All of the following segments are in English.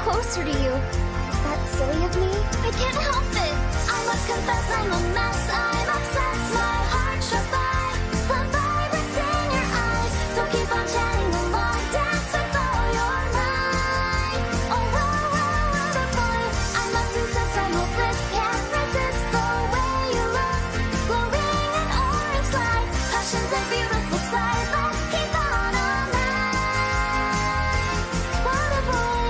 closer to you. Is that silly of me? I can't help it. I must confess I'm a mess. I'm obsessed. My heart shall fly. The vibrance in your eyes. So keep on chatting along. Dance with all your might. Oh, whoa, whoa, other boy. I must insist I'm hopeless. Can't resist the way you look. Glowing in orange light. Passion's a beautiful sight. Let's keep on all night. What a boy.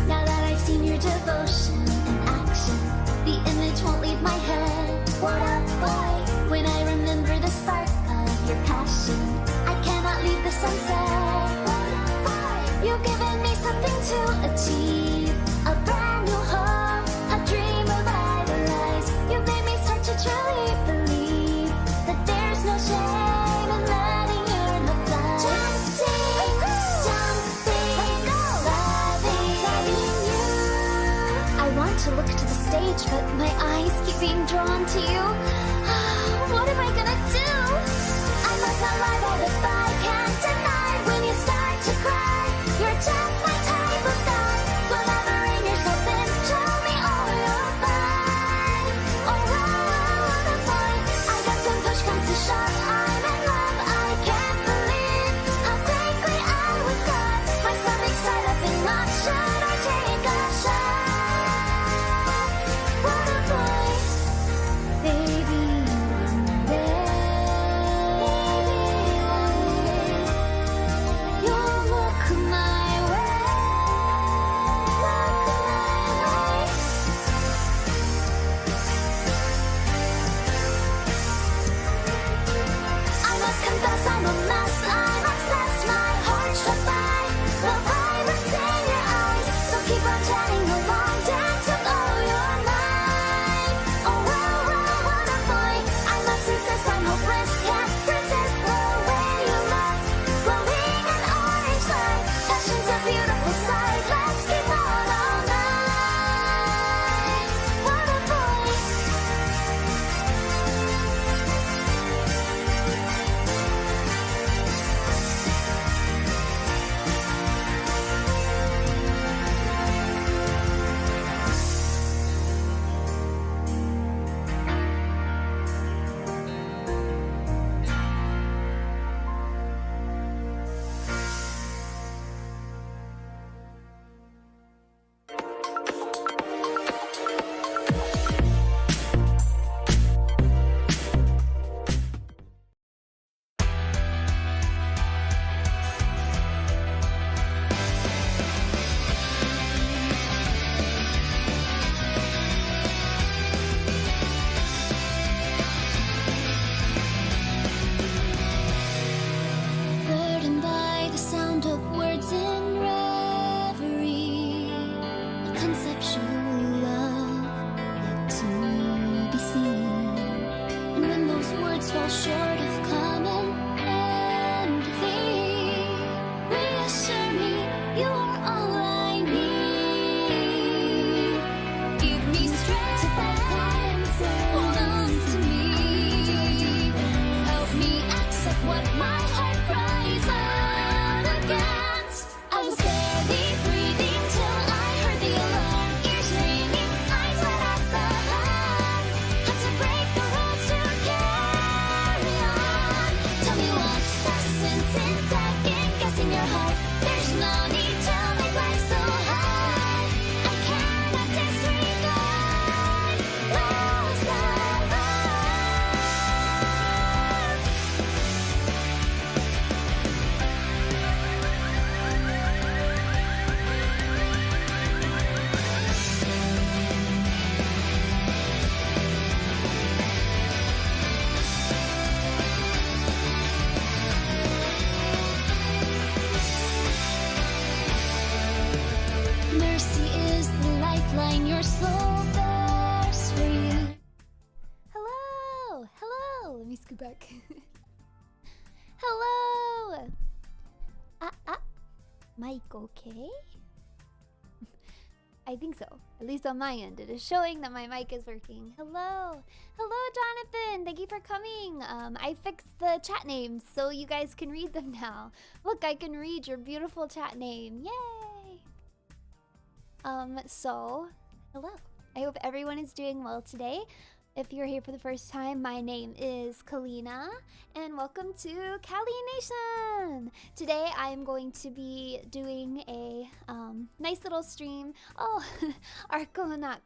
Now that I've seen your devotion and action, the image won't leave my head. What a boy! When I remember the spark of your passion, I cannot leave the sunset. What a boy! You've given me something to achieve, a brand new hope, a dream revitalized. You've made me start to truly believe that there's no shame in letting your love fly. Jumping, loving you. I want to look to the stage, but my eyes keep being drawn to you. What am I gonna do? I must not lie, but if I can't deny when you start to cry, you're just my type of guy. So never rein yourself in, show me all your fun. Oh, what a boy. I guess when push comes to shove, I'm in love. I can't believe how quickly I was caught. My stomach's tied up in knots. Should I take a shot? What a boy. Baby, one day. Baby, one day. You'll look my way. Look my way. I must confess I'm a mess. I'm obsessed. My heart shall fly. The vibrance in your eyes. So keep on chatting along. Dance with all your might. Oh, what a boy. I must insist I'm hopeless. Can't resist the way you look. Glowing in orange light. Passion's a beautiful sight. Let's keep on all night. What a boy. Burdened by the sound of words in reverie, a conceptual love yet to be seen. And when those words fall short of common empathy, reassure me you are all I need. Give me strength to fight cancer. Hold on to me. Help me accept what my heart cries out against. I was barely breathing till I heard the alarm. Ears ringing, eyes wide at the heart. Had to break the rules to carry on. Tell me what's the sense in second guessing your heart. There's no need to make life so hard. I cannot disregard. Lose the love. Mercy is the lifeline your soul bears free. Hello! Let me scoot back. Hello! Mic okay? I think so. At least on my end, it is showing that my mic is working. Hello. Hello, Jonathan. Thank you for coming. I fixed the chat names so you guys can read them now. Look, I can read your beautiful chat name. Yay. So, hello. I hope everyone is doing well today. If you're here for the first time, my name is Calina, and welcome to Calina. Today, I'm going to be doing a nice little stream. Oh, Arconox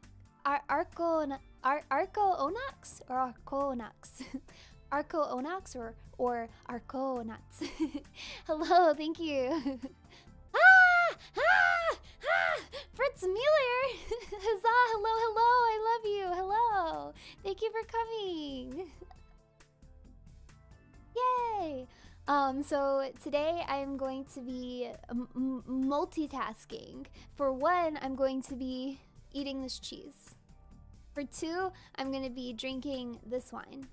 or Arconauts? Arconauts or Arconauts. Hello, thank you. Fritz Mueller! Huzzah! Hello, hello! I love you! Hello! Thank you for coming! Yay! So today I'm going to be multitasking. For one, I'm going to be eating this cheese. For two, I'm going to be drinking this wine.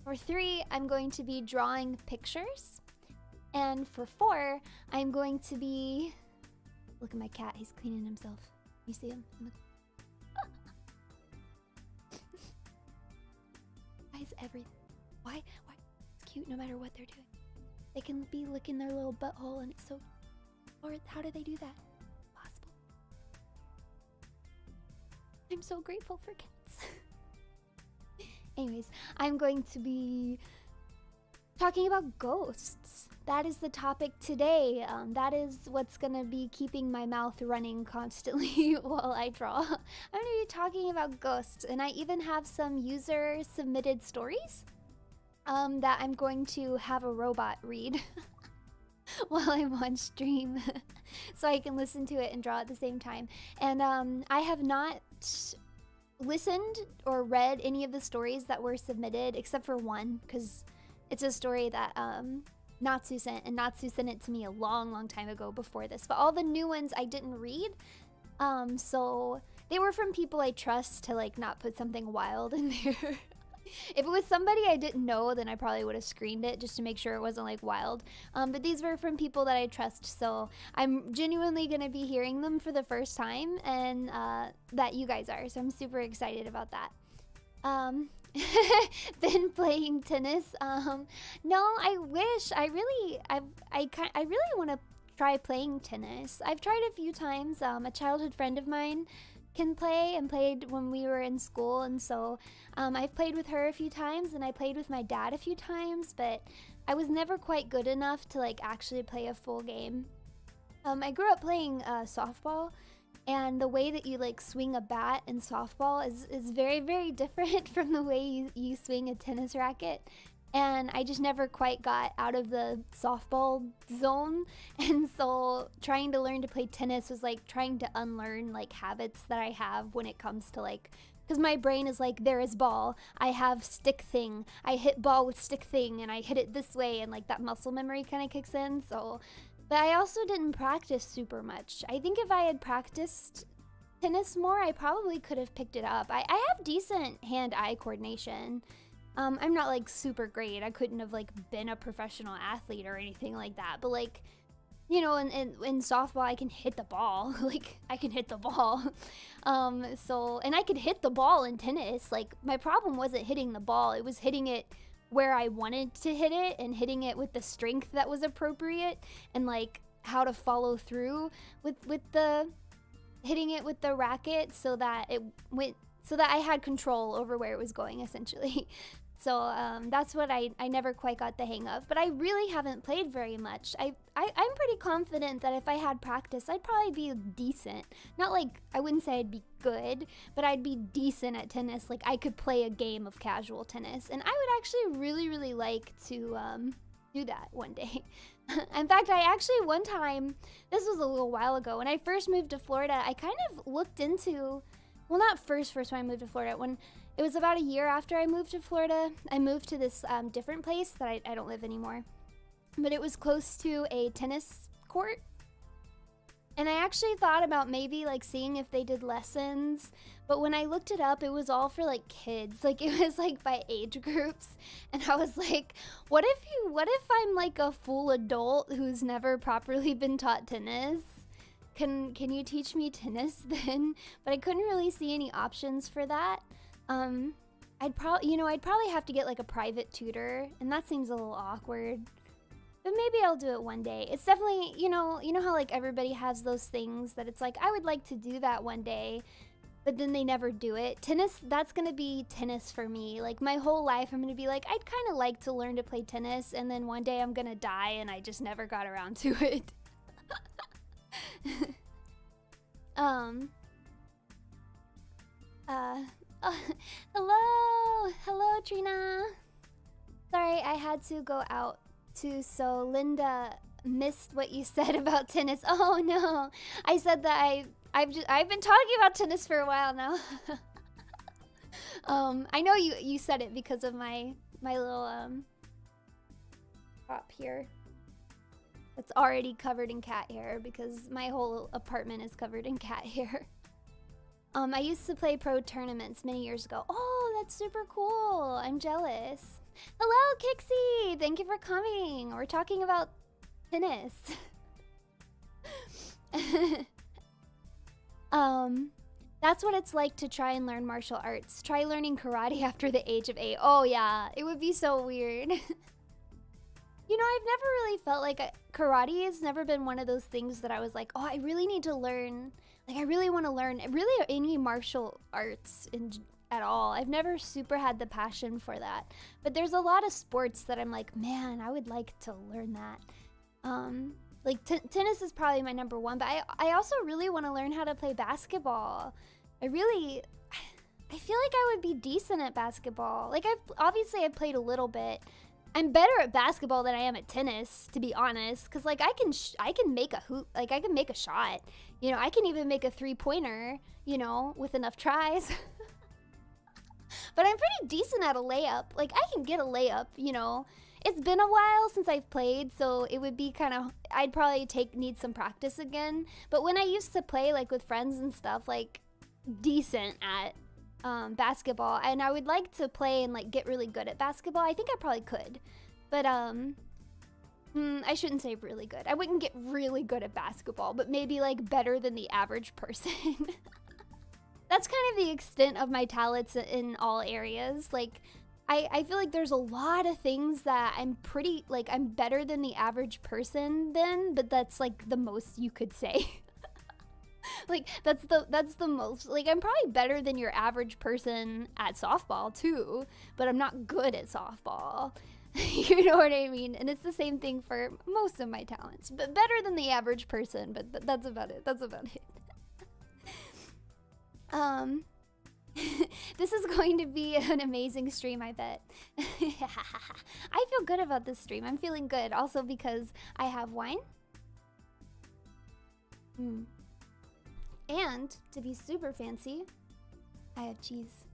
For three, I'm going to be drawing pictures. And for four, I'm going to be... Look at my cat, he's cleaning himself. You see him? Why is everything... Why? It's cute no matter what they're doing. They can be licking their little butthole and it's so... Or how do they do that? Possible. I'm so grateful for cats. Anyways, I'm going to be talking about ghosts. That is the topic today. That is what's gonna be keeping my mouth running constantly while I draw. I'm gonna be talking about ghosts, and I even have some user submitted stories that I'm going to have a robot read while I'm on stream so I can listen to it and draw at the same time. And I have not listened or read any of the stories that were submitted except for one, because it's a story that Natsu sent, and Natsu sent it to me a long time ago before this. But all the new ones I didn't read, so they were from people I trust to like not put something wild in there. If it was somebody I didn't know, then I probably would have screened it just to make sure it wasn't like wild. But these were from people that I trust, so I'm genuinely gonna be hearing them for the first time, and that you guys are, so I'm super excited about that. Been playing tennis. No, I wish. I really want to try playing tennis. I've tried a few times. A childhood friend of mine can play and played when we were in school, and so I've played with her a few times, and I played with my dad a few times, but I was never quite good enough to like actually play a full game. I grew up playing softball. And the way that you like swing a bat in softball is very different from the way you swing a tennis racket. And I just never quite got out of the softball zone. And so trying to learn to play tennis was like trying to unlearn like habits that I have when it comes to like, because my brain is like, there is ball, I have stick thing, I hit ball with stick thing, and I hit it this way, and like that muscle memory kind of kicks in. So... But I also didn't practice super much. I think if I had practiced tennis more, I probably could have picked it up. I have decent hand-eye coordination. I'm not like super great. I couldn't have like been a professional athlete or anything like that. But like, you know, in softball, I can hit the ball. Like, I can hit the ball. And I could hit the ball in tennis. Like, my problem wasn't hitting the ball. It was hitting it where I wanted to hit it and hitting it with the strength that was appropriate, and like how to follow through with the hitting it with the racket so that I had control over where it was going, essentially. So that's what I never quite got the hang of, but I really haven't played very much. I'm pretty confident that if I had practice, I'd probably be decent. Not like, I wouldn't say I'd be good, but I'd be decent at tennis. Like, I could play a game of casual tennis, and I would actually really like to do that one day. In fact, I actually one time, this was a little while ago, when I first moved to Florida, I kind of looked into, well, not first when I moved to Florida, when it was about a year after I moved to Florida, I moved to this different place that I don't live anymore. But it was close to a tennis court. And I actually thought about maybe like seeing if they did lessons, but when I looked it up, it was all for like kids. Like it was like by age groups. And I was like, what if I'm like a full adult who's never properly been taught tennis? Can you teach me tennis then? But I couldn't really see any options for that. I'd probably have to get like a private tutor, and that seems a little awkward. But maybe I'll do it one day. It's definitely, you know how like everybody has those things that it's like, I would like to do that one day, but then they never do it. Tennis, that's gonna be tennis for me. Like my whole life, I'm gonna be like, I'd kind of like to learn to play tennis, and then one day I'm gonna die and I just never got around to it. Hello, Trina. Sorry, I had to go out too, so Linda missed what you said about tennis. Oh no, I said that I've been talking about tennis for a while now. I know you said it because of my little prop here. It's already covered in cat hair because my whole apartment is covered in cat hair. I used to play pro tournaments many years ago. Oh, that's super cool. I'm jealous. Hello, Kixie. Thank you for coming. We're talking about tennis. That's what it's like to try and learn martial arts. Try learning karate after the age of 8. Oh yeah, it would be so weird. You know, I've never really felt like karate has never been one of those things that I was like, oh, I really need to learn. Like, I really want to learn really any martial arts at all. I've never super had the passion for that. But there's a lot of sports that I'm like, man, I would like to learn that. Like tennis is probably my number one, but I also really want to learn how to play basketball. I feel like I would be decent at basketball. Like I've played a little bit. I'm better at basketball than I am at tennis, to be honest. Cause like I can make a hoop, like I can make a shot. You know, I can even make a 3-pointer, you know, with enough tries. But I'm pretty decent at a layup. Like I can get a layup, you know. It's been a while since I've played, so it would be kind of, I'd probably need some practice again. But when I used to play like with friends and stuff, like decent at basketball, and I would like to play and like get really good at basketball. I think I probably could, but I shouldn't say really good. I wouldn't get really good at basketball, but maybe like better than the average person. That's kind of the extent of my talents in all areas. Like I feel like there's a lot of things that I'm better than the average person then, but that's like the most you could say. Like that's the most, like I'm probably better than your average person at softball too, but I'm not good at softball. You know what I mean? And it's the same thing for most of my talents, but better than the average person, but that's about it. That's about it. This is going to be an amazing stream, I bet. I feel good about this stream. I'm feeling good also because I have wine. And to be super fancy, I have cheese.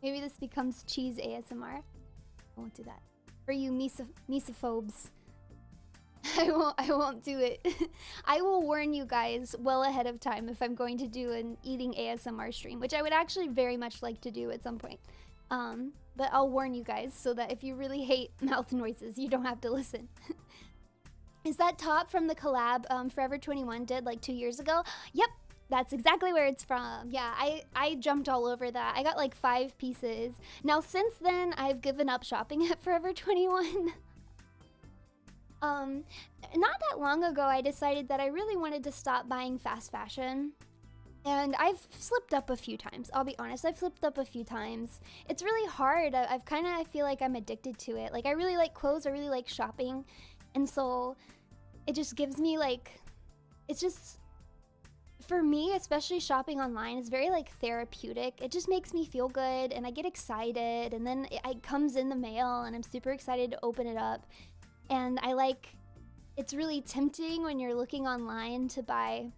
Maybe this becomes cheese ASMR. I won't do that. For you misophobes. I won't do it. I will warn you guys well ahead of time if I'm going to do an eating ASMR stream, which I would actually very much like to do at some point. But I'll warn you guys so that if you really hate mouth noises, you don't have to listen. Is that top from the collab Forever 21 did like 2 years ago? Yep, that's exactly where it's from. Yeah, I jumped all over that. I got like 5 pieces. Now since then, I've given up shopping at Forever 21. Not that long ago, I decided that I really wanted to stop buying fast fashion. And I've slipped up a few times. I'll be honest, I've slipped up a few times. It's really hard. I feel like I'm addicted to it. Like I really like clothes, I really like shopping. And so it just gives me like, it's just, for me, especially shopping online, is very like therapeutic. It just makes me feel good and I get excited, and then it comes in the mail and I'm super excited to open it up. And it's really tempting when you're looking online to buy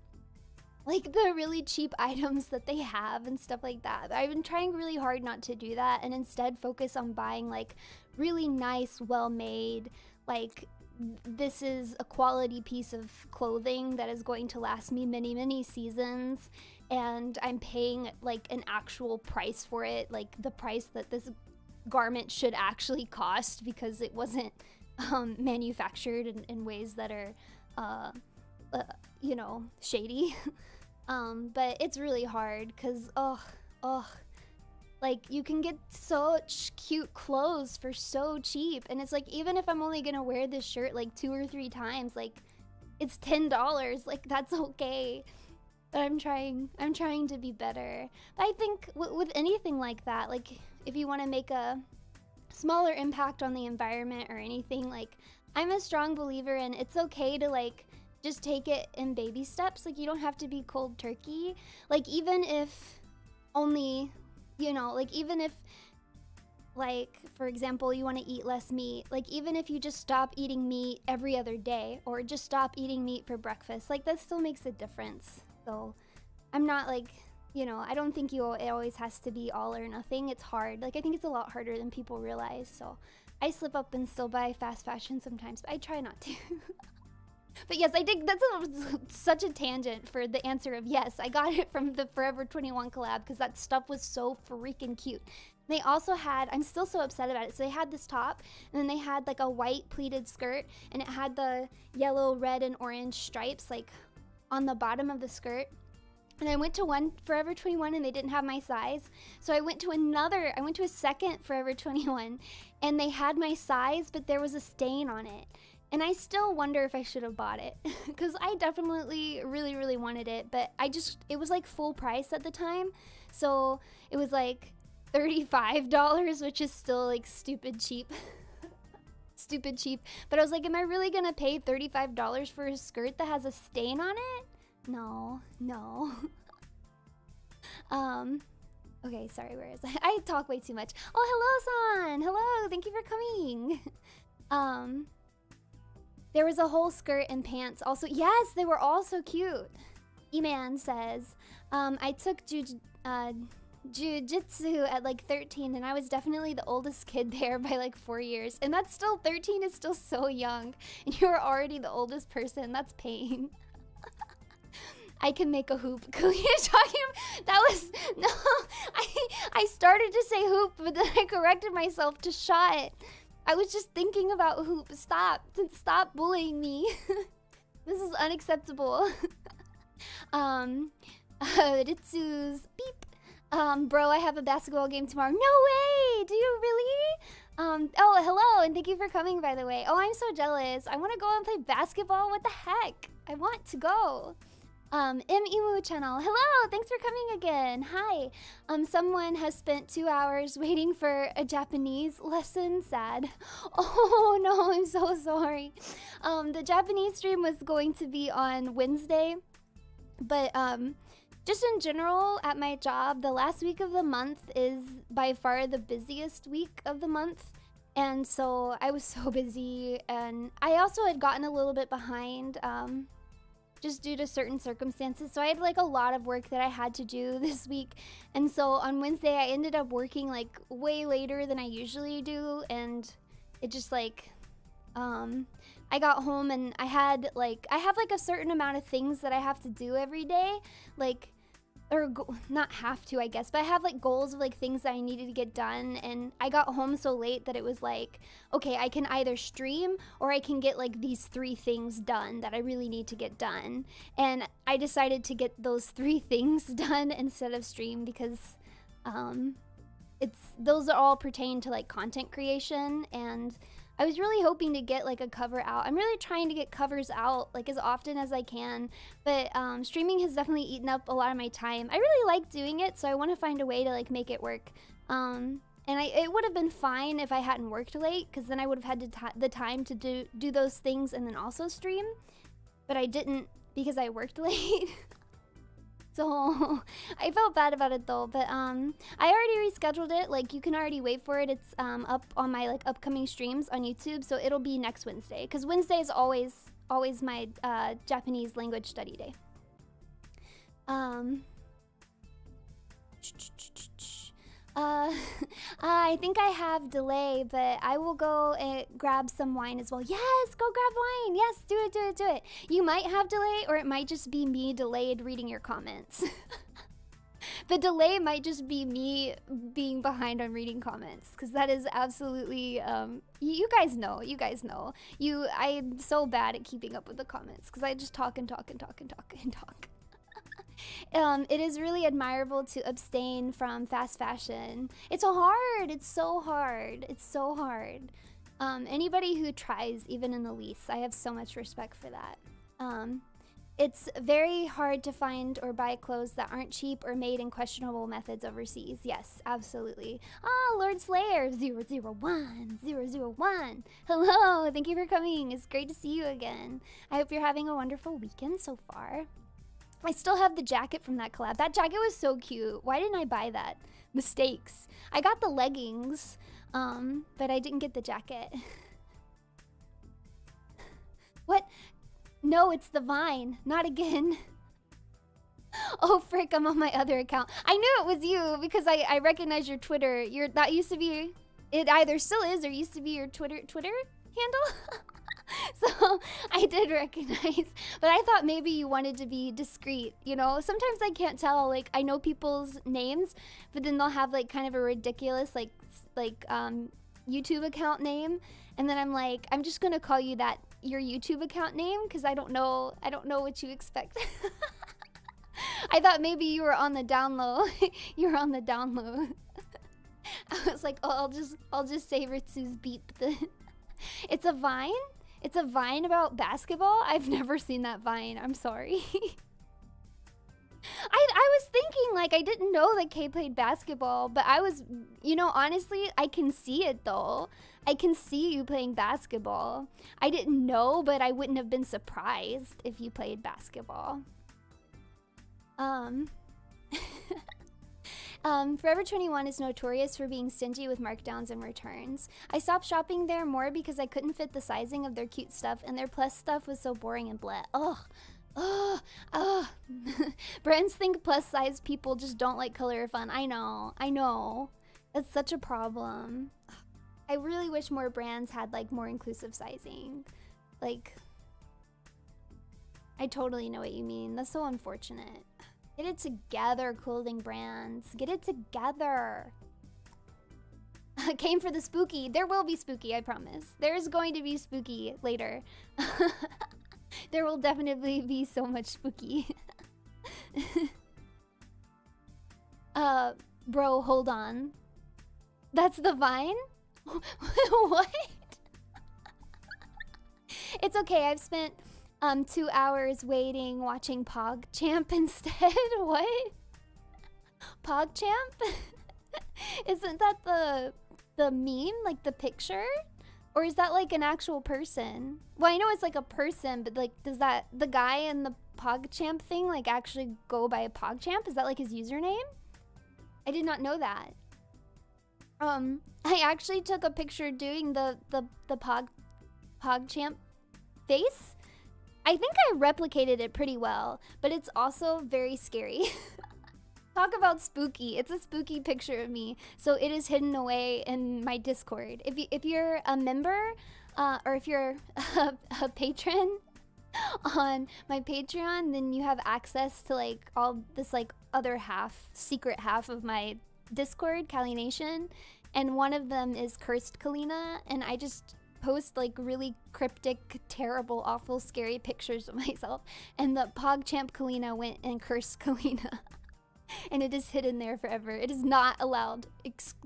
like the really cheap items that they have and stuff like that. I've been trying really hard not to do that and instead focus on buying like really nice, well-made, like this is a quality piece of clothing that is going to last me many, many seasons, and I'm paying like an actual price for it, like the price that this garment should actually cost, because it wasn't manufactured in ways that are you know, shady. But it's really hard because like you can get such cute clothes for so cheap, and it's like, even if I'm only gonna wear this shirt like 2 or 3 times, like it's $10, like that's okay. But I'm trying to be better. But I think with anything like that, like if you want to make a smaller impact on the environment or anything, like I'm a strong believer in it's okay to like just take it in baby steps. Like you don't have to be cold turkey. Like even if only, you know, like even if, like for example, you want to eat less meat, like even if you just stop eating meat every other day, or just stop eating meat for breakfast, like that still makes a difference. So I'm not like, you know, I don't think it always has to be all or nothing. It's hard. Like I think it's a lot harder than people realize. So I slip up and still buy fast fashion sometimes, but I try not to. But yes, I think that's such a tangent for the answer of yes. I got it from the Forever 21 collab because that stuff was so freaking cute. They also had, I'm still so upset about it, so they had this top, and then they had like a white pleated skirt, and it had the yellow, red, and orange stripes like on the bottom of the skirt. And I went to one Forever 21 and they didn't have my size. So I went to a second Forever 21 and they had my size, but there was a stain on it. And I still wonder if I should have bought it because I definitely really, really wanted it, but it was like full price at the time. So it was like $35, which is still like stupid cheap. Stupid cheap. But I was like, am I really gonna pay $35 for a skirt that has a stain on it? No. Okay, sorry, where is I talk way too much. Oh, hello, San. Hello, thank you for coming. There was a whole skirt and pants also. Yes, they were all so cute. E-Man says, I took Jiu-Jitsu at like 13, and I was definitely the oldest kid there by like 4 years. And that's still, 13 is still so young. And you were already the oldest person. That's pain. I can make a hoop. Calina talking, that was, no, I started to say hoop, but then I corrected myself to shot. I was just thinking about hoop. Stop bullying me. This is unacceptable. Ritsu's beep. Bro, I have a basketball game tomorrow. No way! Do you really? Oh, hello, and thank you for coming, by the way. Oh, I'm so jealous. I want to go and play basketball. What the heck? I want to go. Imu channel. Hello, thanks for coming again. Hi. Someone has spent 2 hours waiting for a Japanese lesson. Sad. Oh no, I'm so sorry. The Japanese stream was going to be on Wednesday, but just in general at my job, the last week of the month is by far the busiest week of the month. And so I was so busy, and I also had gotten a little bit behind just due to certain circumstances. So I had like a lot of work that I had to do this week. And so on Wednesday, I ended up working like way later than I usually do. And it just like, I got home and I have like a certain amount of things that I have to do every day. Like, or not have to, I guess, but I have like goals of like things that I needed to get done, and I got home so late that it was like, okay, I can either stream or I can get like these 3 things done that I really need to get done. And I decided to get those 3 things done instead of stream because those are all pertain to like content creation, and I was really hoping to get like a cover out. I'm really trying to get covers out like as often as I can, but streaming has definitely eaten up a lot of my time. I really like doing it, so I want to find a way to like make it work. And it would have been fine if I hadn't worked late, because then I would have had the time to do those things and then also stream. But I didn't because I worked late. So I felt bad about it though, but I already rescheduled it. Like you can already wait for it. It's up on my like upcoming streams on YouTube, so it'll be next Wednesday, because Wednesday is always my Japanese language study day. I think I have delay, but I will go and grab some wine as well. Yes, go grab wine. Yes, do it, do it, do it. You might have delay, or it might just be me delayed reading your comments. The delay might just be me being behind on reading comments, because that is absolutely, you guys know, I'm so bad at keeping up with the comments, because I just talk and talk and talk and talk and talk. It is really admirable to abstain from fast fashion. It's hard, it's so hard, it's so hard. Anybody who tries, even in the least, I have so much respect for that. It's very hard to find or buy clothes that aren't cheap or made in questionable methods overseas. Yes, absolutely. Ah, Lord Slayer 001. Hello, thank you for coming. It's great to see you again. I hope you're having a wonderful weekend so far. I still have the jacket from that collab. That jacket was so cute. Why didn't I buy that? Mistakes. I got the leggings, but I didn't get the jacket. What? No, it's the Vine. Not again. Oh, frick, I'm on my other account. I knew it was you because I recognize your Twitter. That used to be, it either still is or used to be your Twitter handle. So I did recognize, but I thought maybe you wanted to be discreet, you know? Sometimes I can't tell, like, I know people's names, but then they'll have like kind of a ridiculous like YouTube account name, and then I'm like, I'm just gonna call you that, your YouTube account name, because I don't know what you expect. I thought maybe you were on the down low. You were on the down low. I was like, oh, I'll just say Ritsu's beep. It's a Vine? It's a Vine about basketball? I've never seen that Vine. I'm sorry. I was thinking, like, I didn't know that Kay played basketball, but I was, you know, honestly, I can see it, though. I can see you playing basketball. I didn't know, but I wouldn't have been surprised if you played basketball. Forever 21 is notorious for being stingy with markdowns and returns. I stopped shopping there more because I couldn't fit the sizing of their cute stuff, and their plus stuff was so boring and bleh. Ugh. Brands think plus size people just don't like color or fun. I know. It's such a problem. I really wish more brands had like more inclusive sizing. Like, I totally know what you mean. That's so unfortunate. Get it together, clothing brands. Get it together. Came for the spooky. There will be spooky, I promise. There's going to be spooky later. There will definitely be so much spooky. Bro, hold on. That's the Vine? What? It's okay, I've spent 2 hours waiting, watching PogChamp instead. What? PogChamp? Isn't that the meme, like the picture? Or is that like an actual person? Well, I know it's like a person, but like, does that, the guy in the PogChamp thing, like actually go by PogChamp? Is that like his username? I did not know that. I actually took a picture doing the PogChamp face. I think I replicated it pretty well, but it's also very scary. Talk about spooky. It's a spooky picture of me, so it is hidden away in my Discord. If you're a member, or if you're a patron on my Patreon, then you have access to like all this like other half, secret half of my Discord, Calination, and one of them is Cursed Calina, and I just post like really cryptic, terrible, awful, scary pictures of myself, and the PogChamp Calina went and cursed Calina. And it is hidden there forever. It is not allowed,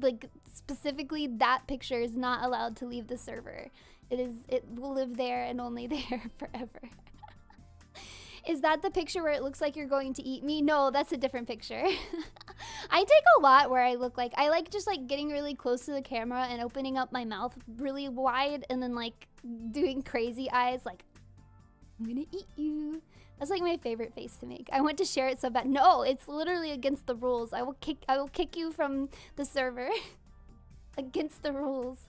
like specifically that picture is not allowed to leave the server. It will live there and only there forever. Is that the picture where it looks like you're going to eat me? No, that's a different picture. I take a lot where I look like, I like just like getting really close to the camera and opening up my mouth really wide and then like doing crazy eyes like, I'm gonna eat you. That's like my favorite face to make. I want to share it so bad. No, it's literally against the rules. I will kick you from the server. Against the rules.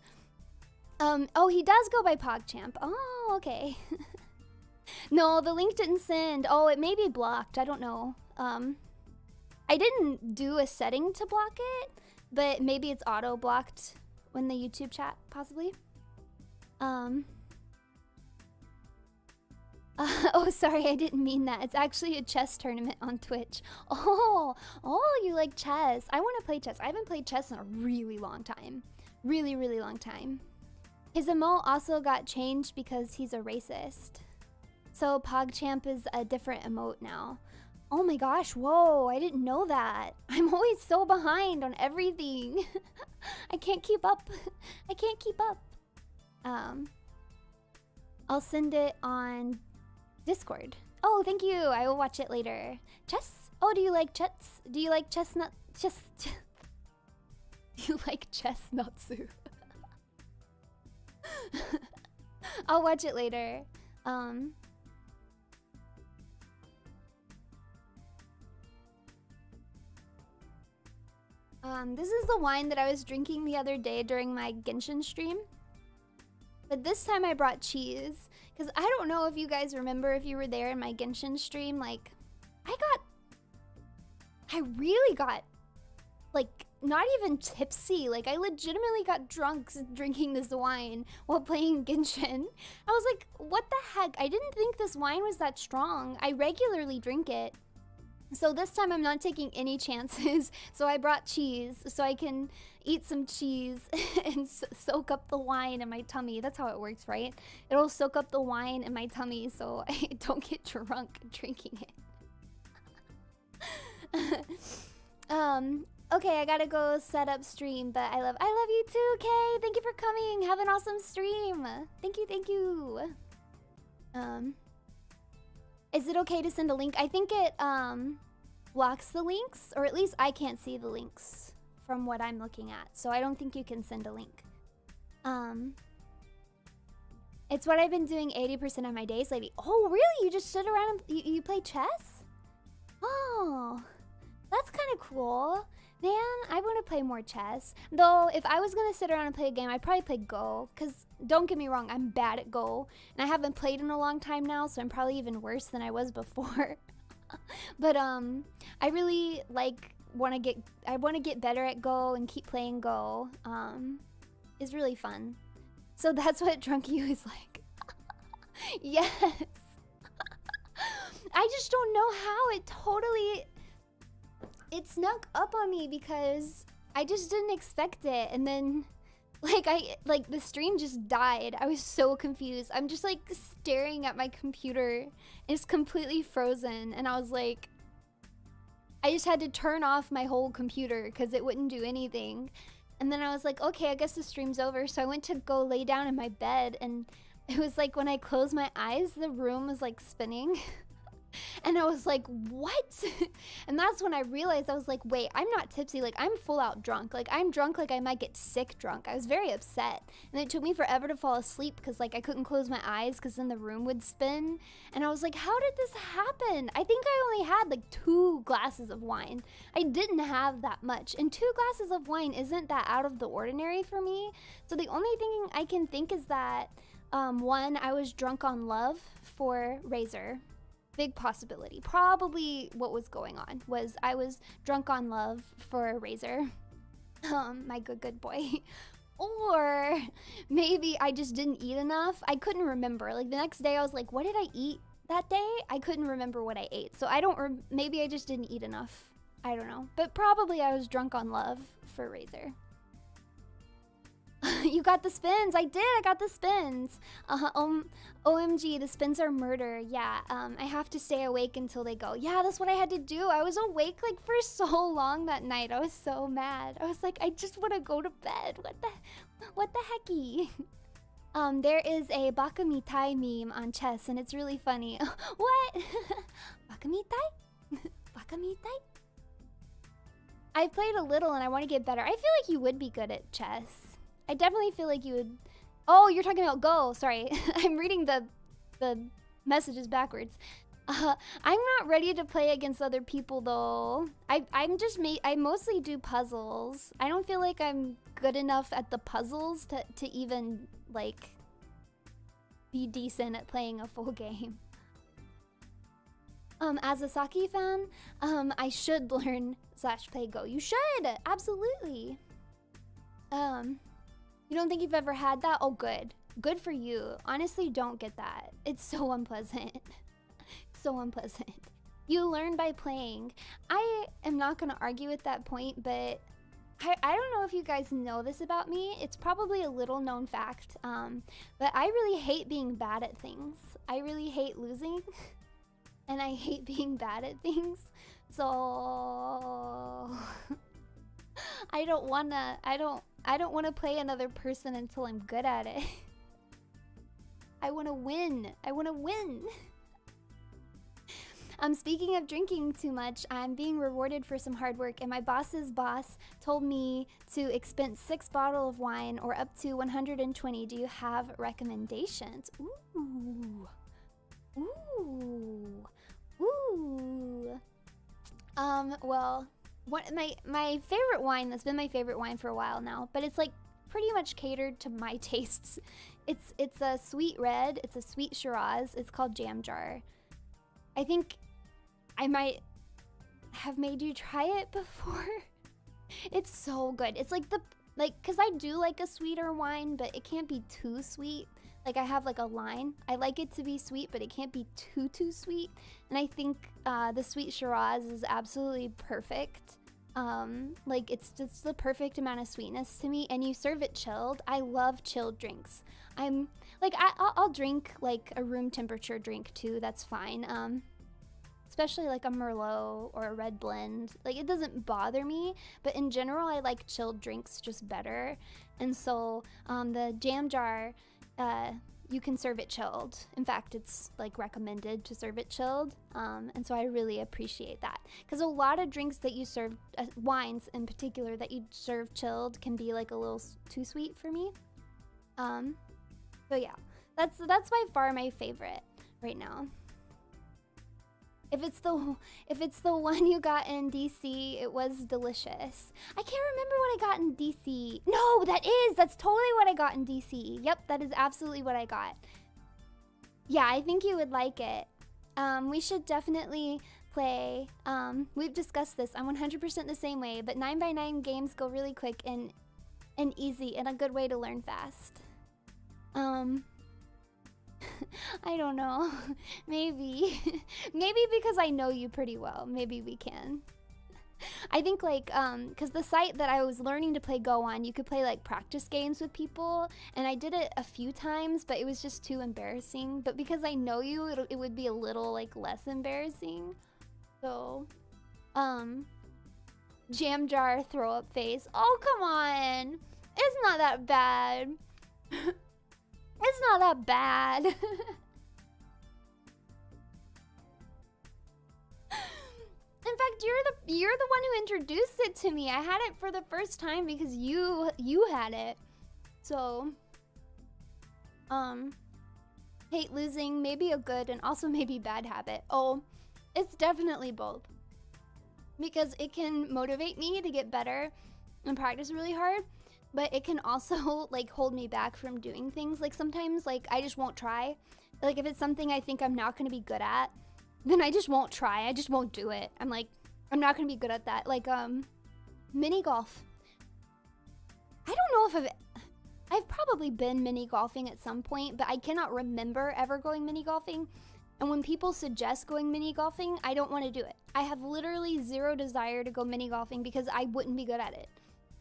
Oh, he does go by PogChamp. Oh, okay. No, the link didn't send. Oh, it may be blocked. I don't know. I didn't do a setting to block it, but maybe it's auto blocked when the YouTube chat, possibly. Oh, sorry, I didn't mean that. It's actually a chess tournament on Twitch. Oh, you like chess. I want to play chess. I haven't played chess in a really long time. Really, really long time. His emote also got changed because he's a racist. So PogChamp is a different emote now. Oh my gosh, whoa, I didn't know that. I'm always so behind on everything. I can't keep up. I can't keep up. I'll send it on Discord. Oh, thank you. I will watch it later. Chess? Oh, do you like chess? Do you like chestnut? Do you like chestnutsu? I'll watch it later. This is the wine that I was drinking the other day during my Genshin stream. But this time I brought cheese. Because I don't know if you guys remember if you were there in my Genshin stream. Like, I really got, like, not even tipsy. Like, I legitimately got drunk drinking this wine while playing Genshin. I was like, what the heck? I didn't think this wine was that strong. I regularly drink it. So this time I'm not taking any chances. So I brought cheese so I can eat some cheese and soak up the wine in my tummy. That's how it works, right? It'll soak up the wine in my tummy so I don't get drunk drinking it. Okay, I gotta go set up stream, but I love you too, Kay. Thank you for coming. Have an awesome stream. Thank you. Is it okay to send a link? I think it blocks the links, or at least I can't see the links from what I'm looking at. So I don't think you can send a link. It's what I've been doing 80% of my days lately. Oh, really? You just sit around and you play chess? Oh, that's kind of cool. Man, I want to play more chess. Though, if I was going to sit around and play a game, I'd probably play Go. Because, don't get me wrong, I'm bad at Go. And I haven't played in a long time now, so I'm probably even worse than I was before. But, I really, like, want to get better at Go and keep playing Go. It's really fun. So that's what Drunk You is like. Yes. I just don't know how it snuck up on me because I just didn't expect it. And then like the stream just died. I was so confused. I'm just like staring at my computer and it's completely frozen. And I was like, I just had to turn off my whole computer because it wouldn't do anything. And then I was like, okay, I guess the stream's over. So I went to go lay down in my bed and it was like when I closed my eyes, the room was like spinning. And I was like, what? And that's when I realized, I was like, wait, I'm not tipsy. Like, I'm full out drunk. Like, I'm drunk like I might get sick drunk. I was very upset. And it took me forever to fall asleep because, like, I couldn't close my eyes because then the room would spin. And I was like, how did this happen? I think I only had, like, 2 glasses of wine. I didn't have that much. And 2 glasses of wine isn't that out of the ordinary for me. So the only thing I can think is that, one, I was drunk on love for Razor. Big possibility. Probably what was going on was I was drunk on love for Razor. My good boy. Or maybe I just didn't eat enough. I couldn't remember. Like the next day I was like, what did I eat that day? I couldn't remember what I ate. So I don't, maybe I just didn't eat enough. I don't know. But probably I was drunk on love for Razor. You got the spins. I did. I got the spins. OMG, the spins are murder. Yeah, I have to stay awake until they go. Yeah, that's what I had to do. I was awake like for so long that night. I was so mad. I was like, I just want to go to bed. What the hecky? There is a Bakamitai meme on chess and it's really funny. What? Bakamitai? Bakamitai? I've played a little and I want to get better. I feel like you would be good at chess. I definitely feel like you would. Oh, you're talking about Go. Sorry. I'm reading the messages backwards. I'm not ready to play against other people though. I mostly do puzzles. I don't feel like I'm good enough at the puzzles to even like be decent at playing a full game. As a Saki fan, I should learn play Go. You should, absolutely. You don't think you've ever had that? Oh, good. Good for you. Honestly, don't get that. It's so unpleasant. So unpleasant. You learn by playing. I am not going to argue with that point, but I don't know if you guys know this about me. It's probably a little known fact, but I really hate being bad at things. I really hate losing, and I hate being bad at things. So I don't wanna play another person until I'm good at it. I wanna win. I wanna win. Speaking of drinking too much, I'm being rewarded for some hard work, and my boss's boss told me to expense 6 bottles of wine or up to 120. Do you have recommendations? Ooh. Ooh. Ooh. Well, my favorite wine that's been my favorite wine for a while now, but it's like pretty much catered to my tastes. It's a sweet red, it's a sweet Shiraz. It's called Jam Jar. I think I might have made you try it before. It's so good. It's like cause I do like a sweeter wine, but it can't be too sweet. Like I have like a line. I like it to be sweet, but it can't be too sweet. And I think the sweet Shiraz is absolutely perfect. Like it's just the perfect amount of sweetness to me, and you serve it chilled. I love chilled drinks. I'm like I'll drink like a room temperature drink too. That's fine. Especially like a Merlot or a red blend. Like it doesn't bother me, but in general I like chilled drinks just better. And so the Jam Jar, you can serve it chilled. In fact, it's like recommended to serve it chilled. And so I really appreciate that, because a lot of drinks that you serve, wines in particular that you serve chilled, can be like a little too sweet for me. So yeah, that's by far my favorite right now. If it's the one you got in DC, it was delicious. I can't remember what I got in DC. No, that's totally what I got in DC. Yep, that is absolutely what I got. Yeah, I think you would like it. We should definitely play. We've discussed this. I'm 100% the same way, but 9x9 games go really quick and easy, and a good way to learn fast. I don't know. Maybe because I know you pretty well. Maybe we can. I think like because the site that I was learning to play Go on, you could play like practice games with people, and I did it a few times, but it was just too embarrassing. But because I know you, it would be a little like less embarrassing. So Jam Jar throw up face. Oh, come on. It's not that bad. It's not that bad. In fact, you're the one who introduced it to me. I had it for the first time because you had it. So hate losing, maybe a good and also maybe bad habit. Oh, it's definitely both. Because it can motivate me to get better and practice really hard. But it can also like hold me back from doing things. Like sometimes like I just won't try. Like if it's something I think I'm not gonna be good at, then I just won't try. I just won't do it. I'm like, I'm not gonna be good at that. Like mini golf. I don't know if I've probably been mini golfing at some point, but I cannot remember ever going mini golfing. And when people suggest going mini golfing, I don't want to do it. I have literally zero desire to go mini golfing because I wouldn't be good at it.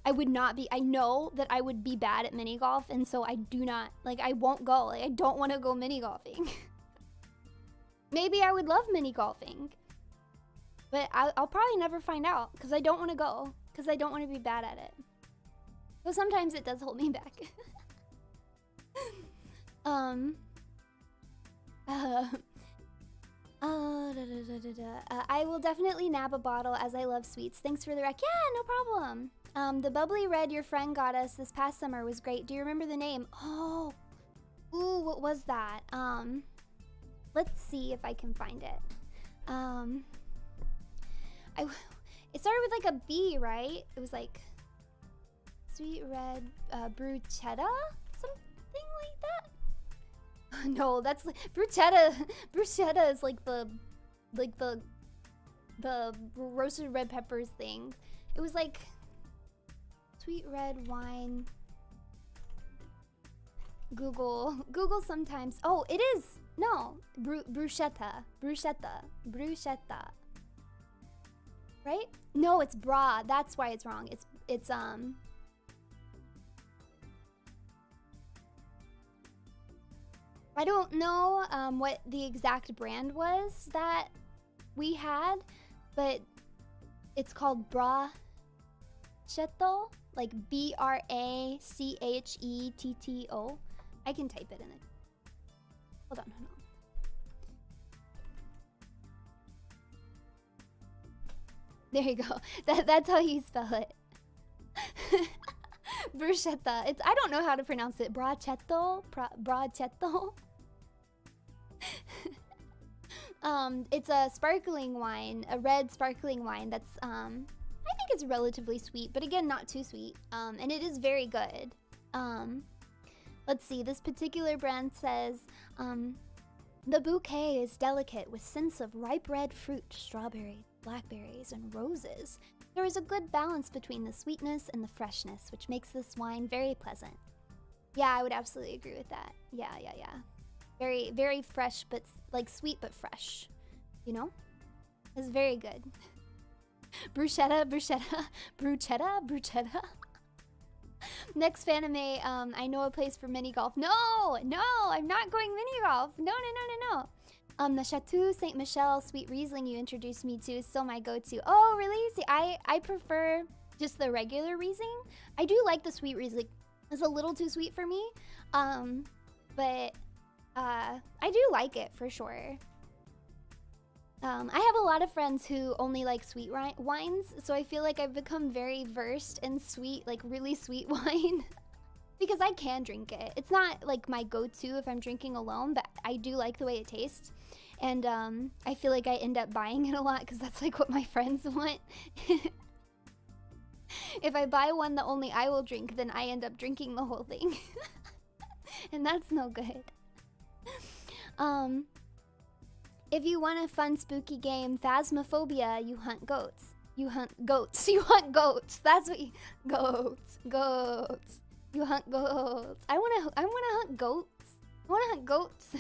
I would not be. I know that I would be bad at mini golf, and so I do not, like, I won't go. Like, I don't want to go mini golfing. Maybe I would love mini golfing, but I'll probably never find out because I don't want to go, because I don't want to be bad at it. So sometimes it does hold me back. I will definitely nab a bottle as I love sweets. Thanks for the rec. Yeah, no problem. The bubbly red your friend got us this past summer was great. Do you remember the name? Oh, ooh, what was that? Let's see if I can find it. It started with like a B, right? It was like sweet red bruschetta, something like that. No, that's like bruschetta. Bruschetta is like the the roasted red peppers thing. It was like sweet red wine. Google sometimes. Oh, it is. No, bruschetta. Right? No, it's bra. That's why it's wrong. It's I don't know what the exact brand was that we had, but it's called Brachetto, like BRACHETTO. I can type it in it. Hold on. There you go. That's how you spell it. Bruschetta. I don't know how to pronounce it. Brachetto. It's a sparkling wine, a red sparkling wine that's I think it's relatively sweet, but again, not too sweet. And it is very good. Let's see. This particular brand says the bouquet is delicate with scents of ripe red fruit, strawberry, blackberries, and roses. There is a good balance between the sweetness and the freshness, which makes this wine very pleasant. Yeah, I would absolutely agree with that. Yeah. Very, very fresh, but like sweet but fresh. You know? It's very good. Bruschetta. Next fanime, I know a place for mini golf. No, I'm not going mini golf. No. The Chateau Saint Michel Sweet Riesling you introduced me to is still my go-to. Oh, really? See, I prefer just the regular Riesling. I do like the sweet Riesling. It's a little too sweet for me. But I do like it for sure. I have a lot of friends who only like sweet wines, so I feel like I've become very versed in sweet, like really sweet wine. Because I can drink it. It's not like my go-to if I'm drinking alone, but I do like the way it tastes. And I feel like I end up buying it a lot because that's like what my friends want. If I buy one that only I will drink, then I end up drinking the whole thing. And that's no good. If you want a fun spooky game, Phasmophobia, you hunt goats. You hunt goats. That's what you... Goats. You hunt goats. I wanna hunt goats. I wanna hunt goats.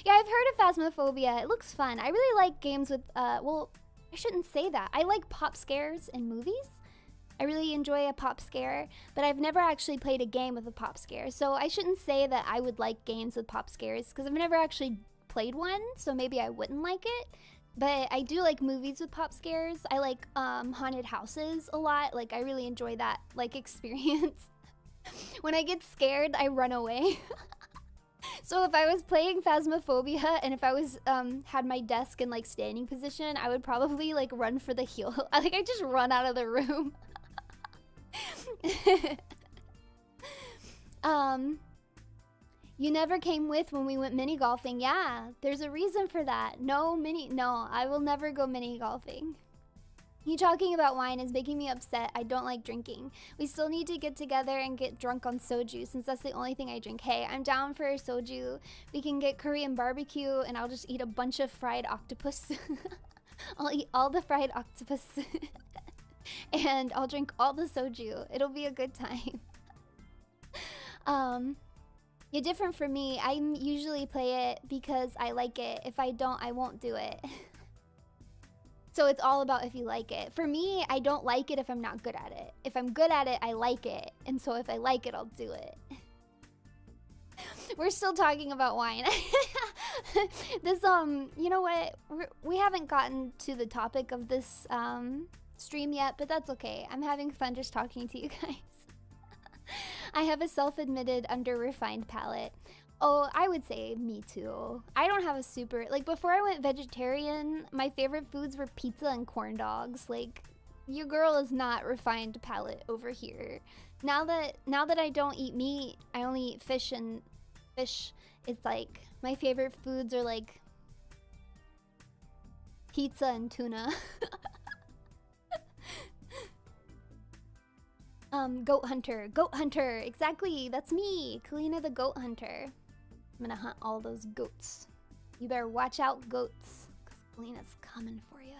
Yeah, I've heard of Phasmophobia. It looks fun. I really like games with, well, I shouldn't say that. I like pop scares in movies. I really enjoy a pop scare, but I've never actually played a game with a pop scare. So I shouldn't say that I would like games with pop scares because I've never actually played one, so maybe I wouldn't like it. But I do like movies with pop scares. I like haunted houses a lot. Like, I really enjoy that, like, experience. When I get scared, I run away. So if I was playing Phasmophobia and if I was had my desk in like standing position, I would probably like run for the heel. I just run out of the room. You never came with when we went mini golfing. Yeah, there's a reason for that. No, I will never go mini golfing. You talking about wine is making me upset. I don't like drinking. We still need to get together and get drunk on soju since that's the only thing I drink. Hey, I'm down for soju. We can get Korean barbecue and I'll just eat a bunch of fried octopus. I'll eat all the fried octopus. And I'll drink all the soju. It'll be a good time. You're different from me. I usually play it because I like it. If I don't, I won't do it. So it's all about if you like it. For me, I don't like it if I'm not good at it. If I'm good at it, I like it. And so if I like it, I'll do it. We're still talking about wine. This, you know what? We haven't gotten to the topic of this stream yet, but that's okay. I'm having fun just talking to you guys. I have a self-admitted under-refined palate. Oh, I would say me too. I don't have a super... Like, before I went vegetarian, my favorite foods were pizza and corn dogs. Like, your girl is not refined palate over here. Now that I don't eat meat, I only eat fish, and fish is like... My favorite foods are like... pizza and tuna. Goat hunter, exactly, that's me, Calina the goat hunter. I'm gonna hunt all those goats. You better watch out, goats, 'cause Calina's coming for you.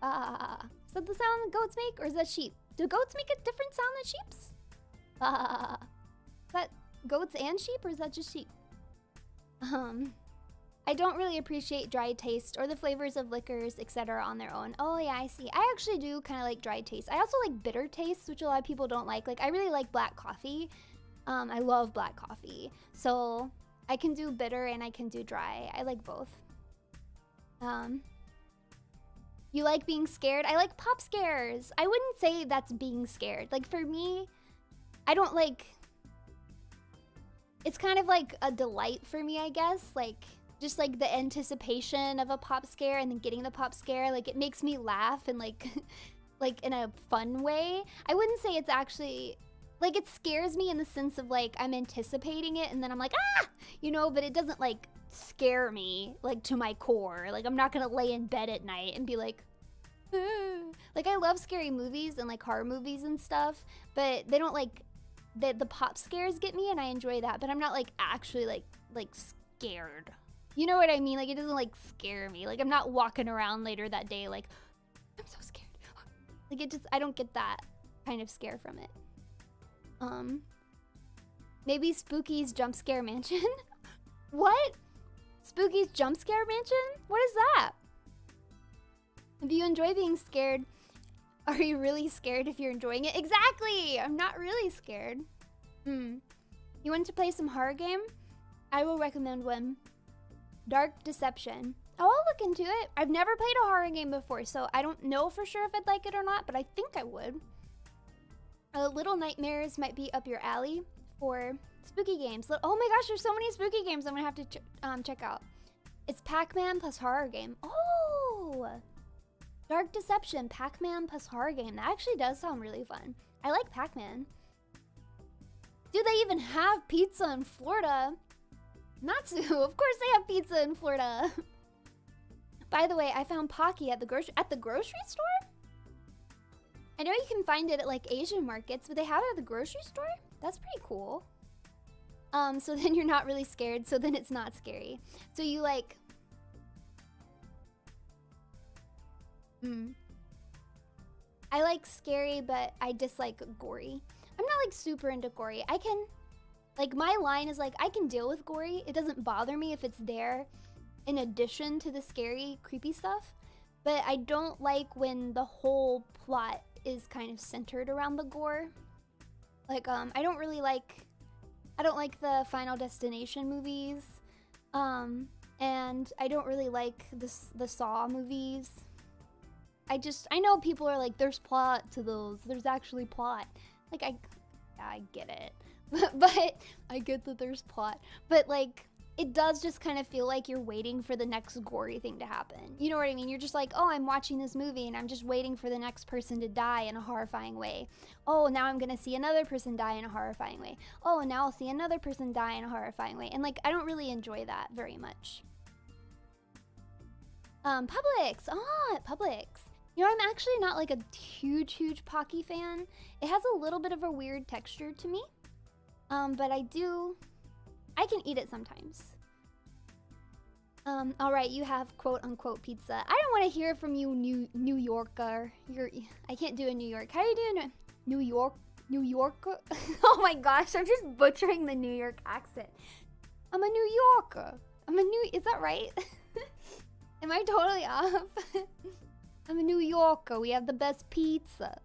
Is that the sound that goats make, or is that sheep? Do goats make a different sound than sheep's? Is that goats and sheep, or is that just sheep? I don't really appreciate dry taste or the flavors of liquors, etc. on their own. Oh yeah, I see. I actually do kind of like dry taste. I also like bitter tastes, which a lot of people don't like. Like, I really like black coffee. I love black coffee. So I can do bitter and I can do dry. I like both. You like being scared? I like pop scares. I wouldn't say that's being scared. Like, for me, I don't like... It's kind of like a delight for me, I guess. Like, just like the anticipation of a pop scare and then getting the pop scare. Like, it makes me laugh and like, like in a fun way. I wouldn't say it's actually... Like, it scares me in the sense of like, I'm anticipating it and then I'm like, ah! You know, but it doesn't like scare me like to my core. Like, I'm not gonna lay in bed at night and be like, ah. Like, I love scary movies and like horror movies and stuff, but they don't like, the pop scares get me and I enjoy that, but I'm not like actually like scared. You know what I mean? Like, it doesn't like scare me. Like, I'm not walking around later that day like, I'm so scared. Like, it just, I don't get that kind of scare from it. Maybe Spooky's Jump Scare Mansion? What? Spooky's Jump Scare Mansion? What is that? If you enjoy being scared, are you really scared if you're enjoying it? Exactly! I'm not really scared. You want to play some horror game? I will recommend one. Dark Deception. Oh, I'll look into it. I've never played a horror game before, so I don't know for sure if I'd like it or not, but I think I would. Little Nightmares might be up your alley for spooky games. Oh my gosh, there's so many spooky games I'm gonna have to check out. It's Pac-Man plus horror game. Oh! Dark Deception, Pac-Man plus horror game. That actually does sound really fun. I like Pac-Man. Do they even have pizza in Florida? Natsu, of course they have pizza in Florida. By the way, I found Pocky at the grocery store? I know you can find it at like Asian markets, but they have it at the grocery store? That's pretty cool. So then you're not really scared, so then it's not scary. So you like... I like scary, but I dislike gory. I'm not like super into gory. I can... Like, my line is like, I can deal with gory. It doesn't bother me if it's there in addition to the scary, creepy stuff. But I don't like when the whole plot is kind of centered around the gore. Like, I don't like the Final Destination movies. And I don't really like the Saw movies. I know people are like, there's plot to those. There's actually plot. Like, I get it. But I get that there's plot. But, like, it does just kind of feel like you're waiting for the next gory thing to happen. You know what I mean? You're just like, oh, I'm watching this movie and I'm just waiting for the next person to die in a horrifying way. Oh, now I'm gonna see another person die in a horrifying way. Oh, now I'll see another person die in a horrifying way. And, like, I don't really enjoy that very much. Publix. Publix. You know, I'm actually not like a huge Pocky fan. It has a little bit of a weird texture to me. But I can eat it sometimes. All right, you have quote unquote pizza. I don't want to hear from you, New Yorker. I can't do a New York. How do you do a New Yorker? Oh my gosh, I'm just butchering the New York accent. I'm a New Yorker. Is that right? Am I totally off? I'm a New Yorker. We have the best pizza.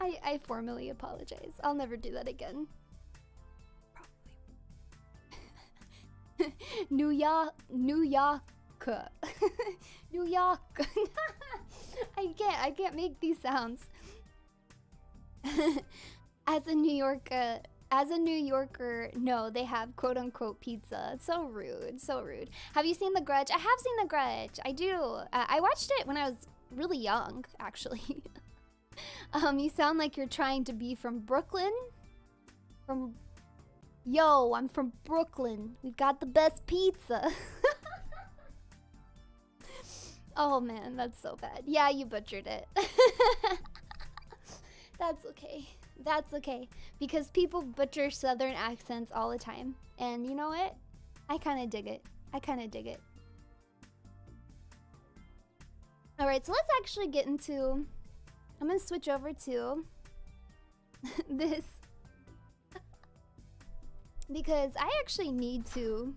I formally apologize. I'll never do that again. Probably. New York. New York. I can't make these sounds. As a New Yorker, no, they have quote unquote pizza. It's so rude, so rude. Have you seen The Grudge? I have seen The Grudge. I do. I watched it when I was really young, actually. You sound like you're trying to be from Brooklyn. Yo, I'm from Brooklyn. We've got the best pizza. Oh man, that's so bad. Yeah, you butchered it. That's okay. That's okay. Because people butcher Southern accents all the time. And you know what? I kind of dig it. I kind of dig it. All right, so let's actually get into, I'm gonna switch over to this because I actually need to,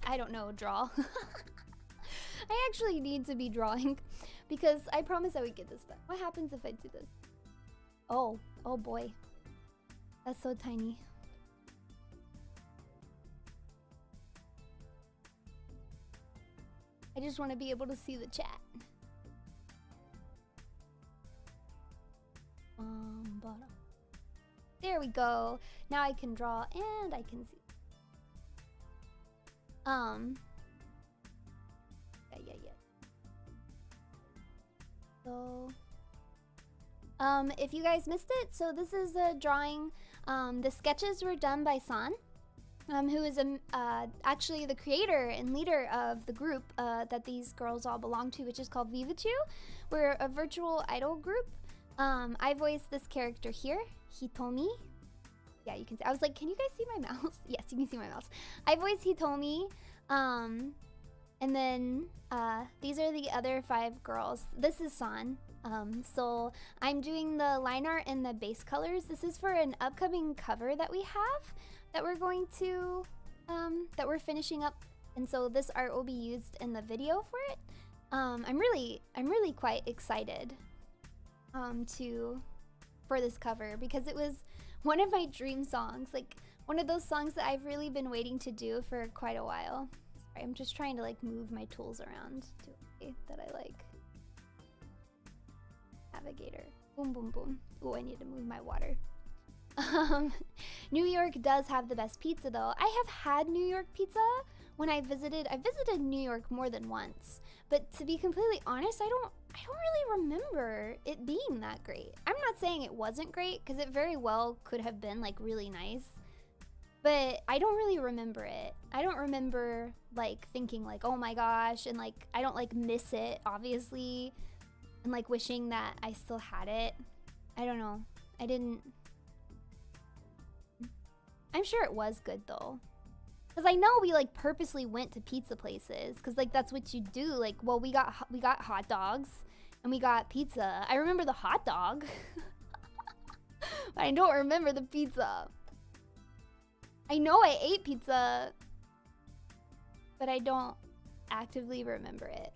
I don't know, draw. I actually need to be drawing because I promised I would get this done. What happens if I do this? Oh boy. That's so tiny. I just want to be able to see the chat. Bottom. There we go. Now I can draw and I can see. Yeah. So, if you guys missed it, so this is a drawing. The sketches were done by San, who is actually the creator and leader of the group that these girls all belong to, which is called Vivacu. We're a virtual idol group. I voiced this character here, Hitomi. Yeah, you can see. I was like, can you guys see my mouse? Yes, you can see my mouse. I voiced Hitomi. And then these are the other 5 girls. This is San. So I'm doing the line art and the base colors. This is for an upcoming cover that we have that we're going to, that we're finishing up. And so this art will be used in the video for it. I'm really quite excited for this cover because it was one of my dream songs, like one of those songs that I've really been waiting to do for quite a while. Sorry, I'm just trying to like move my tools around to a way that I like. Navigator. Boom, boom, boom. Oh, I need to move my water. New York does have the best pizza though. I have had New York pizza when I visited New York more than once. But to be completely honest, I don't really remember it being that great. I'm not saying it wasn't great, because it very well could have been like really nice. But I don't really remember it. I don't remember like thinking like, oh my gosh, and like I don't like miss it, obviously. And like wishing that I still had it. I don't know. I didn't. I'm sure it was good though. Because I know we like purposely went to pizza places because like that's what you do. Like, well, we got hot dogs and we got pizza. I remember the hot dog. I don't remember the pizza. I know I ate pizza, but I don't actively remember it.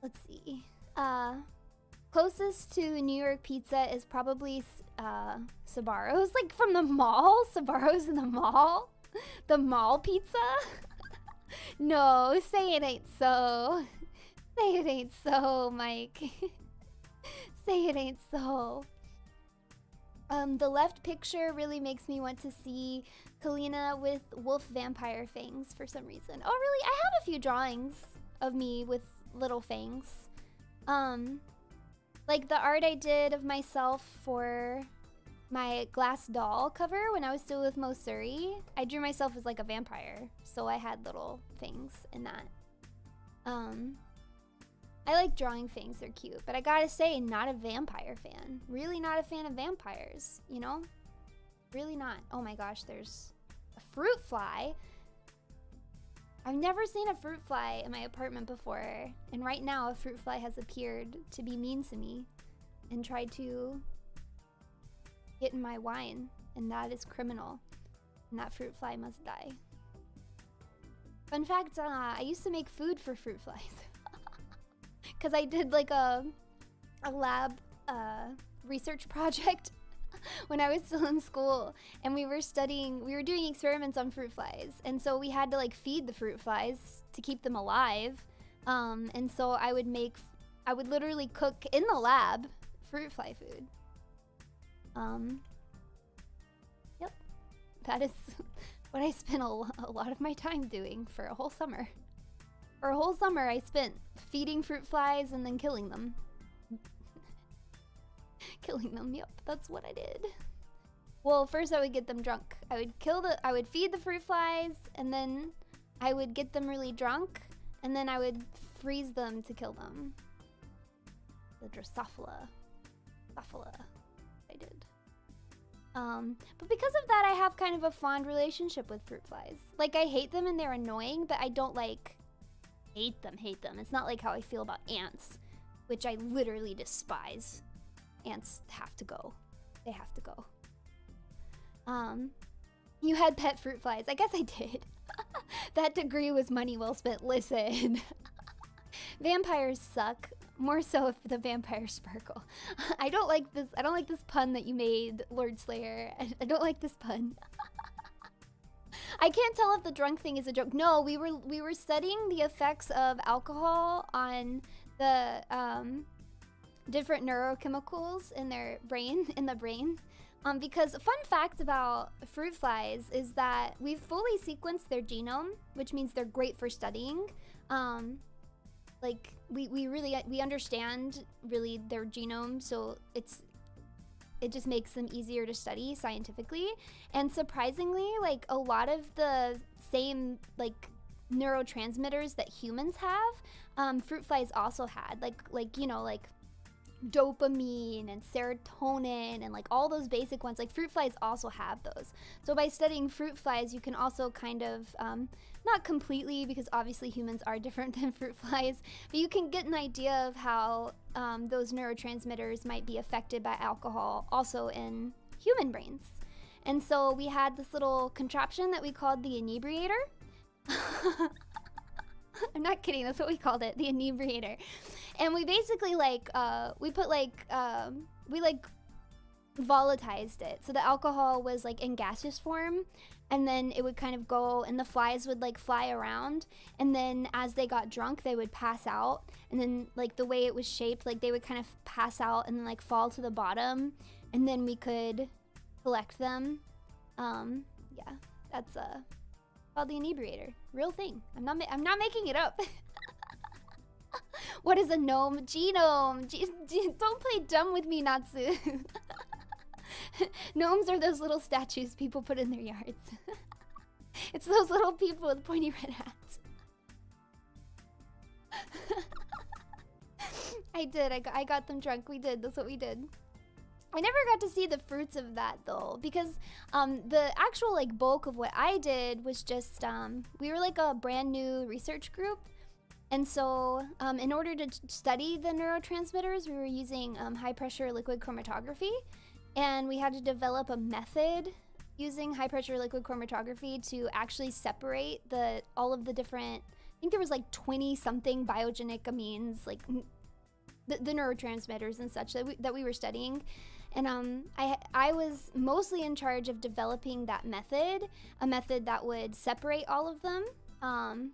Let's see. Closest to New York pizza is probably Sbarro's, like from the mall. Sbarro's in the mall. The mall pizza. No, say it ain't so. Say it ain't so, Mike. Say it ain't so. The left picture really makes me want to see Calina with wolf vampire fangs for some reason. Oh, really? I have a few drawings of me with little fangs. Like the art I did of myself for my glass doll cover when I was still with Mosuri, I drew myself as like a vampire. So I had little fangs in that. I like drawing fangs, they're cute. But I gotta say, not a vampire fan. Really not a fan of vampires, you know? Really not. Oh my gosh, there's a fruit fly. I've never seen a fruit fly in my apartment before. And right now, a fruit fly has appeared to be mean to me and tried to get in my wine. And that is criminal. And that fruit fly must die. Fun fact, I used to make food for fruit flies. Because I did like a lab research project when I was still in school, and we were doing experiments on fruit flies, and so we had to like feed the fruit flies to keep them alive, and so I would literally cook in the lab fruit fly food. Yep, that is what I spent a lot of my time doing for a whole summer. For a whole summer, I spent feeding fruit flies and then killing them. Killing them, yep, that's what I did. Well, first I would get them drunk. I would feed the fruit flies, and then I would get them really drunk, and then I would freeze them to kill them. The Drosophila. I did. But because of that, I have kind of a fond relationship with fruit flies. Like, I hate them and they're annoying, but I don't like hate them. It's not like how I feel about ants, which I literally despise. Ants have to go. They have to go. You had pet fruit flies. I guess I did. That degree was money well spent. Listen. Vampires suck. More so if the vampires sparkle. I don't like this pun that you made, Lord Slayer. I don't like this pun. I can't tell if the drunk thing is a joke. No, we were studying the effects of alcohol on the different neurochemicals in the brain. Because a fun fact about fruit flies is that we've fully sequenced their genome, which means they're great for studying. Like we understand really their genome, so it just makes them easier to study scientifically. And surprisingly, like a lot of the same like neurotransmitters that humans have, fruit flies also had, like you know, like dopamine and serotonin and like all those basic ones. Like fruit flies also have those. So by studying fruit flies, you can also kind of not completely, because obviously humans are different than fruit flies, but you can get an idea of how those neurotransmitters might be affected by alcohol also in human brains. And so we had this little contraption that we called the inebriator. I'm not kidding, that's what we called it, the inebriator. And we basically we volatilized it. So the alcohol was like in gaseous form, and then it would kind of go, and the flies would like fly around, and then as they got drunk, they would pass out. And then like the way it was shaped, like they would kind of pass out and then like fall to the bottom, and then we could collect them. Yeah, that's called the inebriator. Real thing. I'm not making it up. What is a gnome? Genome. Don't play dumb with me, Natsu. Gnomes are those little statues people put in their yards. It's those little people with pointy red hats. I did. I got them drunk. We did. That's what we did. I never got to see the fruits of that though, because the actual like bulk of what I did was just we were like a brand new research group. And so in order to study the neurotransmitters, we were using high pressure liquid chromatography, and we had to develop a method using high pressure liquid chromatography to actually separate all of the different, I think there was like 20 something biogenic amines, like the neurotransmitters and such that we were studying. And I was mostly in charge of developing that method, a method that would separate all of them.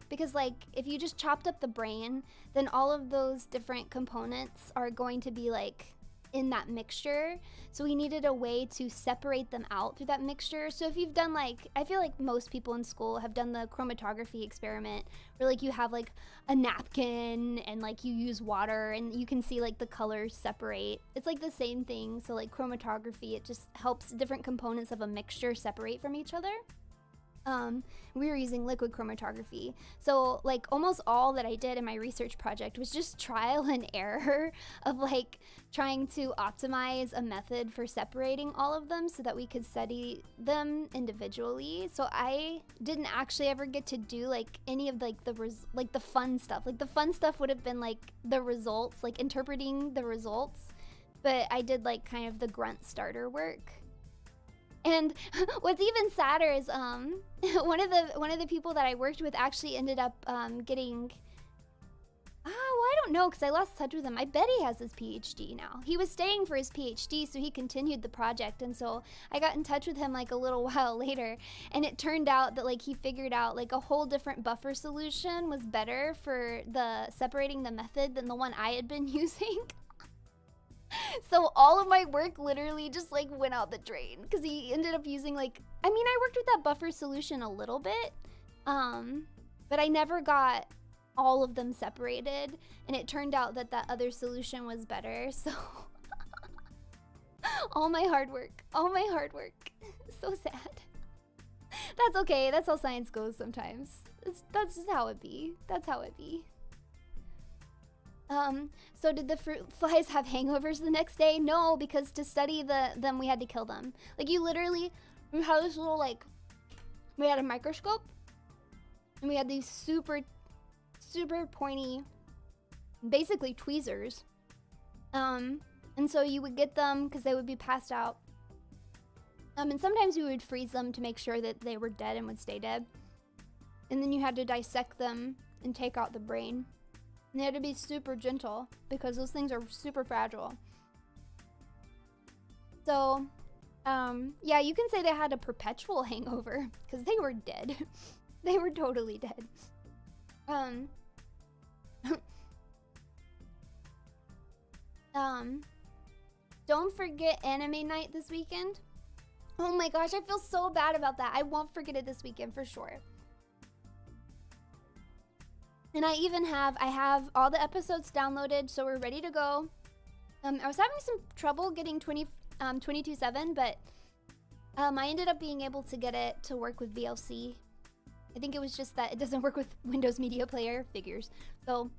Because like if you just chopped up the brain, then all of those different components are going to be like in that mixture. So we needed a way to separate them out through that mixture. So if you've done like, I feel like most people in school have done the chromatography experiment where like you have like a napkin and like you use water and you can see like the colors separate. It's like the same thing. So like chromatography, it just helps different components of a mixture separate from each other. We were using liquid chromatography. So like almost all that I did in my research project was just trial and error of like trying to optimize a method for separating all of them so that we could study them individually. So I didn't actually ever get to do like any of like the fun stuff. Like the fun stuff would have been like the results, like interpreting the results. But I did like kind of the grunt starter work. And what's even sadder is one of the people that I worked with actually ended up getting, well, I don't know, because I lost touch with him. I bet he has his PhD now. He was staying for his PhD, so he continued the project. And so I got in touch with him like a little while later, and it turned out that like he figured out like a whole different buffer solution was better for the separating the method than the one I had been using. So all of my work literally just like went out the drain because he ended up using like, I mean, I worked with that buffer solution a little bit, but I never got all of them separated, and it turned out that that other solution was better. So all my hard work, so sad. That's okay. That's how science goes sometimes. That's just how it be. That's how it be. So did the fruit flies have hangovers the next day? No, because to study them, we had to kill them. Like, you literally, we had this little, like, we had a microscope, and we had these super, super pointy, basically tweezers. And so you would get them because they would be passed out. And sometimes we would freeze them to make sure that they were dead and would stay dead. And then you had to dissect them and take out the brain. And they had to be super gentle because those things are super fragile. So, yeah, you can say they had a perpetual hangover because they were dead. They were totally dead. Don't forget anime night this weekend. Oh my gosh, I feel so bad about that. I won't forget it this weekend for sure. And I have all the episodes downloaded, so we're ready to go. I was having some trouble getting 22/7, but I ended up being able to get it to work with VLC. I think it was just that it doesn't work with Windows Media Player figures. So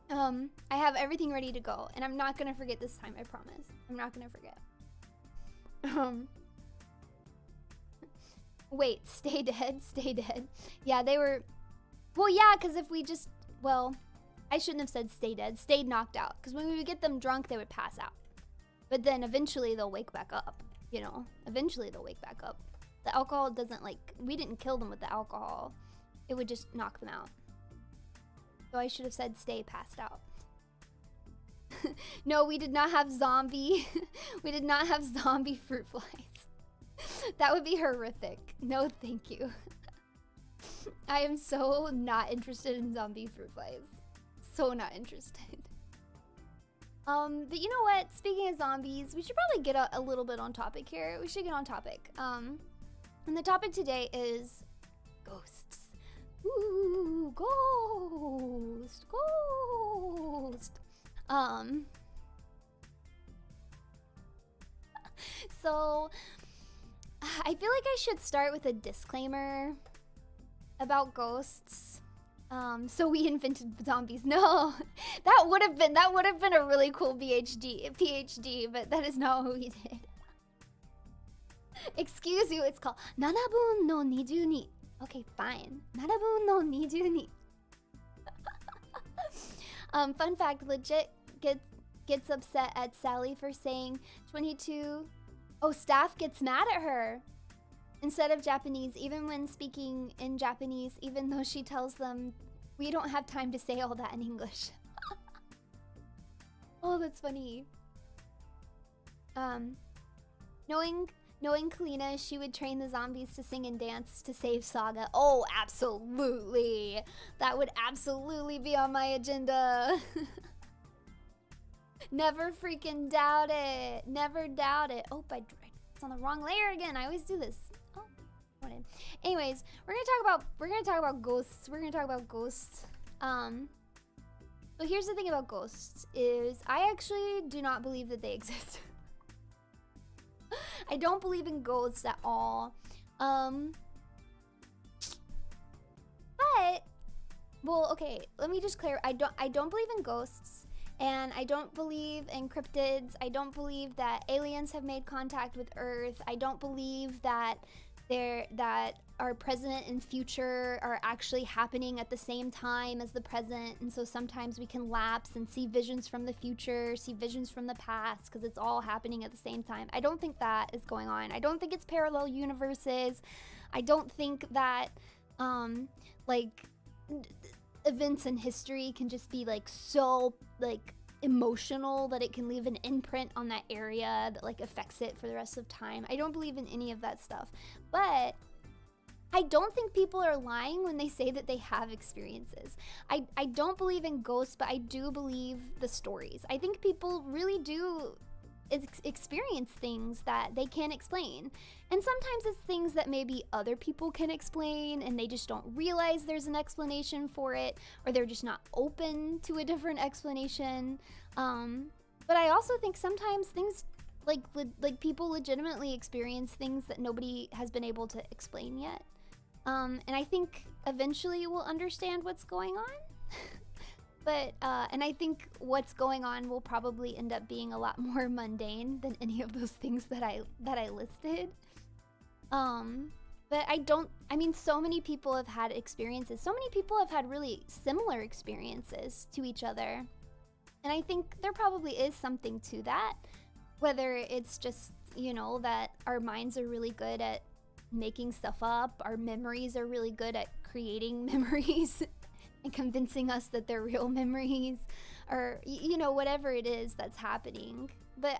I have everything ready to go, and I'm not gonna forget this time, I promise. I'm not gonna forget. Wait, stay dead, stay dead. Yeah, they were, well, yeah, because if we just, well, I shouldn't have said stay dead, stayed knocked out, because when we would get them drunk, they would pass out. But then eventually they'll wake back up, you know, eventually they'll wake back up. The alcohol doesn't, like, we didn't kill them with the alcohol, it would just knock them out. So I should have said stay passed out. No, we did not have zombie, we did not have zombie fruit flies. That would be horrific. No, thank you. I am so not interested in zombie fruit flies. So not interested. But you know what? Speaking of zombies, we should probably get a little bit on topic here. We should get on topic. And the topic today is ghosts. Ooh, ghost, ghost. So I feel like I should start with a disclaimer about ghosts. So we invented zombies. No, that would have been a really cool PhD, but that is not what we did. Excuse you, it's called 7分の22. Okay, fine. 7分の22. Fun fact, legit gets upset at Sally for saying 22. Oh, staff gets mad at her instead of Japanese, even when speaking in Japanese, even though she tells them we don't have time to say all that in English. Oh, that's funny. Knowing Calina, she would train the zombies to sing and dance to save Saga. Oh, absolutely. That would absolutely be on my agenda. Never freaking doubt it. Never doubt it. Oh, it's on the wrong layer again. I always do this. Oh, wanted. Anyways, we're gonna talk about ghosts. We're gonna talk about ghosts. So here's the thing about ghosts is I actually do not believe that they exist. I don't believe in ghosts at all. But well, okay, let me just clear. I don't believe in ghosts. And I don't believe in cryptids. I don't believe that aliens have made contact with Earth. I don't believe that our present and future are actually happening at the same time as the present. And so sometimes we can lapse and see visions from the future, see visions from the past, because it's all happening at the same time. I don't think that is going on. I don't think it's parallel universes. I don't think that, like, events in history can just be like so like emotional that it can leave an imprint on that area that like affects it for the rest of time. I don't believe in any of that stuff, but I don't think people are lying when they say that they have experiences. I don't believe in ghosts, but I do believe the stories. I think people really do experience things that they can't explain. And sometimes it's things that maybe other people can explain and they just don't realize there's an explanation for it, or they're just not open to a different explanation. But I also think sometimes things like people legitimately experience things that nobody has been able to explain yet. And I think eventually we'll understand what's going on. But and I think what's going on will probably end up being a lot more mundane than any of those things that I listed. But I mean, so many people have had experiences. So many people have had really similar experiences to each other. And I think there probably is something to that. Whether it's just, you know, that our minds are really good at making stuff up. Our memories are really good at creating memories and convincing us that they're real memories. Or, you know, whatever it is that's happening. But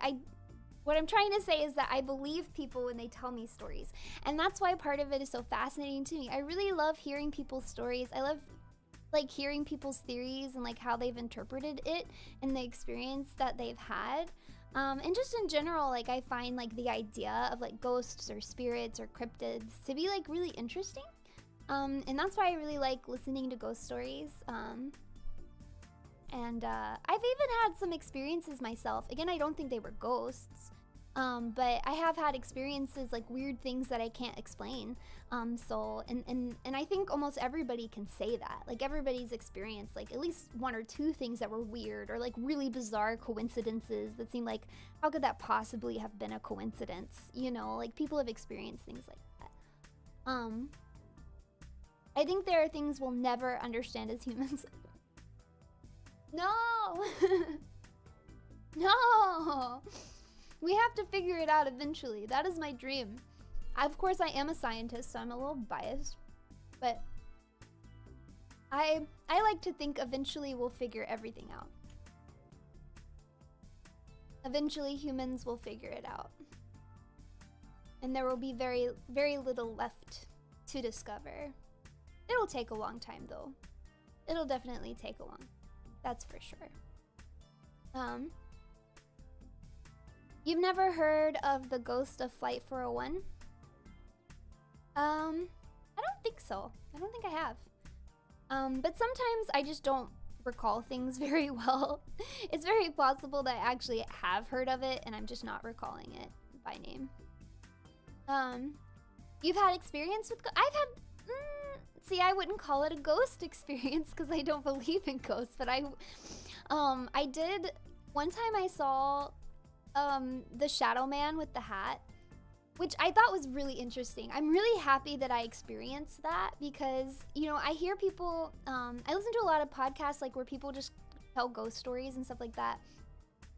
what I'm trying to say is that I believe people when they tell me stories. And that's why part of it is so fascinating to me. I really love hearing people's stories. I love like hearing people's theories and like how they've interpreted it and the experience that they've had. And just in general, like I find like the idea of like ghosts or spirits or cryptids to be like really interesting. And that's why I really like listening to ghost stories. And I've even had some experiences myself. Again, I don't think they were ghosts. But I have had experiences like weird things that I can't explain. And I think almost everybody can say that. Like everybody's experienced like at least one or two things that were weird or like really bizarre coincidences that seem like, how could that possibly have been a coincidence? You know, like people have experienced things like that. I think there are things we'll never understand as humans. No! No! We have to figure it out eventually. That is my dream. Of course, I am a scientist, so I'm a little biased. But I like to think eventually we'll figure everything out. Eventually, humans will figure it out. And there will be very, very little left to discover. It'll take a long time, though. It'll definitely take a long. That's for sure. You've never heard of the ghost of Flight 401? I don't think so. I don't think I have. But sometimes I just don't recall things very well. It's very possible that I actually have heard of it and I'm just not recalling it by name. You've had experience with I've had see, I wouldn't call it a ghost experience because I don't believe in ghosts, but I did one time I saw the Shadow Man with the hat, which I thought was really interesting. I'm really happy that I experienced that because, you know, I hear people, I listen to a lot of podcasts like where people just tell ghost stories and stuff like that.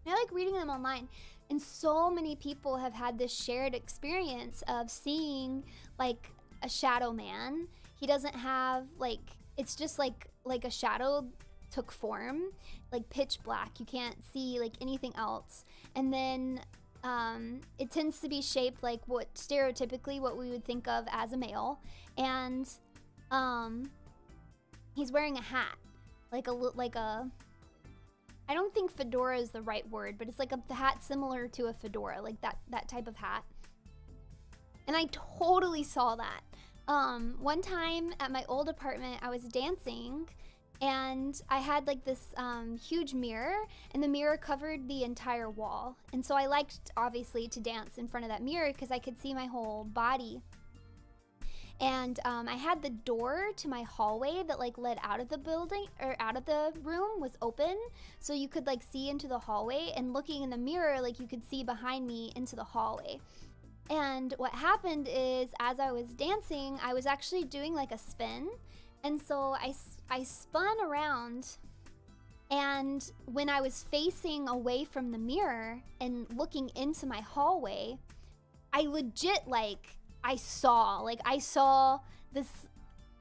And I like reading them online. And so many people have had this shared experience of seeing like a shadow man. He doesn't have like, it's just like a shadow took form, like pitch black. You can't see like anything else. And then it tends to be shaped like what stereotypically what we would think of as a male. And he's wearing a hat, like a I don't think fedora is the right word, but it's like a hat similar to a fedora, like that type of hat. And I totally saw that. One time at my old apartment, I was dancing and I had like this huge mirror and the mirror covered the entire wall. And so I liked obviously to dance in front of that mirror because I could see my whole body. And I had the door to my hallway that like led out of the building or out of the room was open. So you could like see into the hallway, and looking in the mirror, like you could see behind me into the hallway. And what happened is as I was dancing, I was actually doing like a spin. And so I spun around, and when I was facing away from the mirror and looking into my hallway, I legit I saw this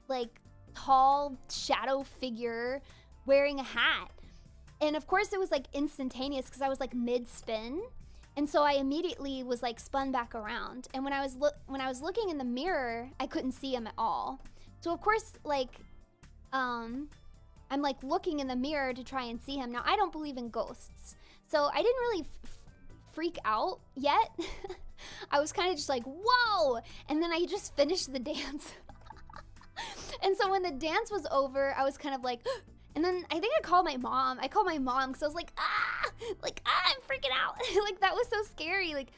like tall shadow figure wearing a hat. And of course it was like instantaneous because I was like mid-spin. And so I immediately was like spun back around. And when I was looking in the mirror, I couldn't see him at all. So of course, like, I'm like looking in the mirror to try and see him. Now I don't believe in ghosts, so I didn't really freak out yet. I was kind of just like, whoa! And then I just finished the dance. And so when the dance was over, I was kind of like, and then I think I called my mom. I called my mom because I was like, I'm freaking out. Like that was so scary. Like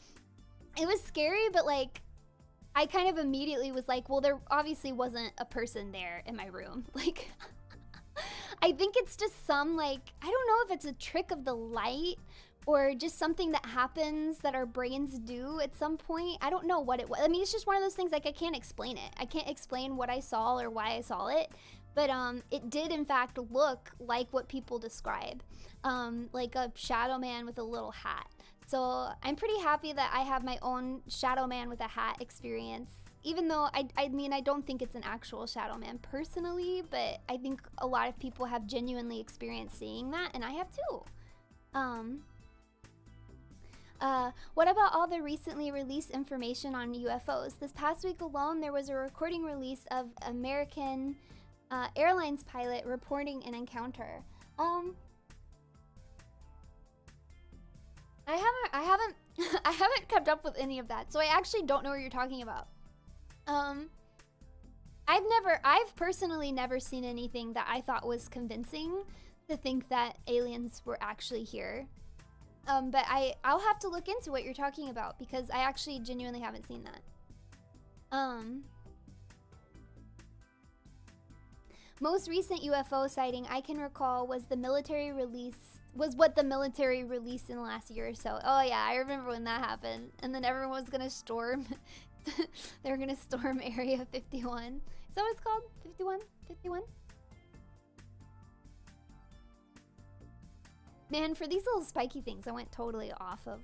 it was scary, but like I kind of immediately was like, well, there obviously wasn't a person there in my room. Like I think it's just some, like, I don't know if it's a trick of the light or just something that happens that our brains do at some point. I don't know what it was. I mean, it's just one of those things, like, I can't explain it. I can't explain what I saw or why I saw it. But it did, in fact, look like what people describe. Like a shadow man with a little hat. So I'm pretty happy that I have my own shadow man with a hat experience. Even though, I mean, I don't think it's an actual shadow man personally, but I think a lot of people have genuinely experienced seeing that, and I have too. What about all the recently released information on UFOs? This past week alone, there was a recording release of American Airlines pilot reporting an encounter. I haven't kept up with any of that, so I actually don't know what you're talking about. I've personally never seen anything that I thought was convincing to think that aliens were actually here. But I'll have to look into what you're talking about because I actually genuinely haven't seen that. Most recent UFO sighting I can recall was what the military released in the last year or so. Oh yeah, I remember when that happened. And then everyone was gonna storm. They were gonna storm Area 51. Is that what it's called? 51? 51? Man, for these little spiky things, I went totally off of,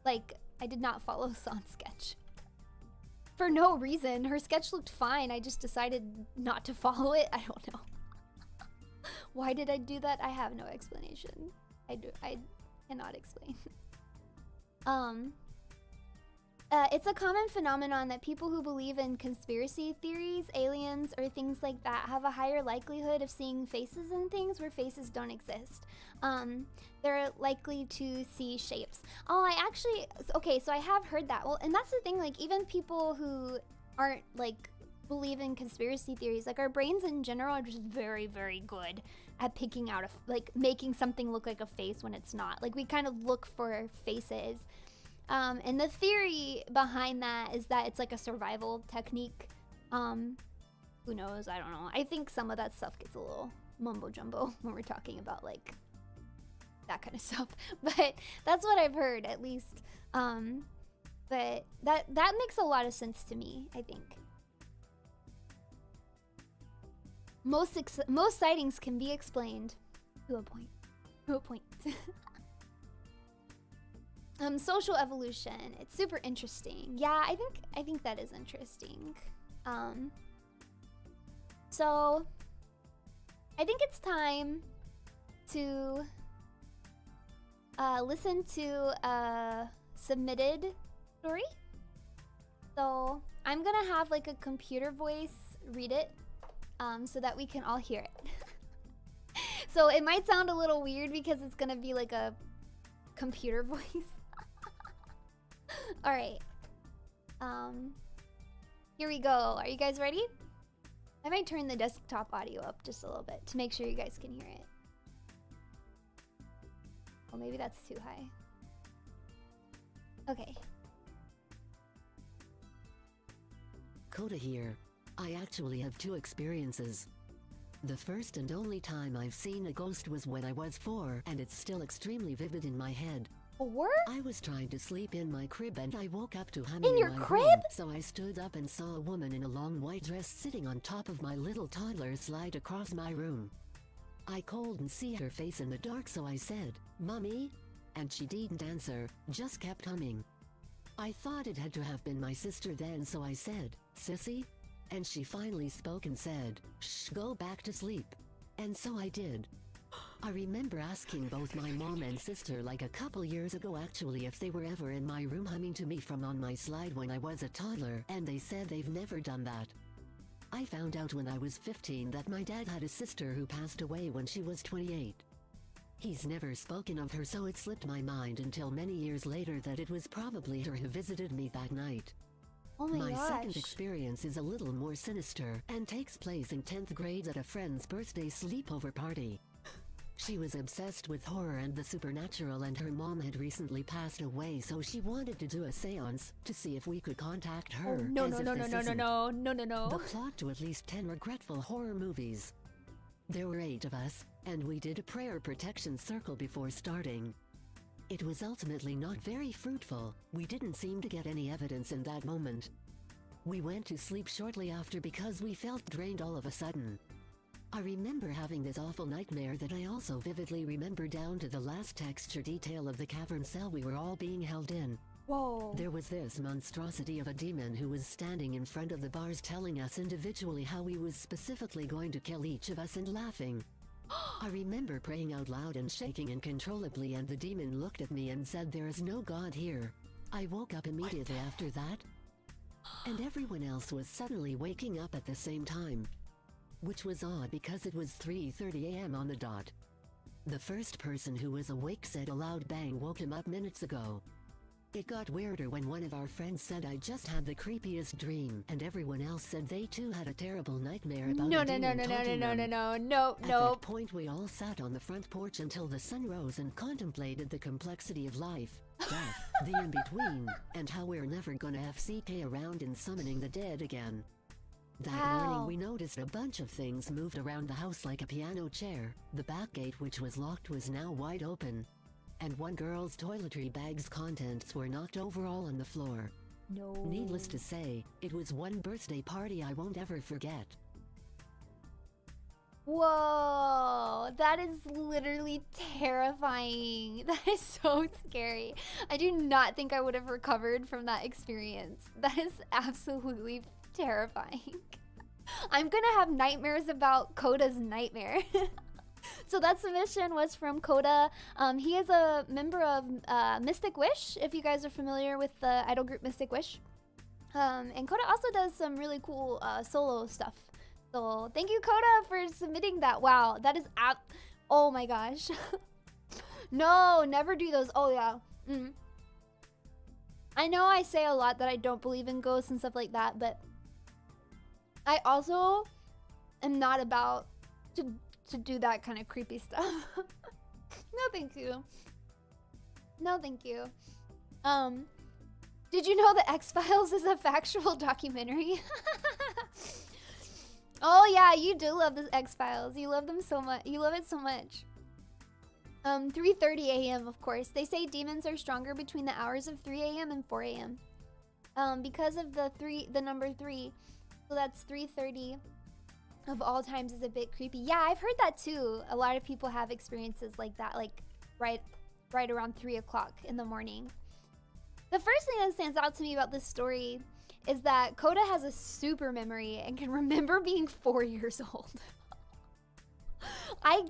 like, I did not follow San's sketch. For no reason. Her sketch looked fine. I just decided not to follow it. I don't know. Why did I do that? I have no explanation. I cannot explain. It's a common phenomenon that people who believe in conspiracy theories, aliens, or things like that have a higher likelihood of seeing faces in things where faces don't exist. They're likely to see shapes. Oh, okay, so I have heard that. Well, and that's the thing, like, even people who aren't, like, believe in conspiracy theories, like, our brains in general are just very, very good at picking out, like, making something look like a face when it's not. Like, we kind of look for faces. And the theory behind that is that it's like a survival technique. Who knows? I don't know. I think some of that stuff gets a little mumbo jumbo when we're talking about like that kind of stuff. But that's what I've heard, at least. But that makes a lot of sense to me, I think. Most sightings can be explained to a point. To a point. Social evolution. It's super interesting. Yeah, I think that is interesting. So I think it's time to listen to a submitted story. So I'm gonna have like a computer voice read it, so that we can all hear it. So it might sound a little weird because it's gonna be like a computer voice. All right. Here we go. Are you guys ready? I might turn the desktop audio up just a little bit to make sure you guys can hear it. Oh, maybe that's too high. Okay. Coda here. I actually have two experiences. The first and only time I've seen a ghost was when I was 4, and it's still extremely vivid in my head. 4? I was trying to sleep in my crib and I woke up to humming in your my crib? room. So I stood up and saw a woman in a long white dress sitting on top of my little toddler slide across my room. I couldn't see her face in the dark, so I said, "Mommy?" And she didn't answer, just kept humming. I thought it had to have been my sister then, so I said, "Sissy?" And she finally spoke and said, "Shh, go back to sleep." And so I did. I remember asking both my mom and sister like a couple years ago actually if they were ever in my room humming to me from on my slide when I was a toddler, and they said they've never done that. I found out when I was 15 that my dad had a sister who passed away when she was 28. He's never spoken of her, so it slipped my mind until many years later that it was probably her who visited me that night. Oh my gosh. Second experience is a little more sinister and takes place in 10th grade at a friend's birthday sleepover party. She was obsessed with horror and the supernatural, and her mom had recently passed away, so she wanted to do a seance to see if we could contact her. No. The plot to at least 10 regretful horror movies. There were 8 of us, and we did a prayer protection circle before starting. It was ultimately not very fruitful. We didn't seem to get any evidence in that moment. We went to sleep shortly after because we felt drained all of a sudden. I remember having this awful nightmare that I also vividly remember down to the last texture detail of the cavern cell we were all being held in. Whoa. There was this monstrosity of a demon who was standing in front of the bars telling us individually how he was specifically going to kill each of us and laughing. I remember praying out loud and shaking uncontrollably, and the demon looked at me and said, "There is no God here." I woke up immediately after that, and everyone else was suddenly waking up at the same time. Which was odd because it was 3:30 a.m. on the dot. The first person who was awake said a loud bang woke him up minutes ago. It got weirder when one of our friends said, "I just had the creepiest dream," and everyone else said they too had a terrible nightmare about a demon taunting them. At that point we all sat on the front porch until the sun rose and contemplated the complexity of life, death, the in-between, and how we're never gonna FCK around in summoning the dead again. That morning we noticed a bunch of things moved around the house like a piano chair. The back gate, which was locked, was now wide open. And one girl's toiletry bag's contents were knocked over all on the floor. No. Needless to say, it was one birthday party I won't ever forget. Whoa, that is literally terrifying. That is so scary. I do not think I would have recovered from that experience. That is absolutely terrifying. I'm gonna have nightmares about Coda's nightmare. So that submission was from Coda. He is a member of Mystic Wish, if you guys are familiar with the idol group Mystic Wish. And Coda also does some really cool solo stuff. So thank you, Coda, for submitting that. Wow, that is oh my gosh. No, never do those. Oh yeah. I know I say a lot that I don't believe in ghosts and stuff like that, but I also am not about to do that kind of creepy stuff. No, thank you. No, thank you. Did you know that X-Files is a factual documentary? Oh yeah, you do love the X-Files. You love them so much. You love it so much. 3:30 a.m. of course. They say demons are stronger between the hours of 3 a.m. and 4 a.m. Because of the number 3. So that's 3:30 of all times is a bit creepy. Yeah, I've heard that too. A lot of people have experiences like that, like right around 3 o'clock in the morning. The first thing that stands out to me about this story is that Coda has a super memory and can remember being 4 years old. I've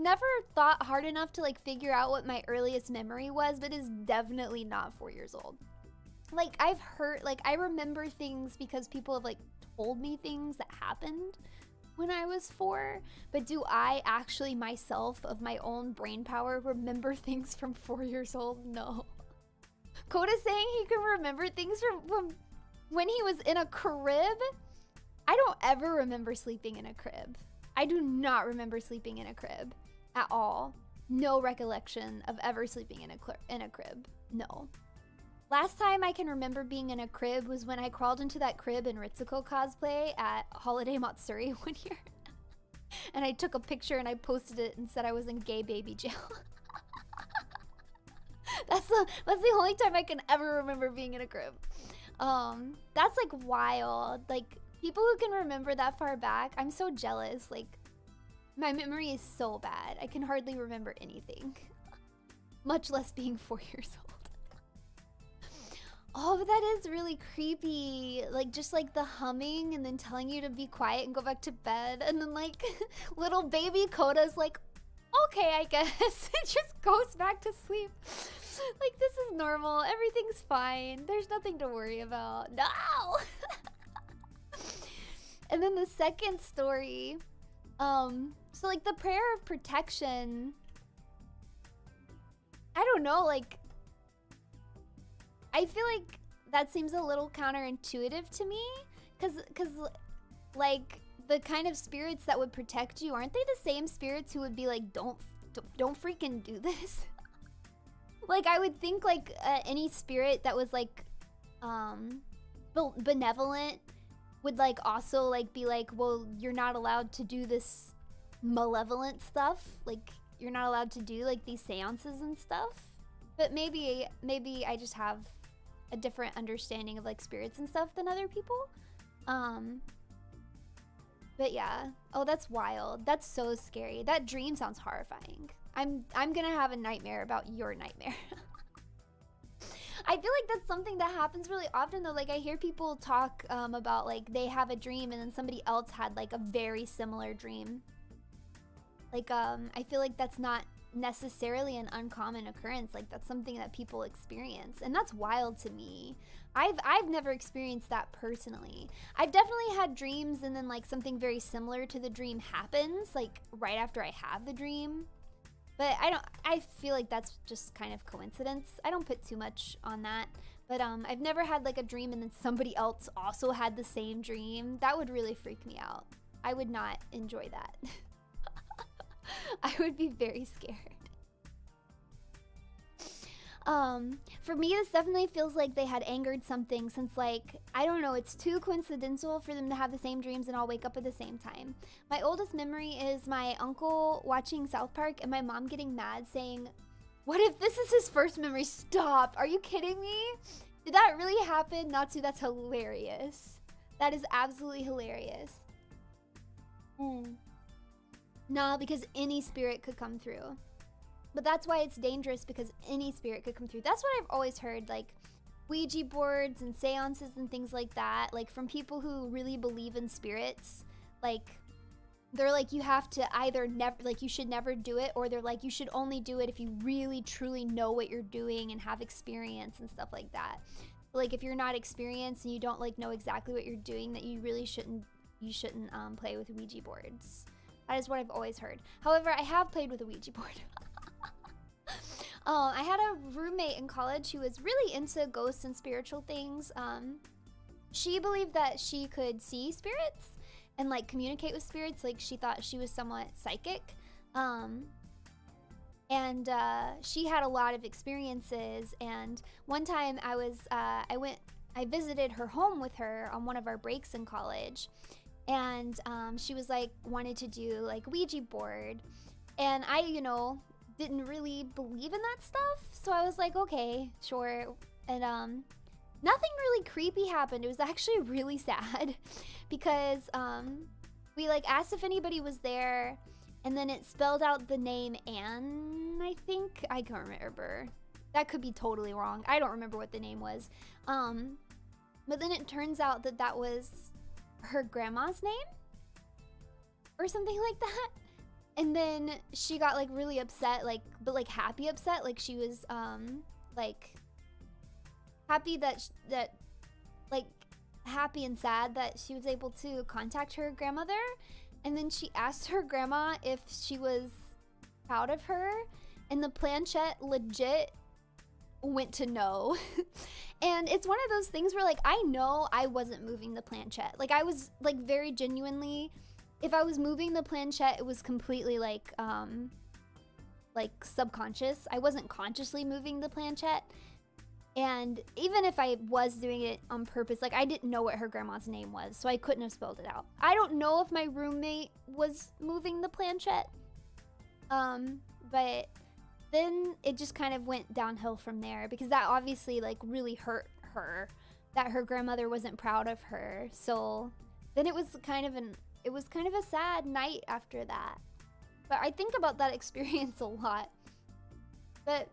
never thought hard enough to like figure out what my earliest memory was, but it's definitely not 4 years old. Like I've heard, like I remember things because people have like told me things that happened when I was 4, but do I actually myself of my own brain power remember things from 4 years old? No. Coda's saying he can remember things from when he was in a crib. I don't ever remember sleeping in a crib. I do not remember sleeping in a crib at all. No recollection of ever sleeping in a crib. No. Last time I can remember being in a crib was when I crawled into that crib in Ritsuko cosplay at Holiday Matsuri one year. And I took a picture and I posted it and said I was in gay baby jail. That's the only time I can ever remember being in a crib. That's like wild. Like people who can remember that far back, I'm so jealous. Like my memory is so bad. I can hardly remember anything. Much less being 4 years old. Oh, but that is really creepy. Like just like the humming and then telling you to be quiet and go back to bed. And then like little baby Coda's like, okay, I guess. It just goes back to sleep. Like this is normal. Everything's fine. There's nothing to worry about. No! And then the second story, so like the prayer of protection, I don't know, like I feel like that seems a little counterintuitive to me, cause like the kind of spirits that would protect you, aren't they the same spirits who would be like, don't freaking do this? Like I would think like any spirit that was like benevolent would like also like be like, well, you're not allowed to do this malevolent stuff. Like you're not allowed to do like these seances and stuff. But maybe I just have a different understanding of like spirits and stuff than other people. But yeah. Oh, that's wild. That's so scary. That dream sounds horrifying. I'm gonna have a nightmare about your nightmare. I feel like that's something that happens really often though. Like I hear people talk about like they have a dream and then somebody else had like a very similar dream. Like I feel like that's not necessarily an uncommon occurrence. Like that's something that people experience, and that's wild to me. I've never experienced that personally. I've definitely had dreams and then like something very similar to the dream happens like right after I have the dream. But I feel like that's just kind of coincidence. I don't put too much on that. But I've never had like a dream and then somebody else also had the same dream. That would really freak me out. I would not enjoy that. I would be very scared. For me, this definitely feels like they had angered something since, like, I don't know, it's too coincidental for them to have the same dreams and all wake up at the same time. My oldest memory is my uncle watching South Park and my mom getting mad saying, "What if this is his first memory?" Stop. Are you kidding me? Did that really happen? Natsu, that's hilarious. That is absolutely hilarious. Nah, because any spirit could come through. But that's why it's dangerous, because any spirit could come through. That's what I've always heard, like Ouija boards and seances and things like that, like from people who really believe in spirits. Like they're like, you have to either never, like you should never do it, or they're like, you should only do it if you really truly know what you're doing and have experience and stuff like that. But, like if you're not experienced and you don't like know exactly what you're doing, that you really shouldn't play with Ouija boards. That is what I've always heard. However, I have played with a Ouija board. I had a roommate in college who was really into ghosts and spiritual things. She believed that she could see spirits and like communicate with spirits. Like she thought she was somewhat psychic. And she had a lot of experiences. And one time I visited her home with her on one of our breaks in college. And she was like, wanted to do like Ouija board. And I, didn't really believe in that stuff, so I was like, okay, sure. And nothing really creepy happened. It was actually really sad because we like asked if anybody was there, and then it spelled out the name Anne, I think. I can't remember. That could be totally wrong. I don't remember what the name was. But then it turns out that that was her grandma's name or something like that. And then she got like really upset, like, but like happy upset. Like she was like happy that like happy and sad that she was able to contact her grandmother. And then she asked her grandma if she was proud of her, and the planchette legit went to no. And it's one of those things where like I know I wasn't moving the planchette. Like I was like very genuinely, if I was moving the planchette, it was completely like subconscious. I wasn't consciously moving the planchette. And even if I was doing it on purpose, like I didn't know what her grandma's name was, so I couldn't have spelled it out. I don't know if my roommate was moving the planchette. But then it just kind of went downhill from there, because that obviously like really hurt her, that her grandmother wasn't proud of her. So then it was kind of a sad night after that. But I think about that experience a lot. But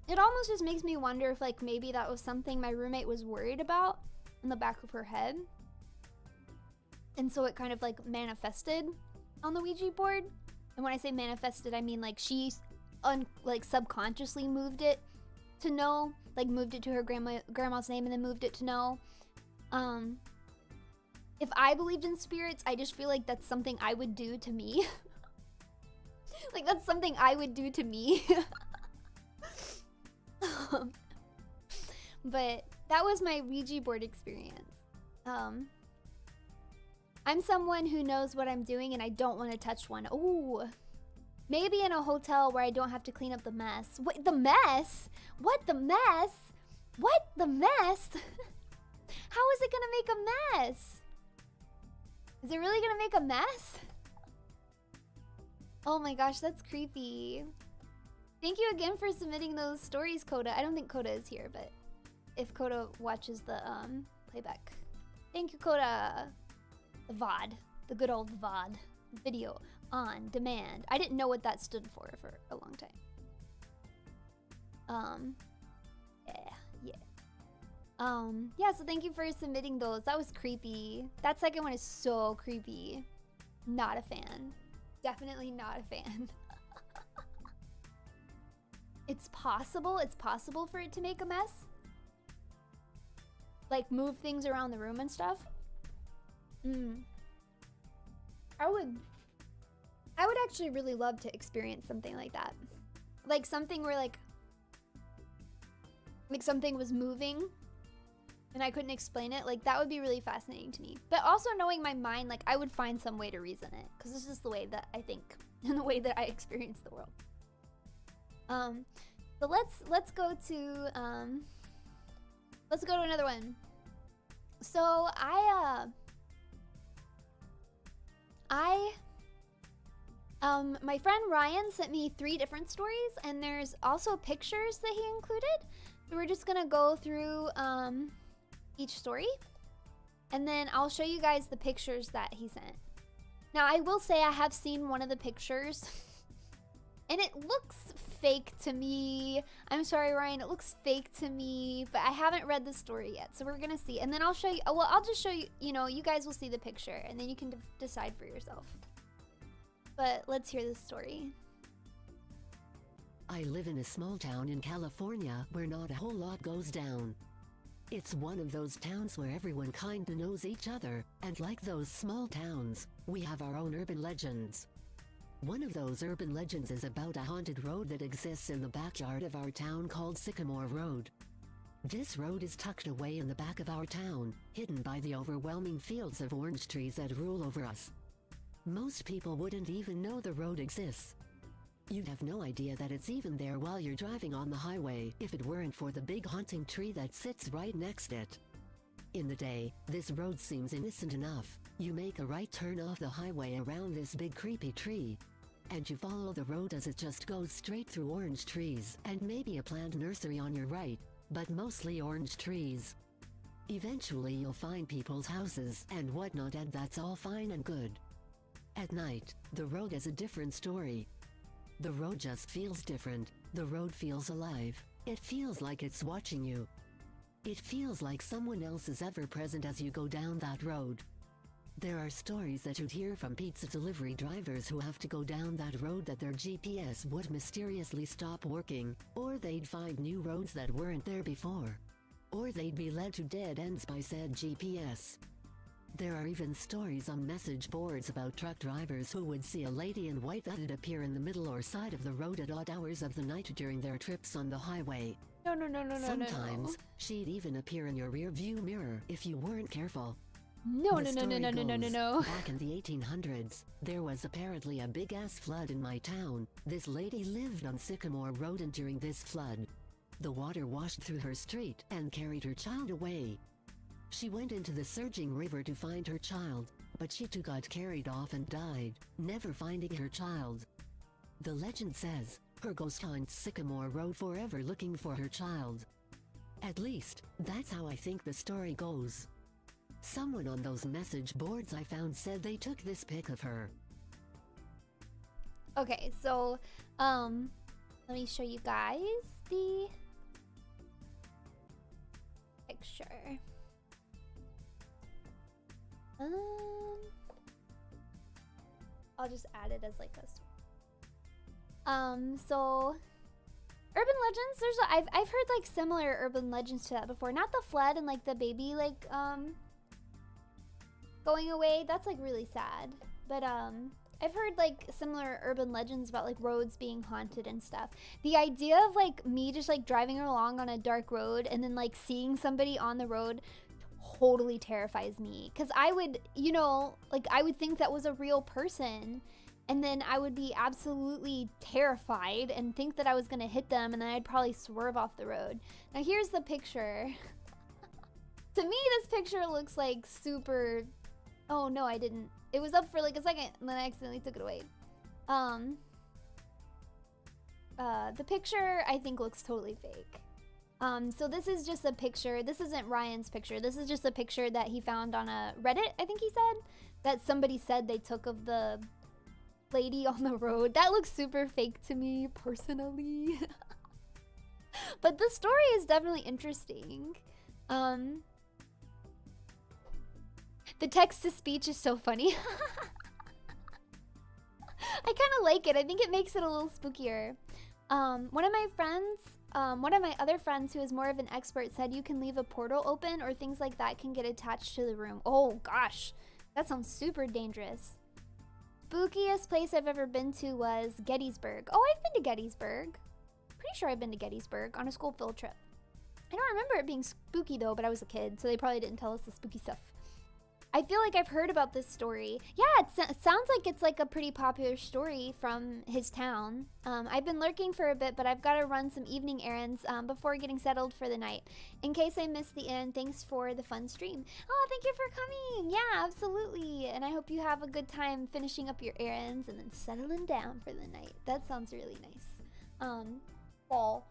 it almost just makes me wonder if like maybe that was something my roommate was worried about in the back of her head. And so it kind of like manifested on the Ouija board. And when I say manifested, I mean like she like subconsciously moved it to no, like moved it to her grandma's name and then moved it to no. If I believed in spirits, I just feel like that's something I would do to me. Like that's something I would do to me. But that was my Ouija board experience. I'm someone who knows what I'm doing and I don't want to touch one. Ooh. Maybe in a hotel where I don't have to clean up the mess. Wait, the mess? What, the mess? What, the mess? How is it gonna make a mess? Is it really gonna make a mess? Oh my gosh, that's creepy. Thank you again for submitting those stories, Coda. I don't think Coda is here, but if Coda watches the playback. Thank you, Coda. The VOD. The good old VOD. Video on demand. I didn't know what that stood for a long time. Yeah, so thank you for submitting those. That was creepy. That second one is so creepy. Not a fan. Definitely not a fan. It's possible for it to make a mess. Like move things around the room and stuff. I would actually really love to experience something like that. Like something where like something was moving and I couldn't explain it. Like that would be really fascinating to me. But also knowing my mind, like I would find some way to reason it, because it's just the way that I think and the way that I experience the world. But let's go to another one. So my friend Ryan sent me 3 different stories, and there's also pictures that he included. So we're just gonna go through each story, and then I'll show you guys the pictures that he sent. Now I will say I have seen one of the pictures and it looks fake to me. I'm sorry, Ryan, it looks fake to me, but I haven't read the story yet, so we're gonna see. And then I'll show you, well, I'll just show you, you guys will see the picture and then you can decide for yourself. But let's hear this story. I live in a small town in California where not a whole lot goes down. It's one of those towns where everyone kinda knows each other, and like those small towns, we have our own urban legends. One of those urban legends is about a haunted road that exists in the backyard of our town called Sycamore Road. This road is tucked away in the back of our town, hidden by the overwhelming fields of orange trees that rule over us. Most people wouldn't even know the road exists. You'd have no idea that it's even there while you're driving on the highway if it weren't for the big haunting tree that sits right next it. In the day, this road seems innocent enough. You make a right turn off the highway around this big creepy tree, and you follow the road as it just goes straight through orange trees and maybe a plant nursery on your right, but mostly orange trees. Eventually you'll find people's houses and whatnot, and that's all fine and good. At night, the road is a different story. The road just feels different. The road feels alive. It feels like it's watching you. It feels like someone else is ever present as you go down that road. There are stories that you'd hear from pizza delivery drivers who have to go down that road that their GPS would mysteriously stop working, or they'd find new roads that weren't there before, or they'd be led to dead ends by said GPS. There are even stories on message boards about truck drivers who would see a lady in white that'd appear in the middle or side of the road at odd hours of the night during their trips on the highway. No. Sometimes, she'd even appear in your rear view mirror if you weren't careful. No. Back in the 1800s, there was apparently a big-ass flood in my town. This lady lived on Sycamore Road, and during this flood, the water washed through her street and carried her child away. She went into the surging river to find her child, but she too got carried off and died, never finding her child. The legend says, her ghost haunts Sycamore Road forever looking for her child. At least, that's how I think the story goes. Someone on those message boards I found said they took this pic of her. Okay, so, let me show you guys the picture. I'll just add it as like a so urban legends, I've heard like similar urban legends to that before. Not the flood and like the baby like going away. That's like really sad. But I've heard like similar urban legends about like roads being haunted and stuff. The idea of like me just like driving along on a dark road and then like seeing somebody on the road totally terrifies me, because I would, like I would think that was a real person, and then I would be absolutely terrified and think that I was gonna hit them, and then I'd probably swerve off the road. Now here's the picture. To me, this picture looks like super Oh, no, I didn't. It was up for like a second, and then I accidentally took it away. The picture, I think, looks totally fake. So this is just a picture. This isn't Ryan's picture. This is just a picture that he found on a Reddit, I think he said. That somebody said they took of the lady on the road. That looks super fake to me, personally. But the story is definitely interesting. The text-to-speech is so funny. I kind of like it. I think it makes it a little spookier. One of my other friends who is more of an expert said you can leave a portal open or things like that can get attached to the room. Oh gosh, that sounds super dangerous. Spookiest place I've ever been to was Gettysburg. Oh, I've been to Gettysburg. Pretty sure I've been to Gettysburg on a school field trip. I don't remember it being spooky though, but I was a kid, so they probably didn't tell us the spooky stuff. I feel like I've heard about this story. Yeah, it sounds like it's like a pretty popular story from his town. I've been lurking for a bit, but I've got to run some evening errands before getting settled for the night. In case I missed the end, thanks for the fun stream. Oh, thank you for coming. Yeah, absolutely. And I hope you have a good time finishing up your errands and then settling down for the night. That sounds really nice. Fall.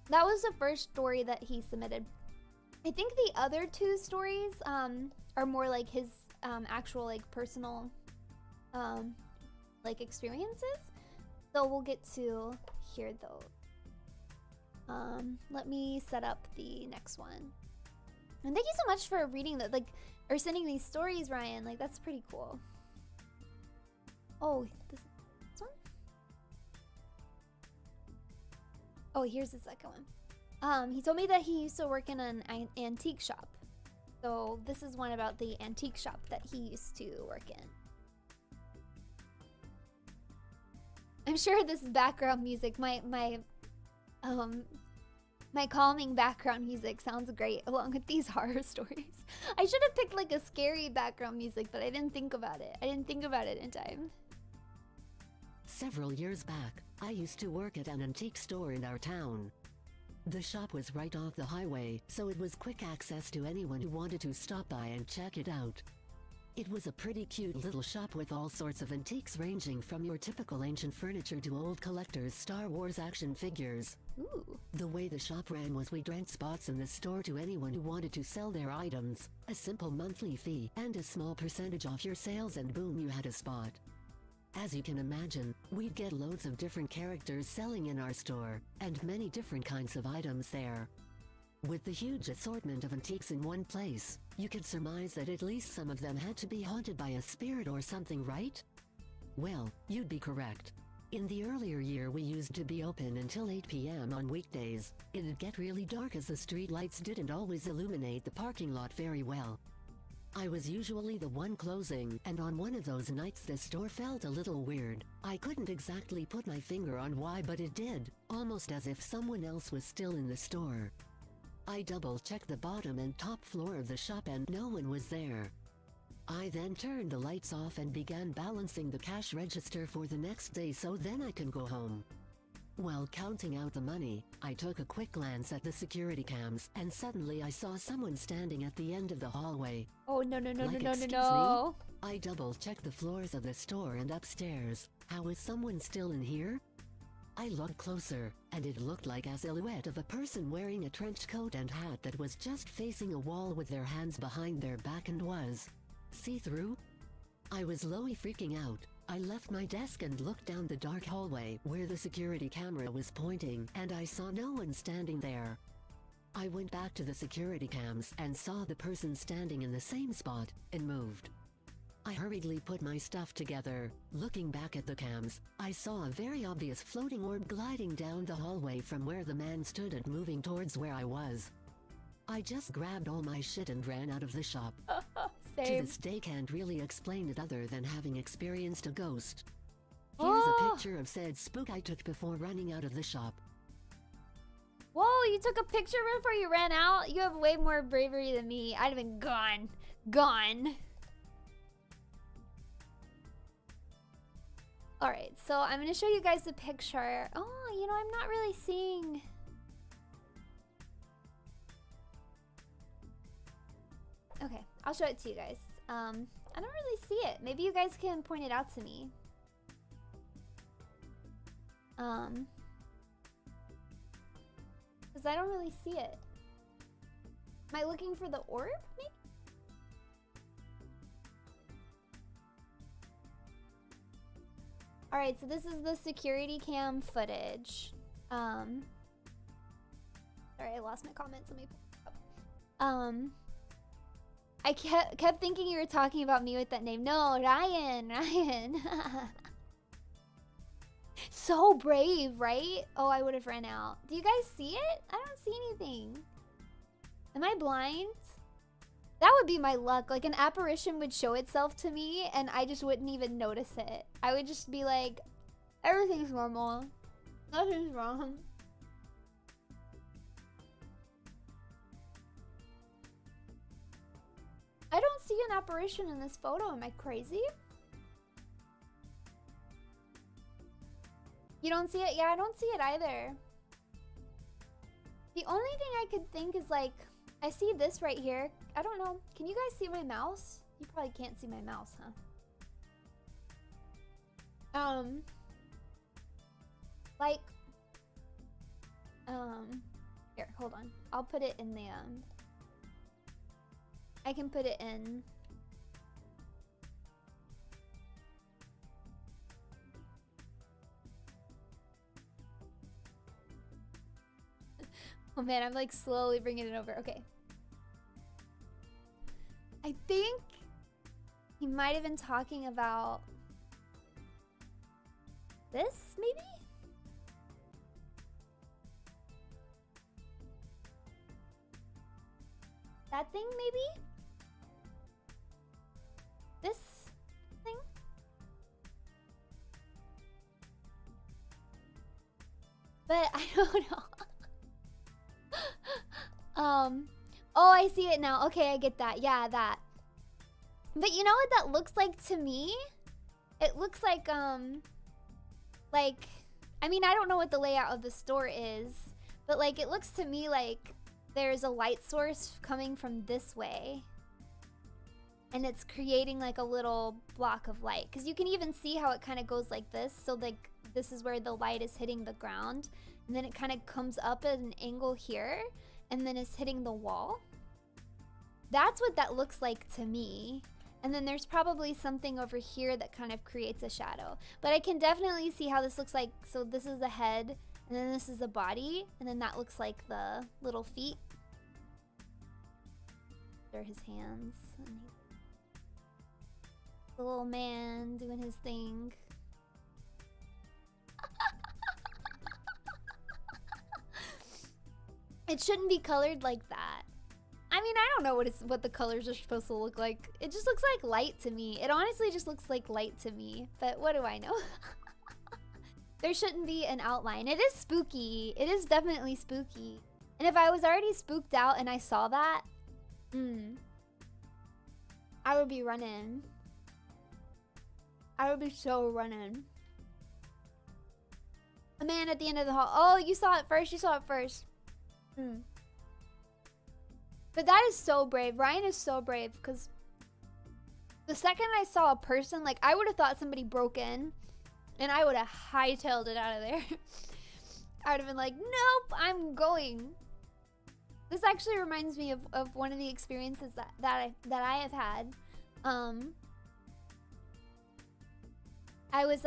That was the first story that he submitted. I think the other two stories are more like his actual like personal like experiences. So we'll get to hear those. Let me set up the next one. And thank you so much for reading that, like, or sending these stories, Ryan. Like, that's pretty cool. Oh, this one? Oh, here's the second one. He told me that he used to work in an antique shop. So this is one about the antique shop that he used to work in. I'm sure this background music, my calming background music sounds great along with these horror stories. I should have picked like a scary background music, but I didn't think about it. I didn't think about it in time. Several years back, I used to work at an antique store in our town. The shop was right off the highway, so it was quick access to anyone who wanted to stop by and check it out. It was a pretty cute little shop with all sorts of antiques ranging from your typical ancient furniture to old collectors' Star Wars action figures. Ooh. The way the shop ran was we'd rent spots in the store to anyone who wanted to sell their items, a simple monthly fee, and a small percentage off your sales, and boom, you had a spot. As you can imagine, we'd get loads of different characters selling in our store, and many different kinds of items there. With the huge assortment of antiques in one place, you could surmise that at least some of them had to be haunted by a spirit or something, right? Well, you'd be correct. In the earlier year we used to be open until 8 p.m. on weekdays. It'd get really dark as the street lights didn't always illuminate the parking lot very well. I was usually the one closing, and on one of those nights the store felt a little weird. I couldn't exactly put my finger on why, but it did, almost as if someone else was still in the store. I double-checked the bottom and top floor of the shop and no one was there. I then turned the lights off and began balancing the cash register for the next day so then I can go home. While counting out the money, I took a quick glance at the security cams, and suddenly I saw someone standing at the end of the hallway. Oh, no, no, no, Like, no, no, no, excuse no. me? I double-checked the floors of the store and upstairs. How is someone still in here? I looked closer, and it looked like a silhouette of a person wearing a trench coat and hat that was just facing a wall with their hands behind their back and was see-through. I was lowly freaking out. I left my desk and looked down the dark hallway where the security camera was pointing, and I saw no one standing there. I went back to the security cams and saw the person standing in the same spot, and moved. I hurriedly put my stuff together. Looking back at the cams, I saw a very obvious floating orb gliding down the hallway from where the man stood and moving towards where I was. I just grabbed all my shit and ran out of the shop. To Same. this day can't really explain it other than having experienced a ghost. Here's a picture of said spook I took before running out of the shop. Whoa, you took a picture before you ran out? You have way more bravery than me. I'd have been gone. Gone. Alright, so I'm going to show you guys the picture. Oh, you know, I'm not really seeing... Okay, I'll show it to you guys. I don't really see it. Maybe you guys can point it out to me. Because I don't really see it. Am I looking for the orb, maybe? Alright, so this is the security cam footage. Sorry, I lost my comments. Let me pull it up. I kept thinking you were talking about me with that name. No, Ryan. So brave, right? Oh, I would have ran out. Do you guys see it? I don't see anything. Am I blind? That would be my luck. Like, an apparition would show itself to me and I just wouldn't even notice it. I would just be like, everything's normal. Nothing's wrong. I don't see an apparition in this photo. Am I crazy? You don't see it? Yeah, I don't see it either. The only thing I could think is like, I see this right here. I don't know. Can you guys see my mouse? You probably can't see my mouse, huh? Like, here, hold on. I'll put it in the, I can put it in. Oh man, I'm like slowly bringing it over. Okay. I think he might have been talking about this, maybe? That thing, maybe? This thing? But I don't know. Oh, I see it now. Okay, I get that. Yeah, that. But you know what that looks like to me? It looks like, I mean, I don't know what the layout of the store is, but like, it looks to me like there's a light source coming from this way. And it's creating like a little block of light. Because you can even see how it kind of goes like this. So like, this is where the light is hitting the ground. And then it kind of comes up at an angle here. And then it's hitting the wall. That's what that looks like to me. And then there's probably something over here that kind of creates a shadow. But I can definitely see how this looks like. So this is the head, and then this is the body, and then that looks like the little feet. They're his hands. And the little man doing his thing. It shouldn't be colored like that. I mean, I don't know what the colors are supposed to look like. It just looks like light to me. It honestly just looks like light to me. But what do I know? There shouldn't be an outline. It is spooky. It is definitely spooky. And if I was already spooked out and I saw that, I would be running. I would be so running. A man at the end of the hall. Oh, you saw it first. You saw it first. But that is so brave. Ryan is so brave because the second I saw a person, like, I would have thought somebody broke in and I would have hightailed it out of there. I would have been like, nope, I'm going. This actually reminds me of one of the experiences that I have had. I was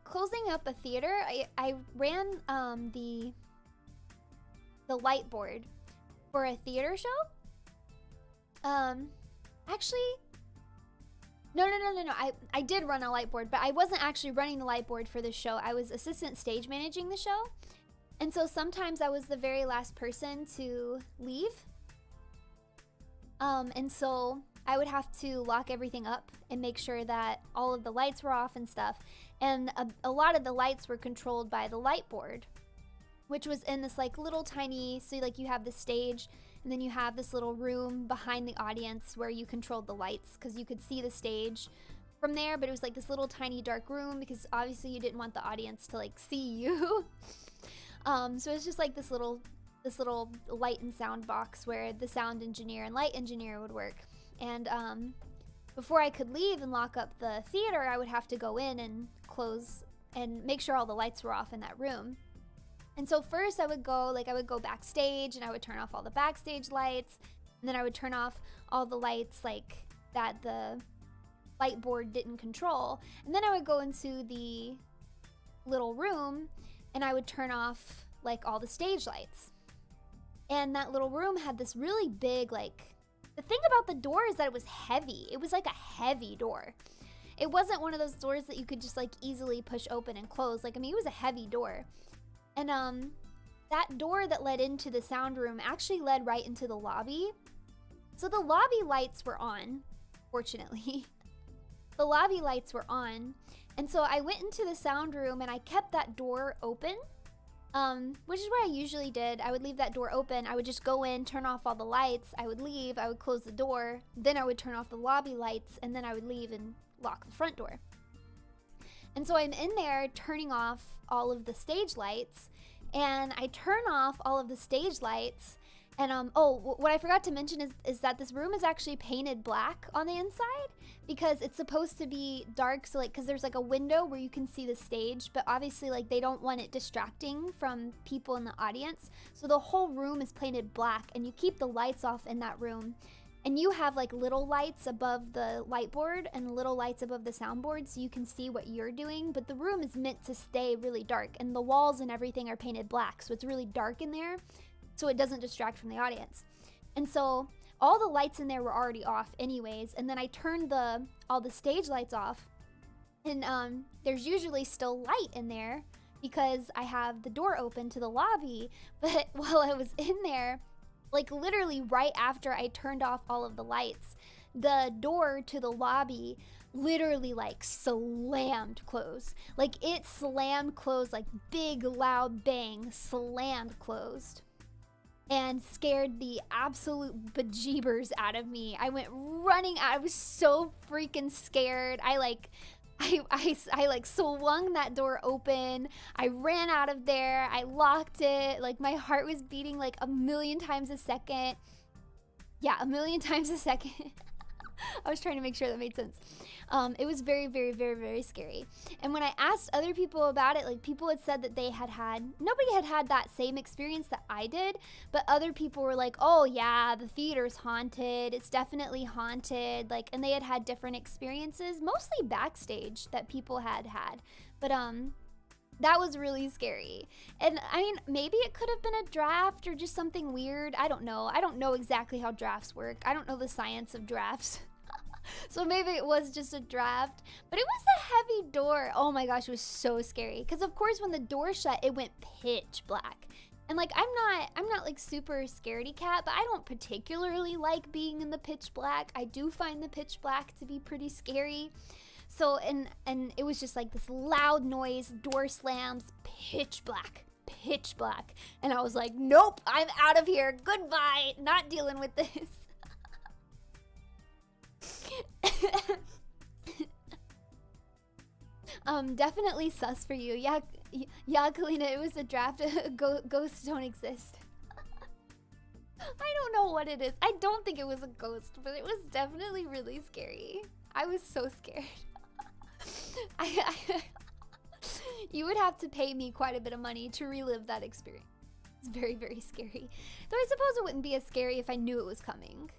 closing up a theater. I ran the light board for a theater show. Actually, no. I did run a light board, but I wasn't actually running the light board for the show. I was assistant stage managing the show. And so sometimes I was the very last person to leave. And so I would have to lock everything up and make sure that all of the lights were off and stuff. And a lot of the lights were controlled by the light board, which was in this like little tiny, so like you have the stage and then you have this little room behind the audience where you controlled the lights because you could see the stage from there, but it was like this little tiny dark room because obviously you didn't want the audience to like see you. So it's just like this little light and sound box where the sound engineer and light engineer would work. And before I could leave and lock up the theater, I would have to go in and close and make sure all the lights were off in that room. And so first I would go backstage and I would turn off all the backstage lights, and then I would turn off all the lights like that the light board didn't control. And then I would go into the little room and I would turn off like all the stage lights. And that little room had this really big, like, the thing about the door is that it was heavy. It was like a heavy door. It wasn't one of those doors that you could just like easily push open and close. Like, I mean, it was a heavy door. And that door that led into the sound room actually led right into the lobby. So the lobby lights were on, fortunately. The lobby lights were on. And so I went into the sound room and I kept that door open, which is what I usually did. I would leave that door open. I would just go in, turn off all the lights. I would leave. I would close the door. Then I would turn off the lobby lights, and then I would leave and lock the front door. And so I'm in there turning off all of the stage lights, and I turn off all of the stage lights. And what I forgot to mention is that this room is actually painted black on the inside because it's supposed to be dark. So like, cause there's like a window where you can see the stage, but obviously like they don't want it distracting from people in the audience. So the whole room is painted black, and you keep the lights off in that room. And you have like little lights above the light board and little lights above the soundboard so you can see what you're doing. But the room is meant to stay really dark, and the walls and everything are painted black. So it's really dark in there, so it doesn't distract from the audience. And so all the lights in there were already off anyways. And then I turned all the stage lights off, and there's usually still light in there because I have the door open to the lobby. But while I was in there, like literally right after I turned off all of the lights, the door to the lobby literally like slammed closed. Like it slammed closed, like big loud bang, slammed closed, and scared the absolute bejeebers out of me. I went running out. I was so freaking scared. I swung that door open. I ran out of there. I locked it. Like my heart was beating like a million times a second. Yeah, a million times a second. I was trying to make sure that made sense. It was very, very, very, very scary. And when I asked other people about it, like people had said that nobody had had that same experience that I did, but other people were like, oh yeah, the theater's haunted. It's definitely haunted. Like, and they had had different experiences, mostly backstage that people had had. But, that was really scary. And I mean, maybe it could have been a draft or just something weird. I don't know. I don't know exactly how drafts work. I don't know the science of drafts. So maybe it was just a draft, but it was a heavy door. Oh my gosh, it was so scary. Because of course when the door shut, it went pitch black. And like, I'm not like super scaredy cat, but I don't particularly like being in the pitch black. I do find the pitch black to be pretty scary. So, and it was just like this loud noise, door slams, pitch black. And I was like, nope, I'm out of here. Goodbye. Not dealing with this. Definitely sus for you. Yeah, Calina, it was a draft. Ghosts don't exist. I don't know what it is. I don't think it was a ghost, but it was definitely really scary. I was so scared. You would have to pay me quite a bit of money to relive that experience. It's very, very scary. Though I suppose it wouldn't be as scary if I knew it was coming.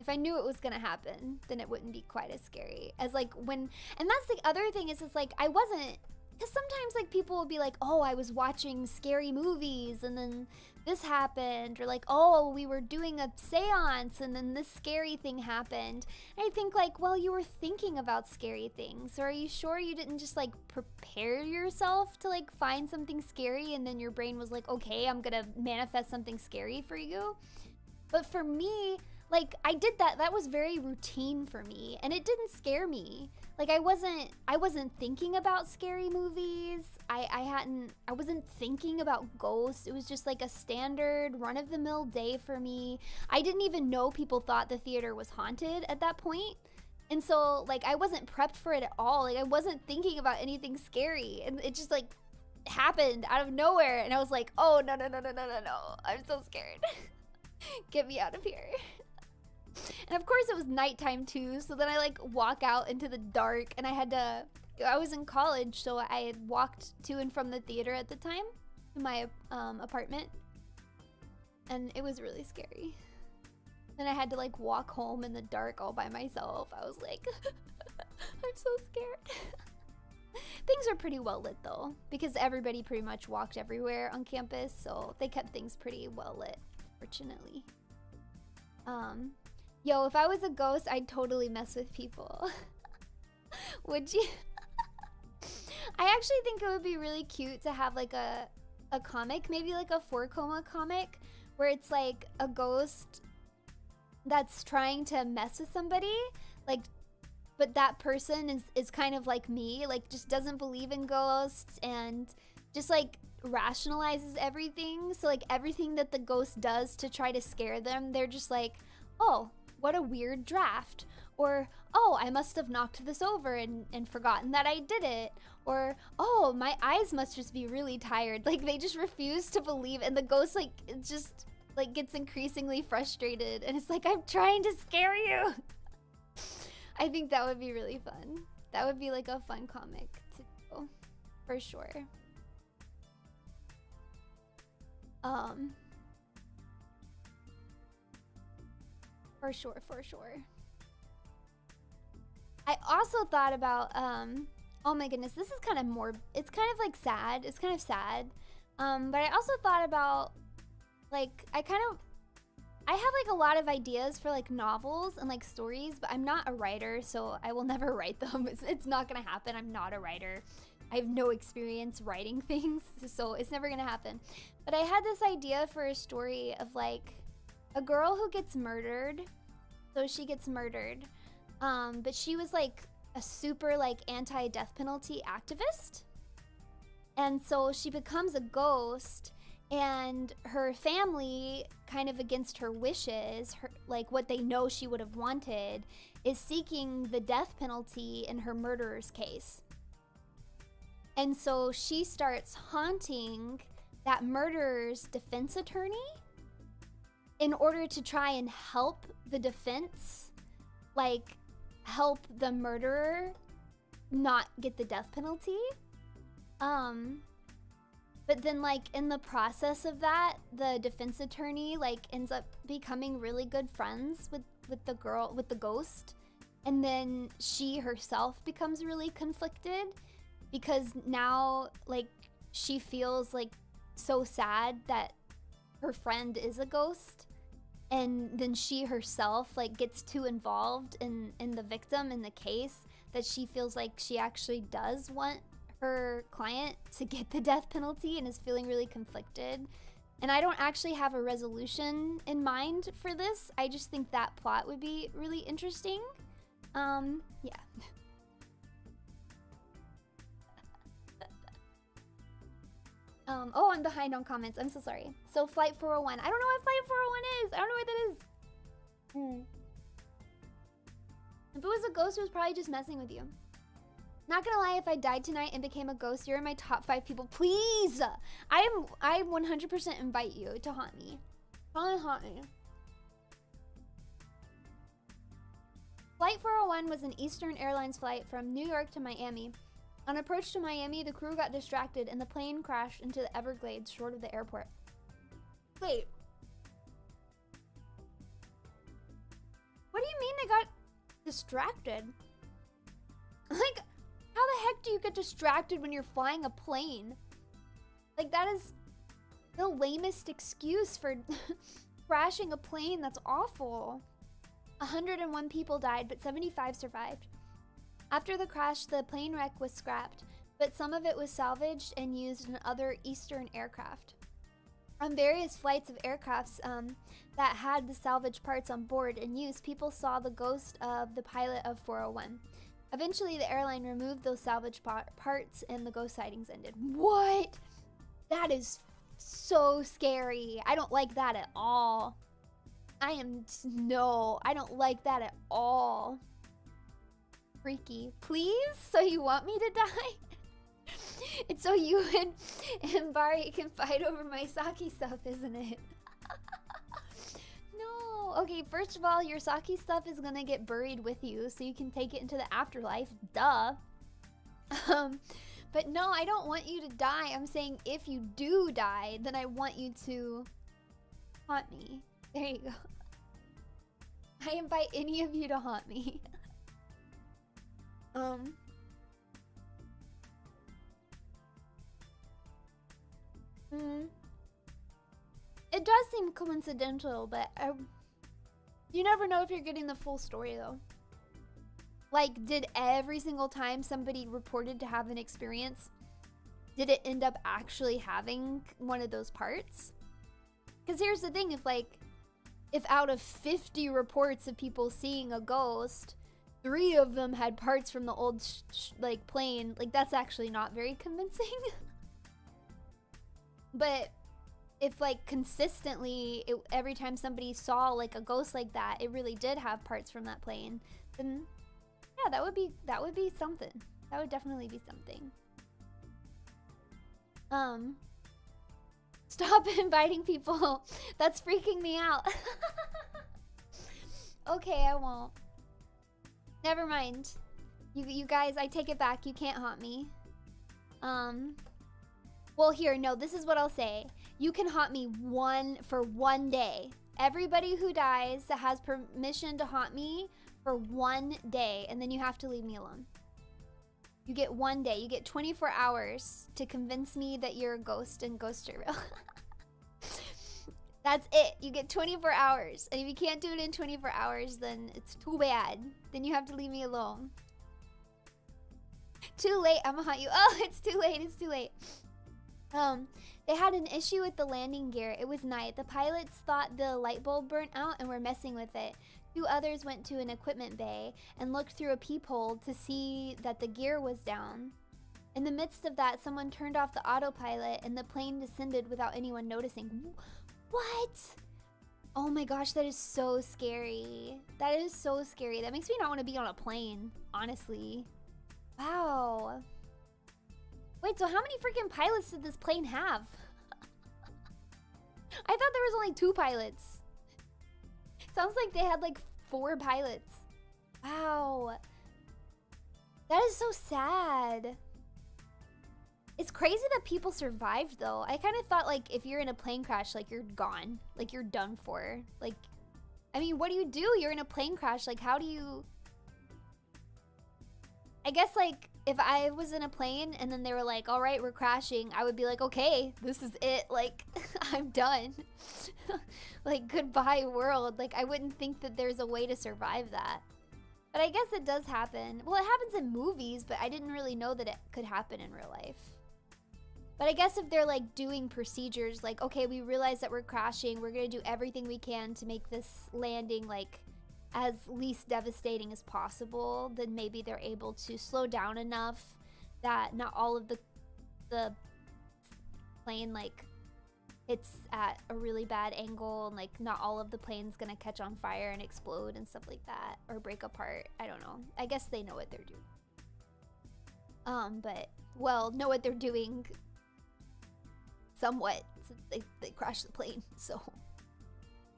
If I knew it was gonna happen, then it wouldn't be quite as scary as like when, and that's the other thing is it's like I wasn't, because sometimes like people will be like, oh, I was watching scary movies and then this happened, or like, oh, we were doing a seance and then this scary thing happened. And I think like, well, you were thinking about scary things. So are you sure you didn't just like prepare yourself to like find something scary and then your brain was like, okay, I'm gonna manifest something scary for you? But for me, like I did that was very routine for me, and it didn't scare me. Like I wasn't thinking about scary movies. I wasn't thinking about ghosts. It was just like a standard run-of-the-mill day for me. I didn't even know people thought the theater was haunted at that point. And so like I wasn't prepped for it at all. Like I wasn't thinking about anything scary, and it just like happened out of nowhere, and I was like, oh no, I'm so scared. Get me out of here. And of course it was nighttime too, so then I like walk out into the dark, and I was in college, so I had walked to and from the theater at the time to my apartment, and it was really scary. Then I had to like walk home in the dark all by myself. I was like, I'm so scared. Things are pretty well lit though, because everybody pretty much walked everywhere on campus, so they kept things pretty well lit, fortunately. Yo, if I was a ghost, I'd totally mess with people. Would you? I actually think it would be really cute to have like a comic, maybe like a 4-koma comic, where it's like a ghost that's trying to mess with somebody, like, but that person is kind of like me, like just doesn't believe in ghosts and just like rationalizes everything. So like everything that the ghost does to try to scare them, they're just like, oh, what a weird draft. Or, oh, I must have knocked this over and forgotten that I did it. Or, oh, my eyes must just be really tired. Like they just refuse to believe, and the ghost like it just like gets increasingly frustrated, and it's like, I'm trying to scare you. I think that would be really fun. That would be like a fun comic to do, for sure. For sure. I also thought about, oh my goodness, this is kind of more, it's kind of like sad. It's kind of sad. But I also thought about, like, I have like a lot of ideas for like novels and like stories, but I'm not a writer, so I will never write them. It's not gonna happen. I'm not a writer. I have no experience writing things, so it's never gonna happen. But I had this idea for a story of like a girl who gets murdered. So she gets murdered, but she was like a super like anti-death penalty activist. And so she becomes a ghost, and her family, kind of against her wishes, like what they know she would have wanted, is seeking the death penalty in her murderer's case. And so she starts haunting that murderer's defense attorney in order to try and help the defense, like help the murderer not get the death penalty. But then like in the process of that, the defense attorney like ends up becoming really good friends with the ghost. And then she herself becomes really conflicted, because now like she feels like so sad that her friend is a ghost, and then she herself like gets too involved in the victim in the case, that she feels like she actually does want her client to get the death penalty and is feeling really conflicted. And I don't actually have a resolution in mind for this. I just think that plot would be really interesting. Yeah. Oh, I'm behind on comments. I'm so sorry. So Flight 401. I don't know what Flight 401 is. I don't know what that is. If it was a ghost, it was probably just messing with you. Not gonna lie, if I died tonight and became a ghost, you're in my top 5 people. Please! I 100% invite you to haunt me. Haunt me. Flight 401 was an Eastern Airlines flight from New York to Miami. On approach to Miami, the crew got distracted and the plane crashed into the Everglades short of the airport. Wait. What do you mean they got distracted? Like, how the heck do you get distracted when you're flying a plane? Like, that is the lamest excuse for crashing a plane. That's awful. 101 people died, but 75 survived. After the crash, the plane wreck was scrapped, but some of it was salvaged and used in other Eastern aircraft. On various flights of aircrafts that had the salvaged parts on board in use, people saw the ghost of the pilot of 401. Eventually, the airline removed those salvaged parts and the ghost sightings ended. What? That is so scary. I don't like that at all. I don't like that at all. Freaky. Please? So you want me to die? It's so you and Bari can fight over my sake stuff, isn't it? No. Okay, first of all, your Saki stuff is gonna get buried with you, so you can take it into the afterlife. Duh. But no, I don't want you to die. I'm saying if you do die, then I want you to haunt me. There you go. I invite any of you to haunt me. It does seem coincidental, but you never know if you're getting the full story, though. Like, did every single time somebody reported to have an experience, did it end up actually having one of those parts? Because here's the thing, if out of 50 reports of people seeing a ghost, 3 of them had parts from the old plane, like, that's actually not very convincing. But if consistently every time somebody saw a ghost like that, it really did have parts from that plane, then yeah, that would be something. That would definitely be something. Stop inviting people. That's freaking me out. Okay, I won't. Never mind. You guys, I take it back. You can't haunt me. Well, here, no, this is what I'll say. You can haunt me for one day. Everybody who dies that has permission to haunt me for 1 day, and then you have to leave me alone. You get 1 day. You get 24 hours to convince me that you're a ghost and ghosts are real. That's it. You get 24 hours. And if you can't do it in 24 hours, then it's too bad. Then you have to leave me alone. Too late. I'm gonna haunt you. Oh, it's too late. It's too late. They had an issue with the landing gear. It was night. The pilots thought the light bulb burnt out and were messing with it. 2 others went to an equipment bay and looked through a peephole to see that the gear was down. In the midst of that, someone turned off the autopilot and the plane descended without anyone noticing. What? Oh my gosh, that is so scary. That is so scary. That makes me not want to be on a plane, honestly. Wow. Wait, so how many freaking pilots did this plane have? I thought there was only 2 pilots. Sounds like they had 4 pilots. Wow. That is so sad. It's crazy that people survived, though. I kind of thought, if you're in a plane crash, you're gone. You're done for. I mean, what do? You're in a plane crash. How do you... I guess, if I was in a plane and then they were like, all right, we're crashing, I would be like, okay, this is it. I'm done. Goodbye, world. I wouldn't think that there's a way to survive that. But I guess it does happen. Well, it happens in movies, but I didn't really know that it could happen in real life. But I guess if they're, doing procedures, okay, we realize that we're crashing, we're gonna do everything we can to make this landing, as least devastating as possible, then maybe they're able to slow down enough that not all of the plane it's at a really bad angle, and not all of the plane's gonna catch on fire and explode and stuff like that, or break apart. I don't know. I guess they know what they're doing. But well, know what they're doing somewhat, since they crashed the plane, so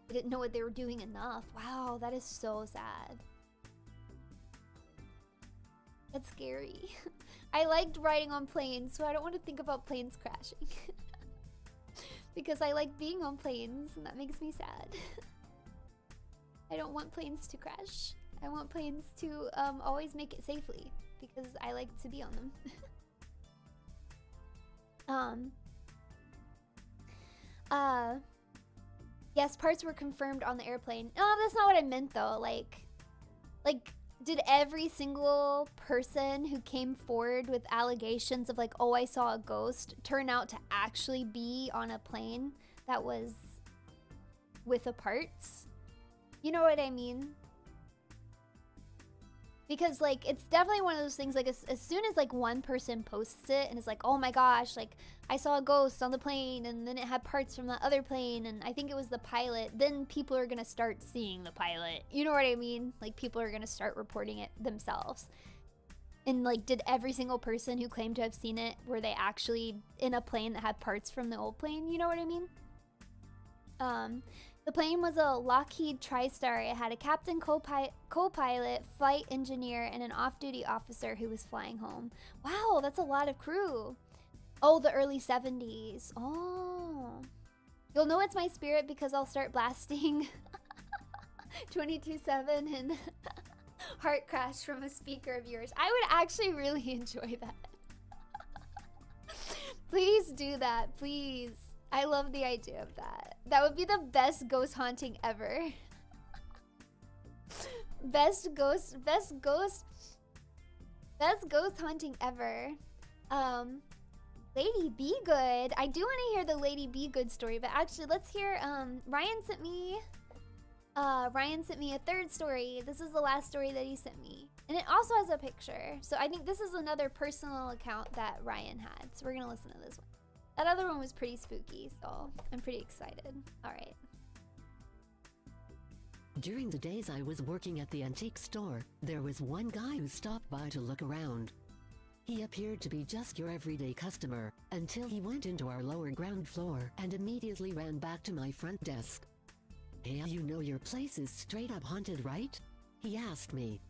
they didn't know what they were doing enough. Wow, that is so sad. That's scary. I liked riding on planes, so I don't want to think about planes crashing. Because I like being on planes, and that makes me sad. I don't want planes to crash. I want planes to always make it safely, because I like to be on them. Yes, parts were confirmed on the airplane. No, that's not what I meant, though. Did every single person who came forward with allegations of oh, I saw a ghost, turn out to actually be on a plane that was with the parts? You know what I mean? Because it's definitely one of those things, as soon as one person posts it and is oh my gosh, I saw a ghost on the plane and then it had parts from the other plane and I think it was the pilot, then people are gonna start seeing the pilot. You know what I mean? People are gonna start reporting it themselves. And did every single person who claimed to have seen it, were they actually in a plane that had parts from the old plane? You know what I mean? The plane was a Lockheed TriStar. It had a captain, co-pilot, flight engineer, and an off-duty officer who was flying home. Wow, that's a lot of crew. Oh, the early 70s. Oh. You'll know it's my spirit because I'll start blasting 22/7 and Heart Crash from a speaker of yours. I would actually really enjoy that. Please do that, please. I love the idea of that. That would be the best ghost haunting ever. best ghost haunting ever. Lady Be Good. I do want to hear the Lady Be Good story, but actually let's hear Ryan sent me a third story. This is the last story that he sent me. And it also has a picture. So I think this is another personal account that Ryan had. So we're gonna listen to this one. That other one was pretty spooky, so I'm pretty excited. All right. During the days I was working at the antique store, there was one guy who stopped by to look around. He appeared to be just your everyday customer, until he went into our lower ground floor and immediately ran back to my front desk. "Hey, you know your place is straight up haunted, right?" he asked me.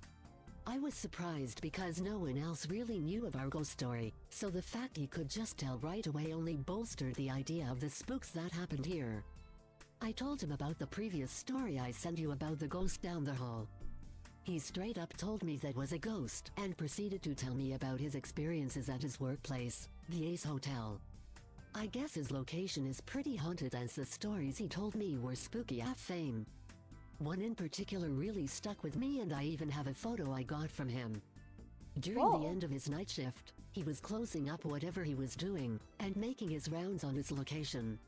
I was surprised because no one else really knew of our ghost story, so the fact he could just tell right away only bolstered the idea of the spooks that happened here. I told him about the previous story I sent you about the ghost down the hall. He straight up told me that was a ghost and proceeded to tell me about his experiences at his workplace, the Ace Hotel. I guess his location is pretty haunted as the stories he told me were spooky AF fame. One in particular really stuck with me, and I even have a photo I got from him. During the end of his night shift, he was closing up whatever he was doing and making his rounds on his location.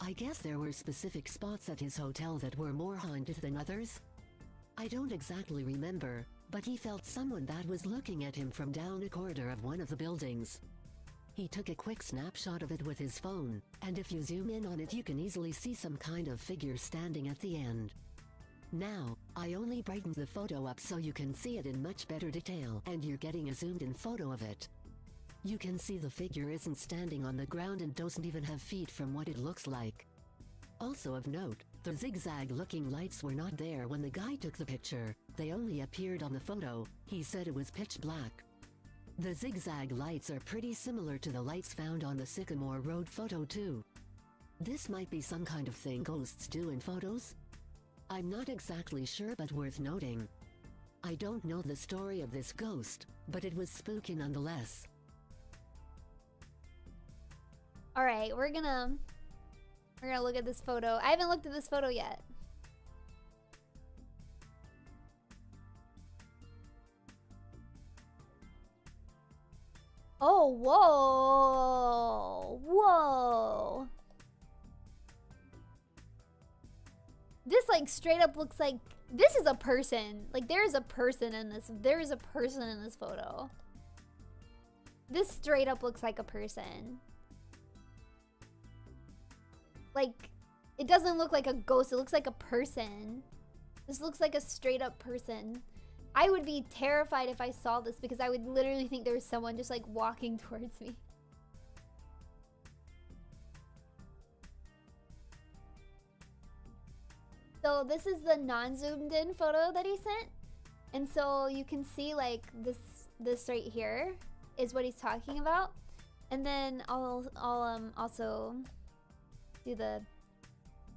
I guess there were specific spots at his hotel that were more haunted than others. I don't exactly remember, but he felt someone that was looking at him from down a corridor of one of the buildings. He took a quick snapshot of it with his phone, and if you zoom in on it you can easily see some kind of figure standing at the end. Now, I only brightened the photo up so you can see it in much better detail, and you're getting a zoomed-in photo of it. You can see the figure isn't standing on the ground and doesn't even have feet from what it looks like. Also of note, the zigzag-looking lights were not there when the guy took the picture. They only appeared on the photo. He said it was pitch black. The zigzag lights are pretty similar to the lights found on the Sycamore Road photo too. This might be some kind of thing ghosts do in photos? I'm not exactly sure, but worth noting. I don't know the story of this ghost, but it was spooky nonetheless. All right, we're gonna look at this photo. I haven't looked at this photo yet. Oh, whoa. Whoa. This like straight up looks like this is a person. Like there is a person in this. There is a person in this photo. This straight up looks like a person. Like it doesn't look like a ghost. It looks like a person. This looks like a straight up person. I would be terrified if I saw this because I would literally think there was someone just like walking towards me. So this is the non-zoomed in photo that he sent. And so you can see like this right here is what he's talking about. And then I'll also do the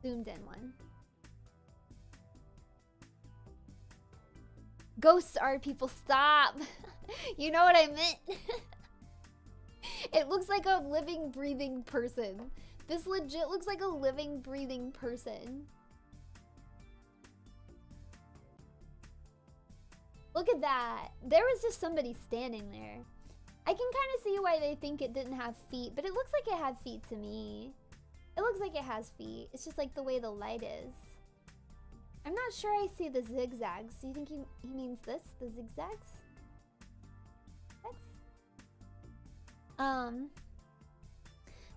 zoomed in one. Ghosts are people, stop. You know what I meant? It looks like a living, breathing person. This legit looks like a living, breathing person. Look at that. There was just somebody standing there. I can kind of see why they think it didn't have feet, but it looks like it had feet to me. It looks like it has feet. It's just like the way the light is. I'm not sure I see the zigzags. Do you think he means this? The zigzags?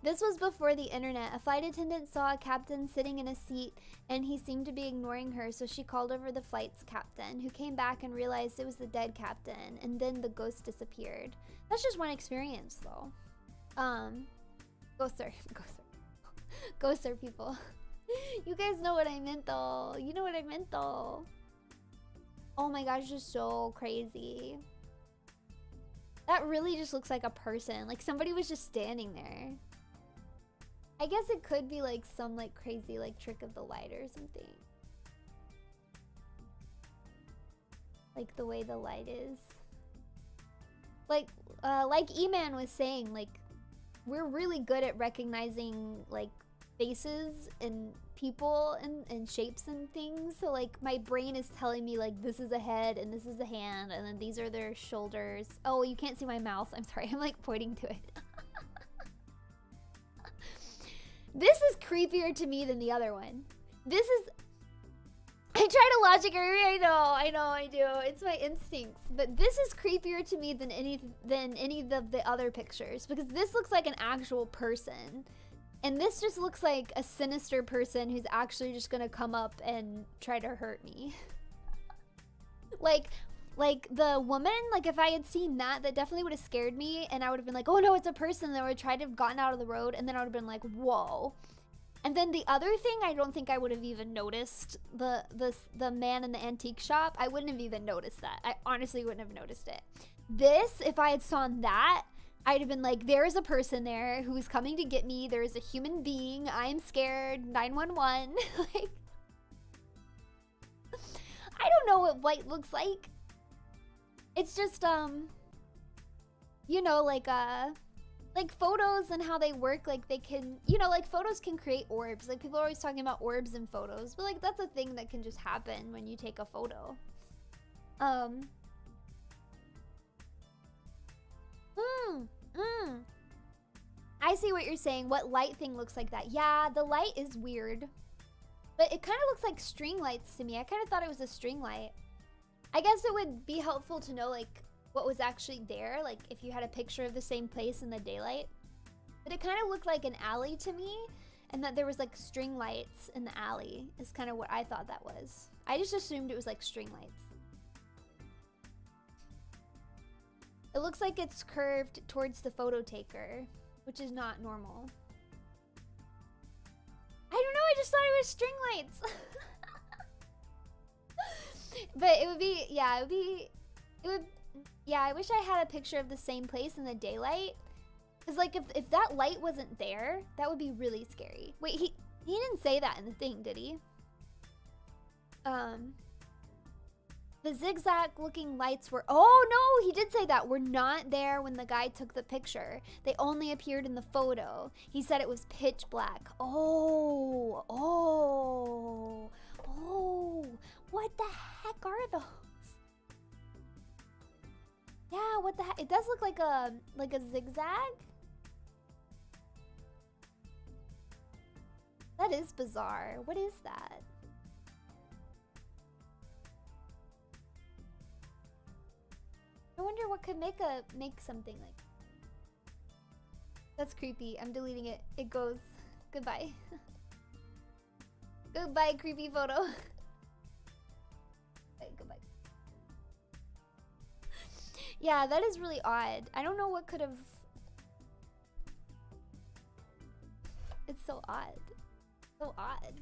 This was before the internet. A flight attendant saw a captain sitting in a seat and he seemed to be ignoring her, so she called over the flight's captain, who came back and realized it was the dead captain, and then the ghost disappeared. That's just one experience though. Ghosts are people. You guys know what I meant though. You know what I meant though. Oh my gosh, just so crazy. That really just looks like a person. Like somebody was just standing there. I guess it could be like some like crazy like trick of the light or something. Like the way the light is. Like E-Man was saying, like we're really good at recognizing like faces and people and shapes and things. So like my brain is telling me like this is a head and this is a hand and then these are their shoulders. Oh, you can't see my mouth. I'm sorry. I'm like pointing to it. This is creepier to me than the other one. This is... I try to logic every... I know I do. It's my instincts. But this is creepier to me than any of the other pictures. Because this looks like an actual person. And this just looks like a sinister person who's actually just gonna come up and try to hurt me. Like the woman, like if I had seen that definitely would have scared me, and I would have been like, oh no, it's a person. That would have tried to have gotten out of the road, and then I would have been like, whoa. And then the other thing, I don't think I would have even noticed the man in the antique shop. I wouldn't have even noticed that. I honestly wouldn't have noticed it. This, if I had saw that, I'd have been like, there is a person there who's coming to get me. There is a human being. I'm scared. 911. Like, I don't know what white looks like. It's just, you know, like photos and how they work, like they can, you know, like photos can create orbs. Like people are always talking about orbs in photos, but like that's a thing that can just happen when you take a photo. I see what you're saying. What light thing looks like that? Yeah, the light is weird, but it kind of looks like string lights to me. I kind of thought it was a string light. I guess it would be helpful to know like what was actually there, like if you had a picture of the same place in the daylight. But it kind of looked like an alley to me, and that there was like string lights in the alley is kind of what I thought that was. I just assumed it was like string lights. It looks like it's curved towards the photo taker, which is not normal. I don't know, I just thought it was string lights. But it would be, yeah, yeah, I wish I had a picture of the same place in the daylight. Because, like, if that light wasn't there, that would be really scary. Wait, he didn't say that in the thing, did he? The zigzag-looking lights were... Oh, no, he did say that. Were not there when the guy took the picture. They only appeared in the photo. He said it was pitch black. Oh. What the heck are those? Yeah, what the heck? It does look like a zigzag. That is bizarre. What is that? I wonder what could make something like... That's creepy. I'm deleting it. It goes. Goodbye. Goodbye, creepy photo. Goodbye. Yeah, that is really odd. I don't know what could have... It's so odd. So odd.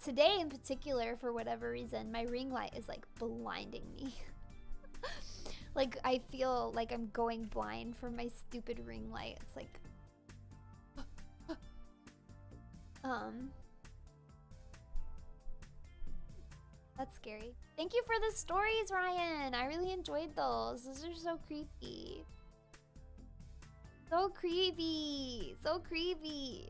Today in particular, for whatever reason, my ring light is like blinding me. Like I feel like I'm going blind from my stupid ring light. It's like... That's scary. Thank you for the stories, Ryan. I really enjoyed those. Those are so creepy. So creepy. So creepy.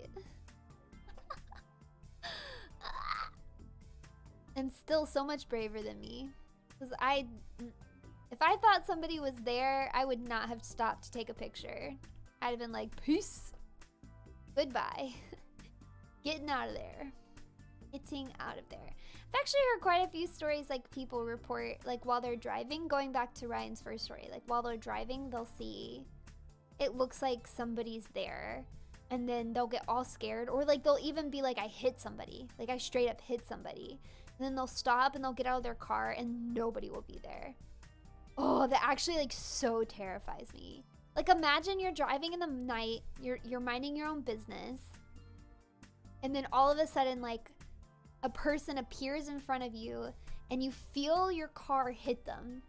And still so much braver than me. Because if I thought somebody was there, I would not have stopped to take a picture. I'd have been like, peace. Goodbye. Getting out of there. Getting out of there. I've actually heard quite a few stories like people report like while they're driving, going back to Ryan's first story, like while they're driving, they'll see it looks like somebody's there and then they'll get all scared, or like they'll even be like, I hit somebody, like I straight up hit somebody, and then they'll stop and they'll get out of their car and nobody will be there. Oh, that actually like so terrifies me. Like, imagine you're driving in the night, you're minding your own business, and then all of a sudden, like, a person appears in front of you, and you feel your car hit them,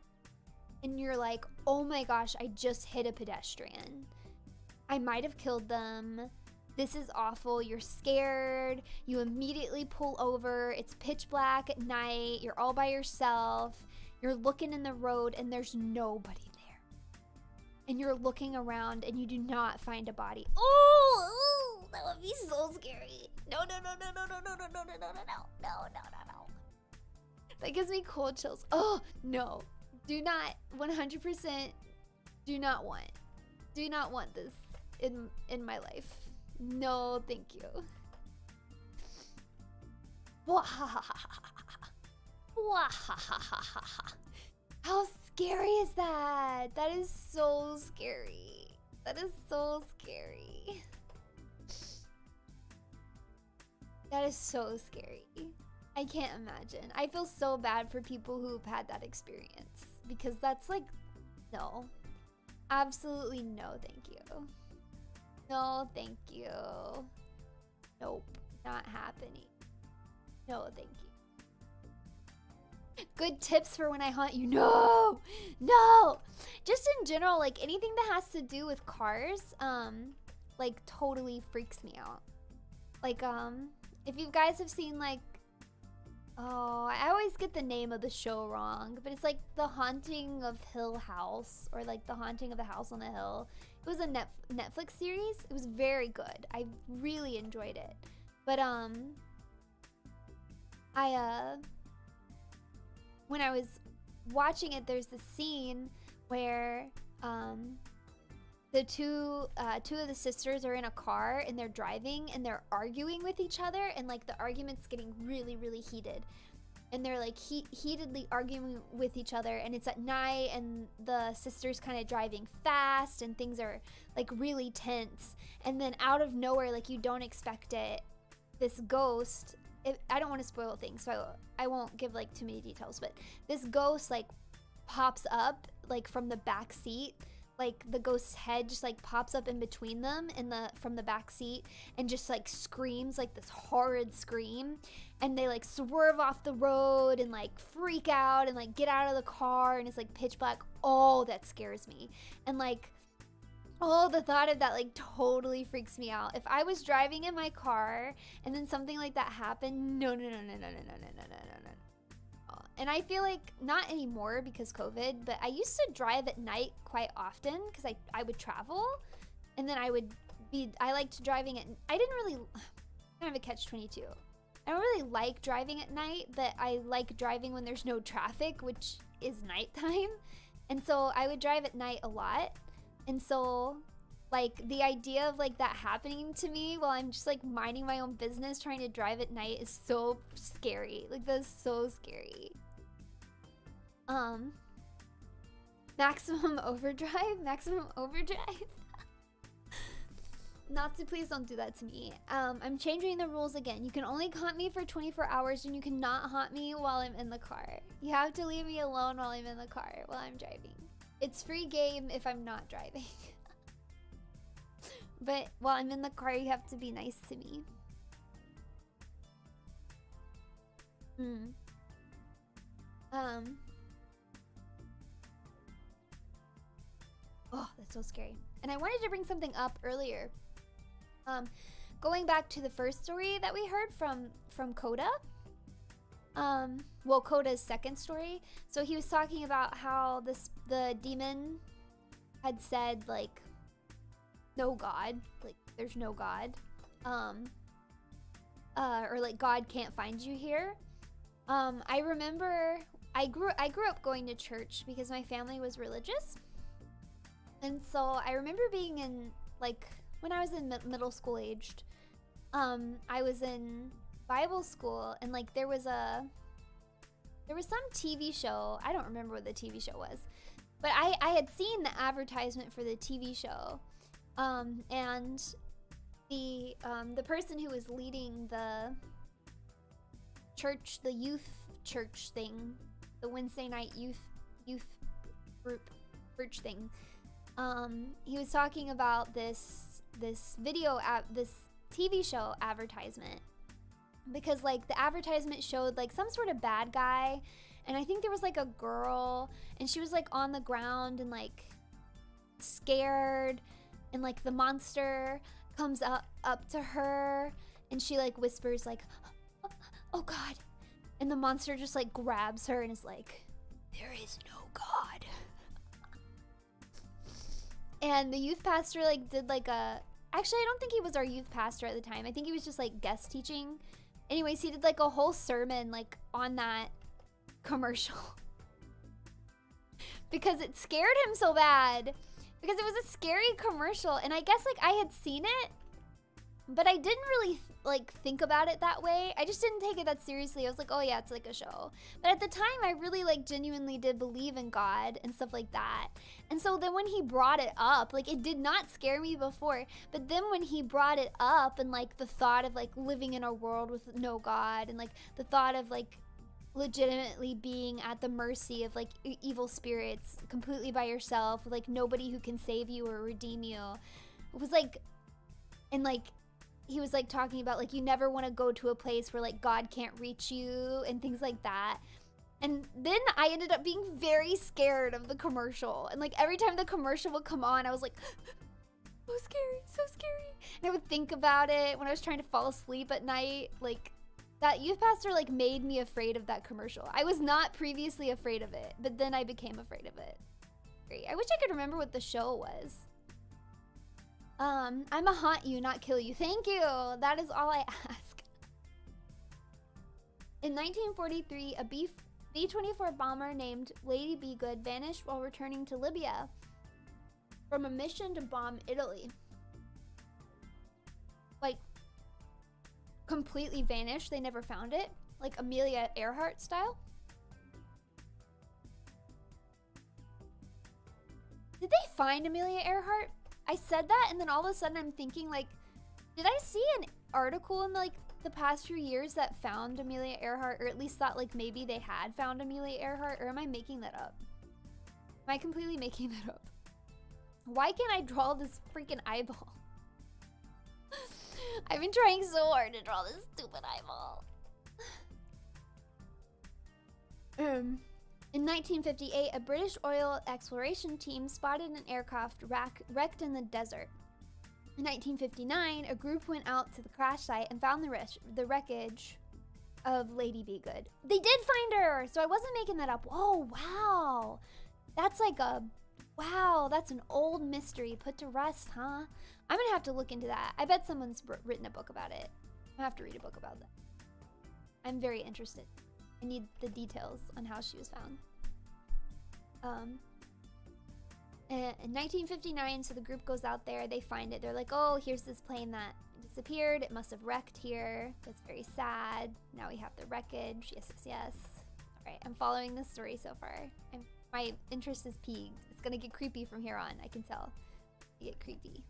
and you're like, oh my gosh, I just hit a pedestrian. I might have killed them. This is awful. You're scared. You immediately pull over. It's pitch black at night. You're all by yourself. You're looking in the road, and there's nobody there. And you're looking around and you do not find a body. Oh, that would be so scary. No. That gives me cold chills. Oh, no. Do not, 100% do not want this in my life. No, thank you. How scary is that? That is so scary. That is so scary. That is so scary. I can't imagine. I feel so bad for people who've had that experience because that's like, no. Absolutely no, thank you. No, thank you. Nope, not happening. No, thank you. Good tips for when I haunt you. No, no. Just in general, like anything that has to do with cars, like totally freaks me out. Like, if you guys have seen like, oh, I always get the name of the show wrong, but it's like The Haunting of Hill House or like The Haunting of the House on the Hill. It was a Netflix series. It was very good. I really enjoyed it. But, when I was watching it, there's this scene where the two of the sisters are in a car and they're driving and they're arguing with each other, and like the argument's getting really, really heated, and they're like heatedly arguing with each other, and it's at night and the sisters kind of driving fast and things are like really tense, and then out of nowhere, like you don't expect it, this ghost, I don't want to spoil things, so I won't give like too many details, but this ghost like pops up like from the back seat, like the ghost's head just like pops up in between them from the back seat and just like screams like this horrid scream, and they like swerve off the road and like freak out and like get out of the car, and it's like pitch black. Oh, that scares me. And like, oh, the thought of that like totally freaks me out. If I was driving in my car and then something like that happened, no. And I feel like not anymore because COVID, but I used to drive at night quite often because I would travel, and then I liked driving at, I kind of a catch-22. I don't really like driving at night, but I like driving when there's no traffic, which is nighttime. And so I would drive at night a lot. And so like the idea of like that happening to me while I'm just like minding my own business trying to drive at night is so scary. Like that's so scary. Maximum overdrive. Nazi, please don't do that to me. I'm changing the rules again. You can only haunt me for 24 hours and you cannot haunt me while I'm in the car. You have to leave me alone while I'm in the car, while I'm driving. It's free game if I'm not driving. But while I'm in the car, you have to be nice to me. Oh, that's so scary. And I wanted to bring something up earlier. Going back to the first story that we heard from Coda. Well, Coda's second story. So he was talking about how the demon had said like, no God, like there's no God, or like God can't find you here. I remember I grew up going to church because my family was religious, and so I remember being in like when I was in middle school aged, I was in Bible school, and like there was some TV show. I don't remember what the TV show was, but I had seen the advertisement for the TV show, and the person who was leading the church, the youth church thing, the Wednesday night youth group church thing, he was talking about this video this TV show advertisement, because like the advertisement showed like some sort of bad guy, and I think there was like a girl, and she was like on the ground and like scared, and like the monster comes up to her, and she like whispers like, "Oh God," and the monster just like grabs her and is like, "There is no God." And the youth pastor like did like a, actually I don't think he was our youth pastor at the time, I think he was just like guest teaching. Anyways, he did like a whole sermon like on that commercial because it scared him so bad, because it was a scary commercial, and I guess like I had seen it, but I didn't really like think about it that way. I just didn't take it that seriously. I was like, oh yeah, it's like a show. But at the time, I really like genuinely did believe in God and stuff like that. And so then when he brought it up, like it did not scare me before, but then when he brought it up and like the thought of like living in a world with no God, and like the thought of like legitimately being at the mercy of like evil spirits completely by yourself, with like nobody who can save you or redeem you, it was like, and like he was like talking about like you never want to go to a place where like God can't reach you and things like that. And then I ended up being very scared of the commercial, and like every time the commercial would come on, I was like, so scary, so scary. And I would think about it when I was trying to fall asleep at night. Like that youth pastor like made me afraid of that commercial. I was not previously afraid of it, but then I became afraid of it. I wish I could remember what the show was. I'm a haunt you, not kill you. Thank you. That is all I ask. In 1943, a B-24 bomber named Lady Be Good vanished while returning to Libya from a mission to bomb Italy. Like, completely vanished. They never found it. Like Amelia Earhart style. Did they find Amelia Earhart? I said that, and then all of a sudden I'm thinking, like, did I see an article in like the past few years that found Amelia Earhart, or at least thought like maybe they had found Amelia Earhart, or am I making that up? Am I completely making that up? Why can't I draw this freaking eyeball? I've been trying so hard to draw this stupid eyeball. In 1958, a British oil exploration team spotted an aircraft wrecked in the desert. In 1959, a group went out to the crash site and found the wreckage of Lady Be Good. They did find her, so I wasn't making that up. Whoa, wow. That's like a, wow, that's an old mystery put to rest, huh? I'm gonna have to look into that. I bet someone's written a book about it. I have to read a book about that. I'm very interested. I need the details on how she was found. In 1959, so the group goes out there, they find it. They're like, oh, here's this plane that disappeared. It must have wrecked here. That's very sad. Now we have the wreckage. Yes, yes, yes. All right, I'm following this story so far. My interest is peaked. It's gonna get creepy from here on. I can tell. Get creepy.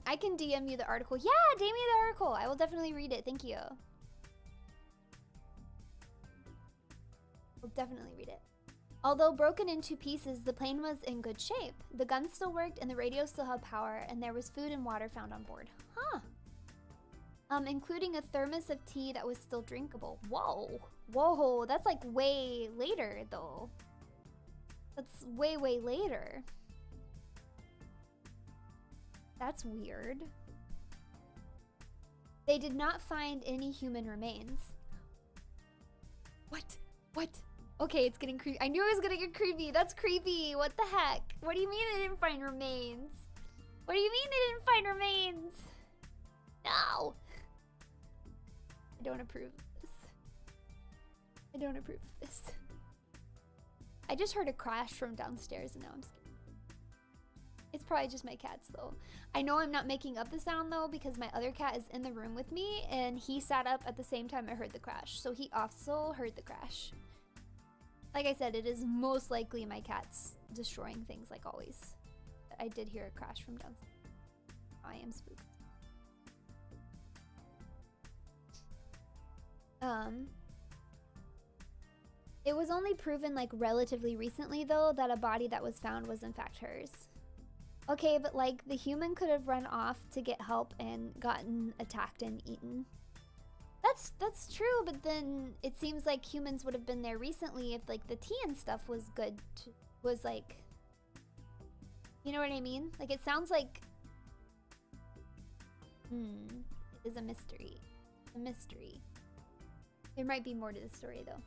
I can DM you the article. Yeah, DM me the article. I will definitely read it. Thank you. I'll definitely read it. Although broken into pieces, the plane was in good shape. The guns still worked and the radio still held power, and there was food and water found on board. Huh. Including a thermos of tea that was still drinkable. Whoa. Whoa, that's like way later though. That's way, way later. That's weird. They did not find any human remains. What? What? Okay, it's getting creepy. I knew it was gonna get creepy. That's creepy. What the heck? What do you mean they didn't find remains? What do you mean they didn't find remains? No! I don't approve of this. I don't approve of this. I just heard a crash from downstairs and now I'm scared. It's probably just my cats though. I know I'm not making up the sound though because my other cat is in the room with me and he sat up at the same time I heard the crash. So he also heard the crash. Like I said, it is most likely my cat's destroying things like always. I did hear a crash from downstairs. I am spooked. It was only proven like relatively recently though that a body that was found was in fact hers. Okay, but like the human could have run off to get help and gotten attacked and eaten. That's true, but then it seems like humans would have been there recently if like the tea and stuff was good, was like, you know what I mean? Like it sounds like, it is a mystery. A mystery. There might be more to the story though.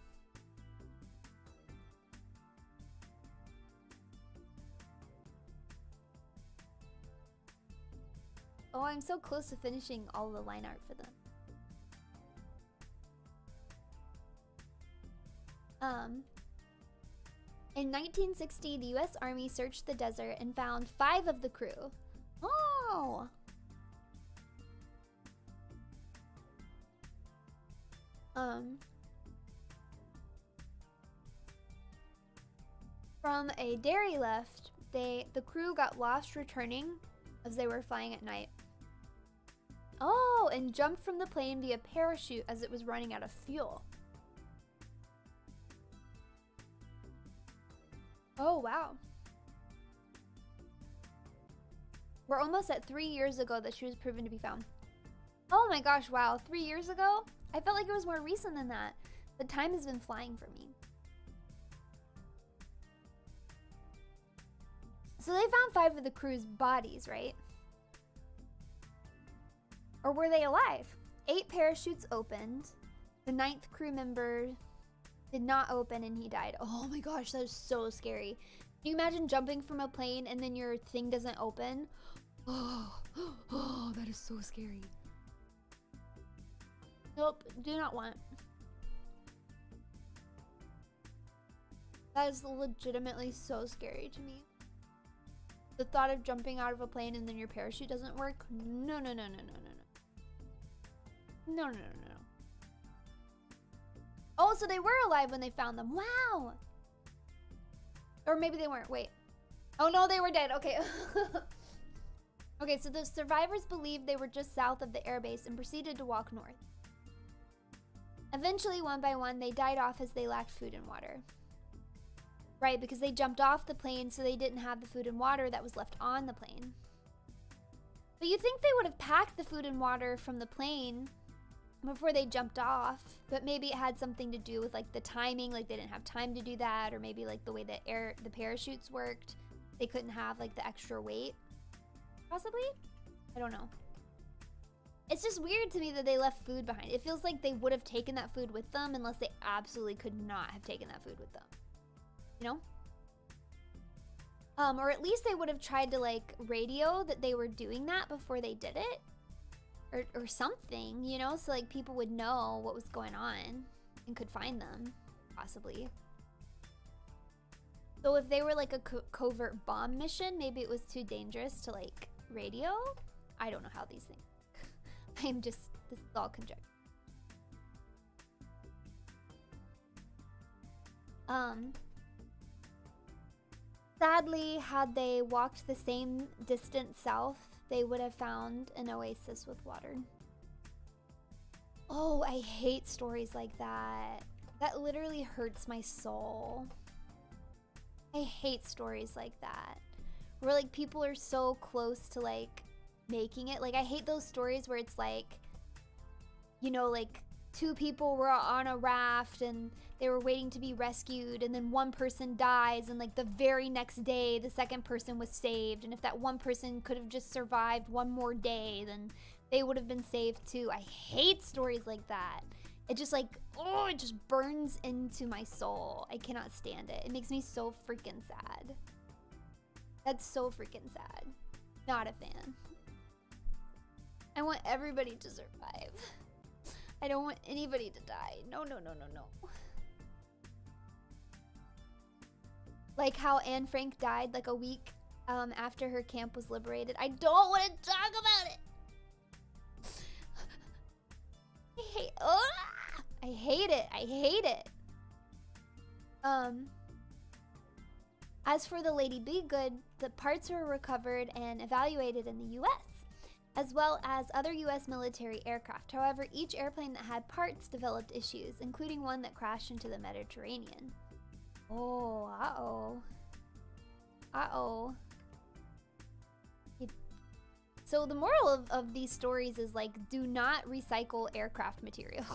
Oh, I'm so close to finishing all the line art for them. In 1960, the US Army searched the desert and found 5 of the crew. Oh! From a dairy lift, the crew got lost returning as they were flying at night. Oh, and jumped from the plane via parachute as it was running out of fuel. Oh, wow. We're almost at 3 years ago that she was proven to be found. Oh my gosh, wow. 3 years ago? I felt like it was more recent than that. The time has been flying for me. So they found 5 of the crew's bodies, right? Or were they alive? 8 parachutes opened. The 9th crew member did not open and he died. Oh my gosh, that is so scary. Can you imagine jumping from a plane and then your thing doesn't open? Oh, that is so scary. Nope, do not want. That is legitimately so scary to me. The thought of jumping out of a plane and then your parachute doesn't work? No, no, no, no, no, no, no. No, no, no, no. Oh, so they were alive when they found them. Wow. Or maybe they weren't. Wait. Oh, no, they were dead. Okay. Okay, so the survivors believed they were just south of the airbase and proceeded to walk north. Eventually, one by one, they died off as they lacked food and water. Right, because they jumped off the plane, so they didn't have the food and water that was left on the plane. But you think they would have packed the food and water from the plane before they jumped off, but maybe it had something to do with like the timing, like they didn't have time to do that, or maybe like the way that the parachutes worked, they couldn't have like the extra weight. Possibly? I don't know. It's just weird to me that they left food behind. It feels like they would have taken that food with them unless they absolutely could not have taken that food with them. You know? Or at least they would have tried to like radio that they were doing that before they did it. Or something, you know? So like people would know what was going on and could find them, possibly. So if they were like a covert bomb mission, maybe it was too dangerous to like radio? I don't know how these things work. This is all conjecture. Sadly, had they walked the same distance south, they would have found an oasis with water. Oh, I hate stories like that. That literally hurts my soul. I hate stories like that. Where like people are so close to like making it. Like I hate those stories where it's like, you know, like 2 people were on a raft and they were waiting to be rescued, and then one person dies, and like the very next day the second person was saved, and if that one person could have just survived one more day, then they would have been saved too. I hate stories like that. It just like, oh, it just burns into my soul. I cannot stand it. It makes me so freaking sad. That's so freaking sad. Not a fan. I want everybody to survive. I don't want anybody to die. No, no, no, no, no. Like how Anne Frank died like a week after her camp was liberated. I don't want to talk about it. I hate it. I hate it. As for the Lady Be Good, the parts were recovered and evaluated in the US. as well as other US military aircraft. However, each airplane that had parts developed issues, including one that crashed into the Mediterranean. Oh, uh-oh. Uh-oh. So the moral of these stories is, like, do not recycle aircraft material.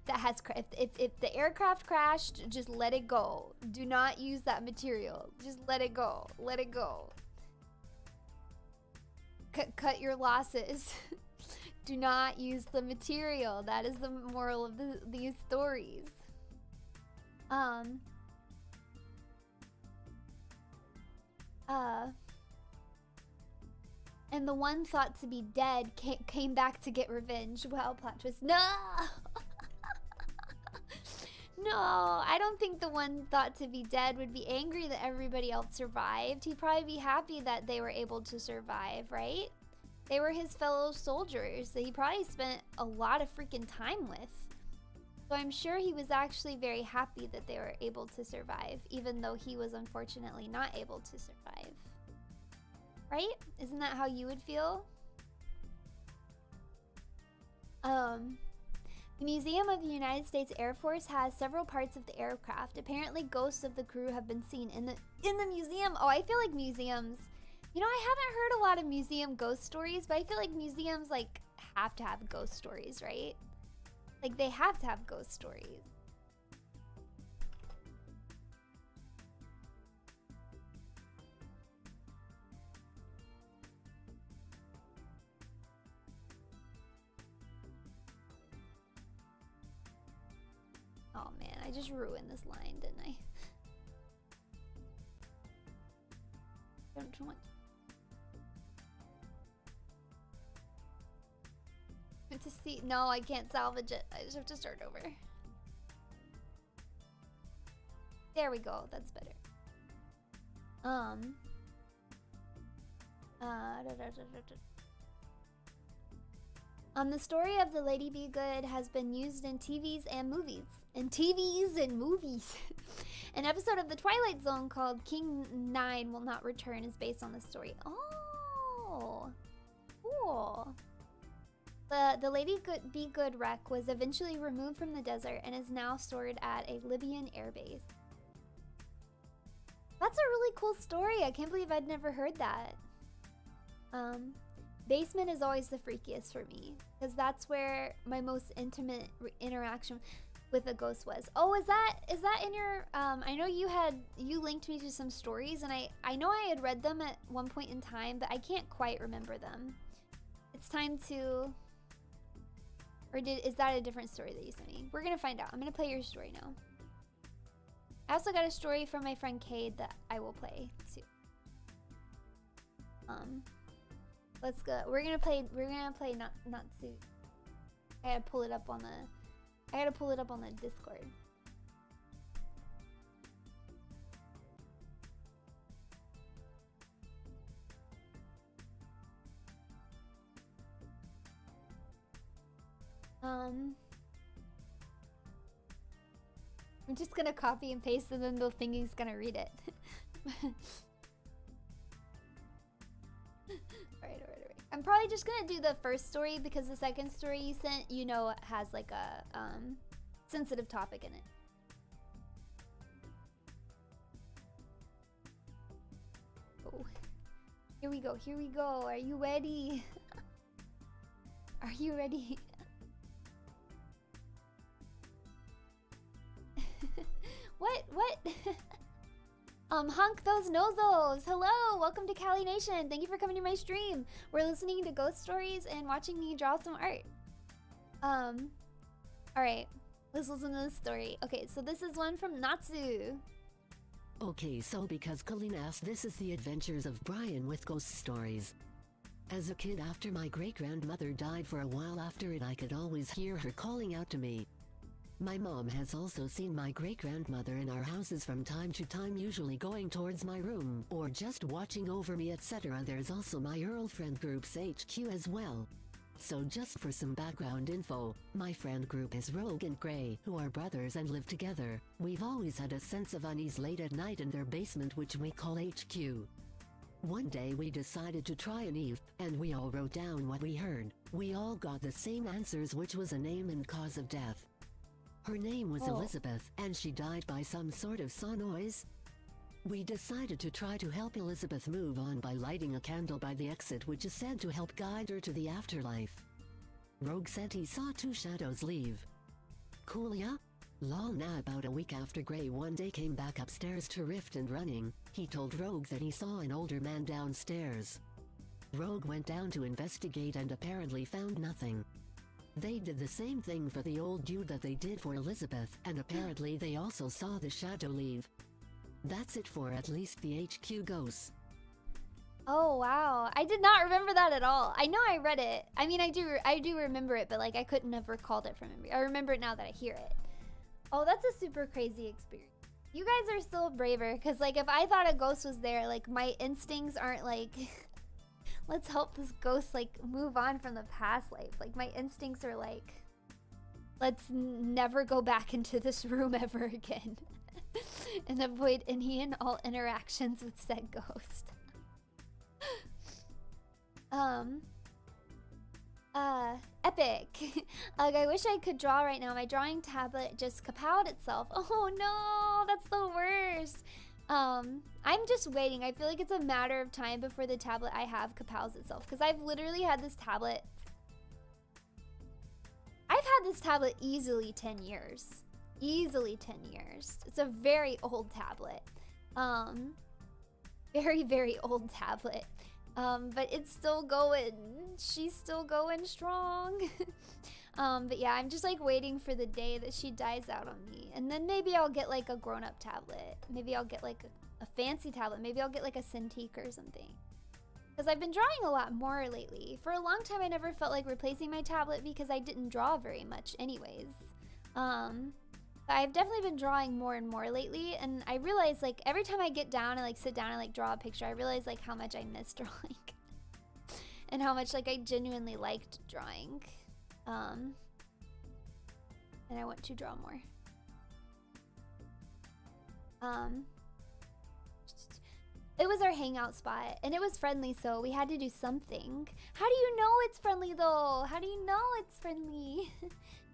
That has if the aircraft crashed, just let it go. Do not use that material. Just let it go. Let it go. Cut your losses. Do not use the material. That is the moral of these stories. And the one thought to be dead came back to get revenge. Wow, plot twist. No! No, I don't think the one thought to be dead would be angry that everybody else survived. He'd probably be happy that they were able to survive, right? They were his fellow soldiers that he probably spent a lot of freaking time with. So I'm sure he was actually very happy that they were able to survive, even though he was unfortunately not able to survive. Right? Isn't that how you would feel? The Museum of the United States Air Force has several parts of the aircraft. Apparently, ghosts of the crew have been seen in the museum. Oh, I feel like museums. You know, I haven't heard a lot of museum ghost stories, but I feel like museums, like, have to have ghost stories, right? Like, they have to have ghost stories. Oh man, I just ruined this line, didn't I? Don't want to see. No, I can't salvage it. I just have to start over. There we go. That's better. The story of the Lady Be Good has been used in TVs and movies. An episode of The Twilight Zone called King 9 Will Not Return is based on the story. Oh, cool. The Lady Be Good wreck was eventually removed from the desert and is now stored at a Libyan airbase. That's a really cool story. I can't believe I'd never heard that. Basement is always the freakiest for me, because that's where my most intimate interaction with a ghost was. Oh, is that in your I know you linked me to some stories, and I know I had read them at one point in time, but I can't quite remember them. It's time to, or is that a different story that you sent me? We're gonna find out. I'm gonna play your story now. I also got a story from my friend Cade that I will play too. Let's go. We're gonna play Natsu. I gotta pull it up on the Discord. I'm just gonna copy and paste, and then they'll think he's gonna read it. Alright. I'm probably just gonna do the first story because the second story you sent, you know, has like a sensitive topic in it. Oh, here we go. Are you ready? Are you ready? What? Hunk those nozos! Hello! Welcome to Cali Nation! Thank you for coming to my stream! We're listening to ghost stories and watching me draw some art. Alright. Let's listen to this story. Okay, so this is one from Natsu. Okay, so because Calina asked, this is the adventures of Brian with ghost stories. As a kid, after my great-grandmother died, for a while after it I could always hear her calling out to me. My mom has also seen my great-grandmother in our houses from time to time, usually going towards my room or just watching over me, etc. There's also my Earl friend group's HQ as well. So just for some background info, my friend group is Rogue and Gray, who are brothers and live together. We've always had a sense of unease late at night in their basement, which we call HQ. One day we decided to try an Eve, and we all wrote down what we heard. We all got the same answers, which was a name and cause of death. Her name was Elizabeth, and she died by some sort of saw noise. We decided to try to help Elizabeth move on by lighting a candle by the exit, which is said to help guide her to the afterlife. Rogue said he saw 2 shadows leave. Cool, yeah? Lol. Now about a week after Gray one day came back upstairs to Rift and running, he told Rogue that he saw an older man downstairs. Rogue went down to investigate and apparently found nothing. They did the same thing for the old dude that they did for Elizabeth, and apparently they also saw the shadow leave. That's it for at least the HQ ghosts. Oh wow, I did not remember that at all. I know I read it. I mean, I do remember it, but like I couldn't have recalled it from memory. I remember it now that I hear it. Oh, that's a super crazy experience. You guys are still braver, because like if I thought a ghost was there, like my instincts aren't like, let's help this ghost like move on from the past life. Like my instincts are like, let's never go back into this room ever again. And avoid any and all interactions with said ghost. Epic. I wish I could draw right now. My drawing tablet just kapowed itself. Oh no, that's the worst. I'm just waiting. I feel like it's a matter of time before the tablet I have kapows itself, because I've literally had this tablet. I've had this tablet easily 10 years. Easily 10 years. It's a very old tablet. Very, very old tablet. But it's still going. She's still going strong. But yeah, I'm just like waiting for the day that she dies out on me. And then maybe I'll get like a grown-up tablet. Maybe I'll get like a fancy tablet. Maybe I'll get like a Cintiq or something. Because I've been drawing a lot more lately. For a long time, I never felt like replacing my tablet because I didn't draw very much anyways. But I've definitely been drawing more and more lately, and I realize like every time I get down and like sit down and like draw a picture, I realize like how much I miss drawing. And how much like I genuinely liked drawing. And I want to draw more. It was our hangout spot, and it was friendly, so we had to do something. How do you know it's friendly though? How do you know it's friendly?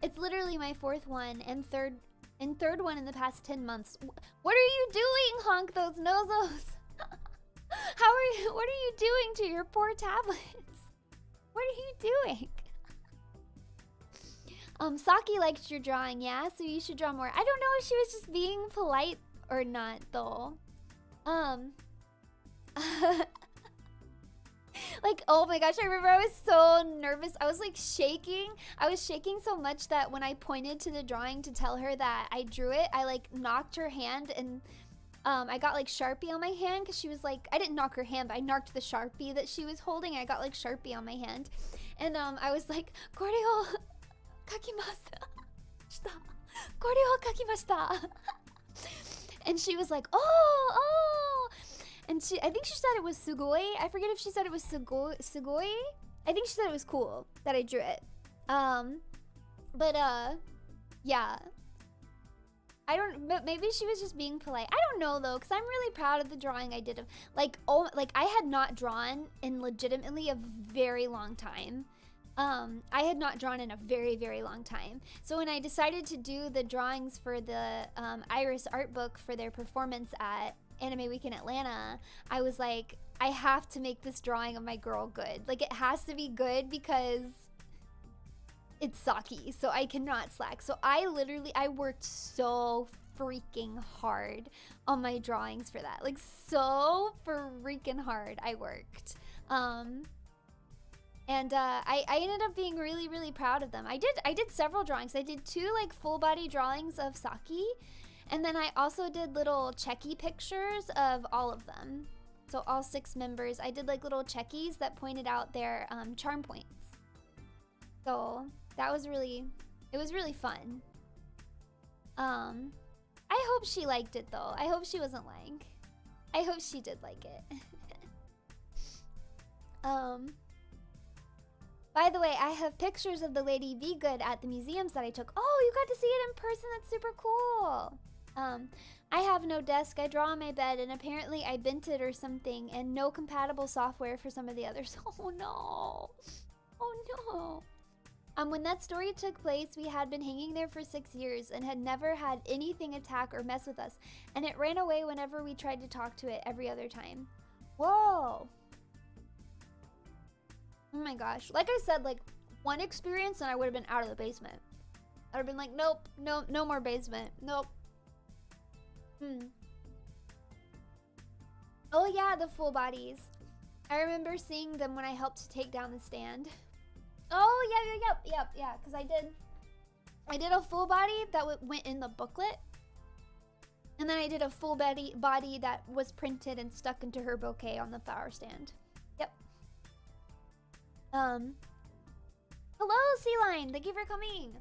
It's literally my 4th one and third one in the past 10 months. What are you doing, honk those nozos? What are you doing to your poor tablets? What are you doing? Saki liked your drawing, yeah? So you should draw more. I don't know if she was just being polite or not, though. Like, oh my gosh, I remember I was so nervous. I was like shaking. I was shaking so much that when I pointed to the drawing to tell her that I drew it, I like knocked her hand, and I got like Sharpie on my hand because she was like, I didn't knock her hand, but I knocked the Sharpie that she was holding. I got like Sharpie on my hand. And I was like, Koreo kakimashita. Koreo kakimashita. And she was like, oh. And I think she said it was sugoi. I forget if she said it was sugoi. I think she said it was cool that I drew it. Yeah. But maybe she was just being polite. I don't know though, because I'm really proud of the drawing I did of, like I had not drawn in legitimately a very long time. I had not drawn in a very, very long time. So when I decided to do the drawings for the Iris art book for their performance at Anime Week in Atlanta, I was like, I have to make this drawing of my girl good. Like, it has to be good because it's Saki, so I cannot slack. So I worked so freaking hard on my drawings for that. Like, so freaking hard I worked. And I ended up being really, really proud of them. I did several drawings. I did 2 like full body drawings of Saki, and then I also did little checky pictures of all of them. So all 6 members, I did like little checkies that pointed out their charm points. So that was really fun. I hope she liked it though. I hope she wasn't lying. I hope she did like it. By the way, I have pictures of the Lady Be Good at the museums that I took. Oh, you got to see it in person. That's super cool. I have no desk. I draw on my bed, and apparently I bent it or something, and no compatible software for some of the others. Oh no. Oh no. When that story took place, we had been hanging there for 6 years and had never had anything attack or mess with us, and it ran away whenever we tried to talk to it every other time. Whoa. Oh my gosh. Like I said, like, one experience and I would have been out of the basement. I would have been like, nope, no more basement. Nope. Oh yeah, the full bodies. I remember seeing them when I helped to take down the stand. Oh yeah, because I did a full body that went in the booklet. And then I did a full body that was printed and stuck into her bouquet on the flower stand. Yep. Hello, Sea Lion. Thank you for coming.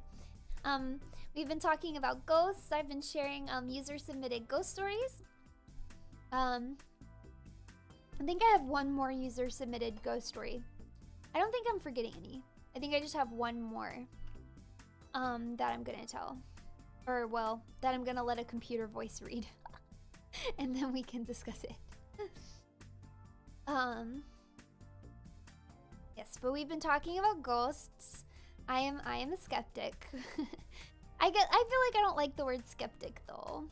We've been talking about ghosts. I've been sharing user-submitted ghost stories. I think I have one more user-submitted ghost story. I don't think I'm forgetting any. I think I just have one more that I'm gonna tell. Or, well, that I'm gonna let a computer voice read. And then we can discuss it. Yes, but we've been talking about ghosts. I am a skeptic. I feel like I don't like the word skeptic though.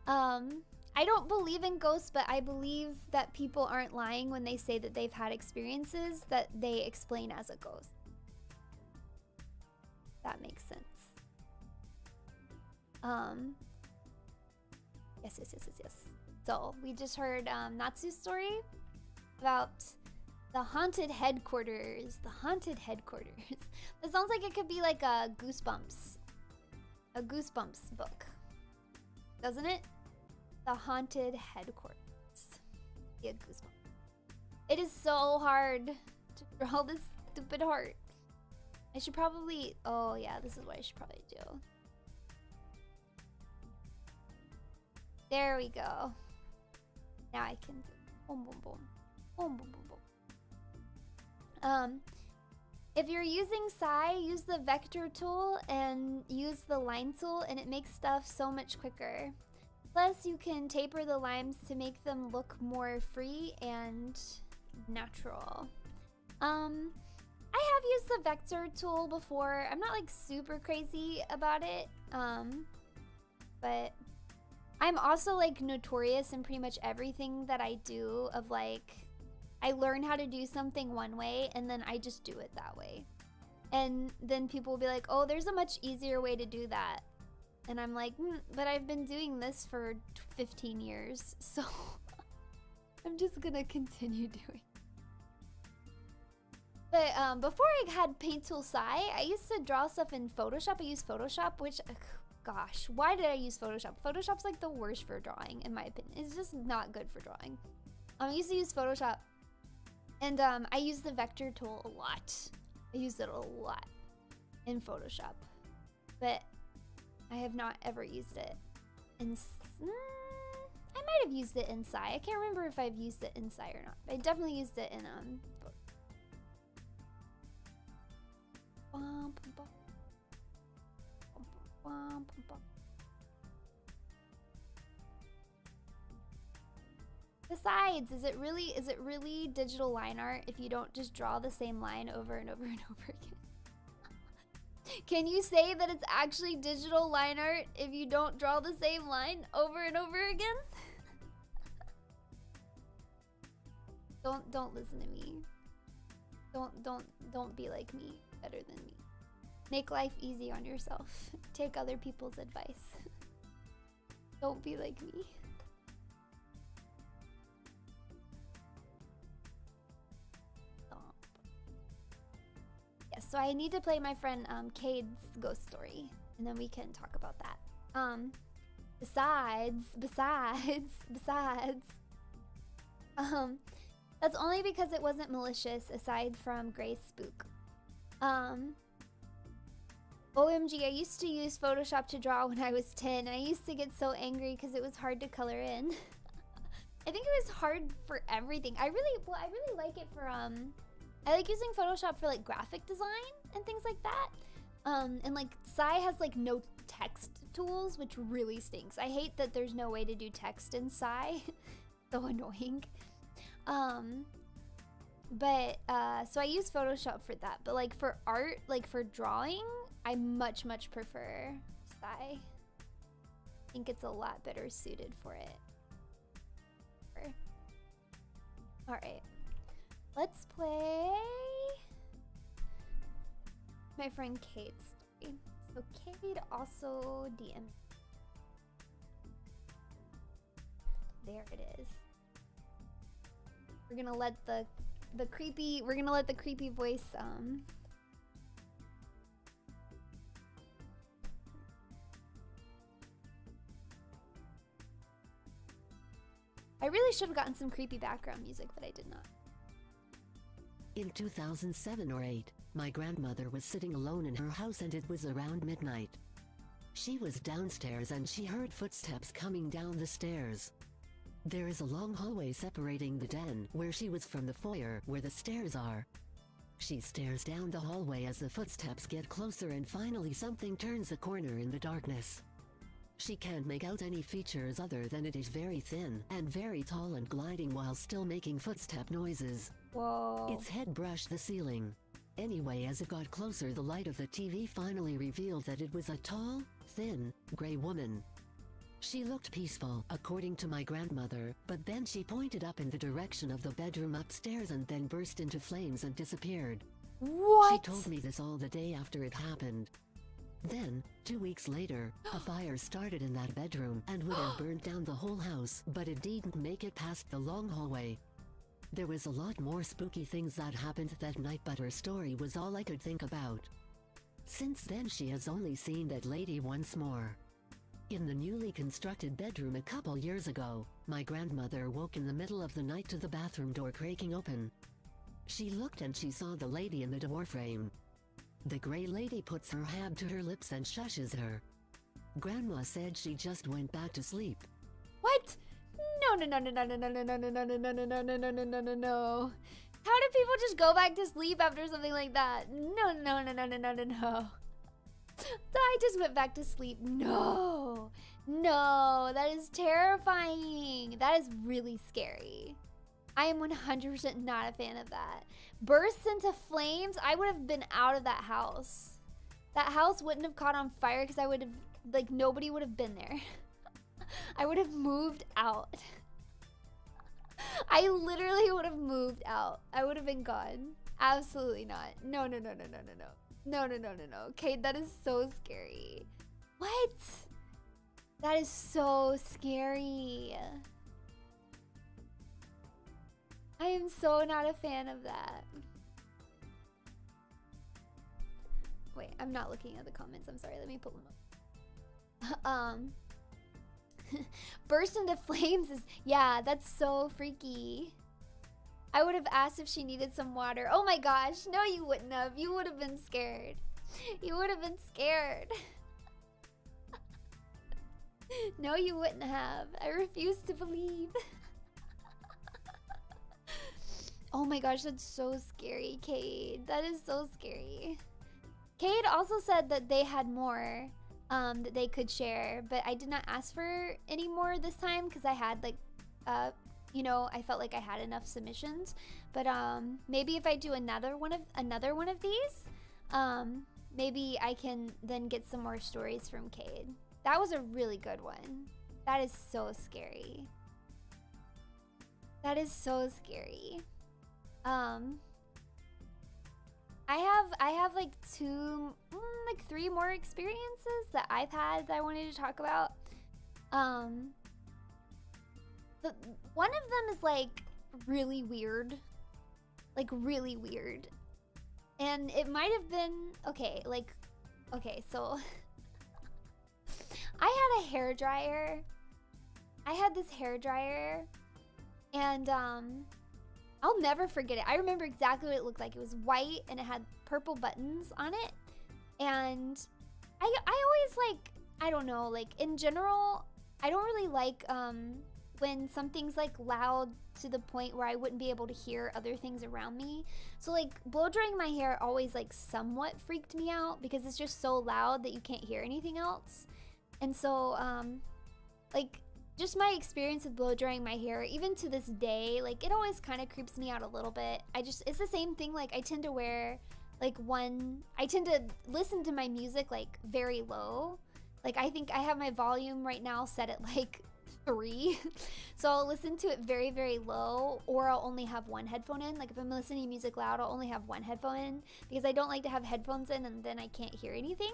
I don't believe in ghosts, but I believe that people aren't lying when they say that they've had experiences that they explain as a ghost. That makes sense. Yes. So we just heard Natsu's story about the haunted headquarters. The haunted headquarters. That sounds like it could be like a Goosebumps book, doesn't it? The haunted headquarters. Yeah, Goosebumps. It is so hard to draw this stupid heart. I should probably. Oh yeah, this is what I should probably do. There we go. Now I can do boom, boom, boom. Boom, boom, boom, boom. If you're using Sai, use the vector tool and use the line tool, and it makes stuff so much quicker. Plus, you can taper the lines to make them look more free and natural. I have used the vector tool before. I'm not like super crazy about it, but I'm also like notorious in pretty much everything that I do of like, I learn how to do something one way and then I just do it that way. And then people will be like, oh, there's a much easier way to do that. And I'm like, but I've been doing this for 15 years, so I'm just gonna continue doing. But before I had Paint Tool Sai, I used to draw stuff in Photoshop. I used Photoshop, which, gosh, why did I use Photoshop? Photoshop's like the worst for drawing, in my opinion. It's just not good for drawing. I used to use Photoshop, and I used the vector tool a lot. I used it a lot in Photoshop, but I have not ever used it in. I might have used it in Sai. I can't remember if I've used it in Sai or not. But I definitely used it in Besides, is it really digital line art if you don't just draw the same line over and over and over again? Can you say that it's actually digital line art if you don't draw the same line over and over again? Don't listen to me. Don't be like me. Better than me. Make life easy on yourself. Take other people's advice. Don't be like me. So I need to play my friend Cade's ghost story, and then we can talk about that. Besides, that's only because it wasn't malicious, aside from Gray's spook. OMG, I used to use Photoshop to draw when I was 10. I used to get so angry because it was hard to color in. I think it was hard for everything. I really like it for I like using Photoshop for like graphic design and things like that. And like Sai has like no text tools, which really stinks. I hate that there's no way to do text in Psy. So annoying. So I use Photoshop for that, but like for art, like for drawing, I much prefer Psy. I think it's a lot better suited for it. All right, let's play my friend Kate's story. So Kate also DM'd. There it is. We're gonna let the creepy voice I really should have gotten some creepy background music, but I did not. In 2007 or 8, my grandmother was sitting alone in her house and it was around midnight. She was downstairs and she heard footsteps coming down the stairs. There is a long hallway separating the den where she was from the foyer where the stairs are. She stares down the hallway as the footsteps get closer and finally something turns a corner in the darkness. She can't make out any features other than it is very thin and very tall and gliding while still making footstep noises. Whoa. Its head brushed the ceiling. Anyway, as it got closer, the light of the TV finally revealed that it was a tall, thin, gray woman. She looked peaceful, according to my grandmother, but then she pointed up in the direction of the bedroom upstairs and then burst into flames and disappeared. What? She told me this all the day after it happened. Then, 2 weeks later, a fire started in that bedroom and would have burned down the whole house, but it didn't make it past the long hallway. There was a lot more spooky things that happened that night, but her story was all I could think about. Since then she has only seen that lady once more. In the newly constructed bedroom a couple years ago, my grandmother woke in the middle of the night to the bathroom door cracking open. She looked and she saw the lady in the door frame. The gray lady puts her hand to her lips and shushes her. Grandma said she just went back to sleep. What? No. How do people just go back to sleep after something like that? No. I just went back to sleep. No, that is terrifying. That is really scary. I am 100% not a fan of that. Bursts into flames, I would have been out of that house. That house wouldn't have caught on fire because I would have, like, nobody would have been there. I would have moved out. I literally would have moved out. I would have been gone. Absolutely not. No. Okay, that is so scary. What? That is so scary. I am so not a fan of that. Wait, I'm not looking at the comments. I'm sorry. Let me pull them up. Burst into flames is, yeah, that's so freaky. I would have asked if she needed some water. Oh my gosh. No, you wouldn't have. You would have been scared. You would have been scared. No, you wouldn't have. I refuse to believe. Oh my gosh, that's so scary, Cade. That is so scary. Cade also said that they had more that they could share, but I did not ask for any more this time because I had like, you know, I felt like I had enough submissions. But maybe if I do another one of these, maybe I can then get some more stories from Cade. That was a really good one. That is so scary. That is so scary. I have like three more experiences that I've had that I wanted to talk about. One of them is like really weird. And it might have been, okay, so I had a hairdryer. I had this hairdryer and I'll never forget it. I remember exactly what it looked like. It was white and it had purple buttons on it. And I always like, I don't know, like in general, I don't really like when something's like loud to the point where I wouldn't be able to hear other things around me. So like blow drying my hair always like somewhat freaked me out because it's just so loud that you can't hear anything else. And so like just my experience with blow drying my hair, even to this day, like it always kind of creeps me out a little bit. It's the same thing. Like I tend to wear like I tend to listen to my music like very low. Like I think I have my volume right now set at like 3. So I'll listen to it very, very low, or I'll only have one headphone in. Like if I'm listening to music loud, I'll only have one headphone in because I don't like to have headphones in and then I can't hear anything.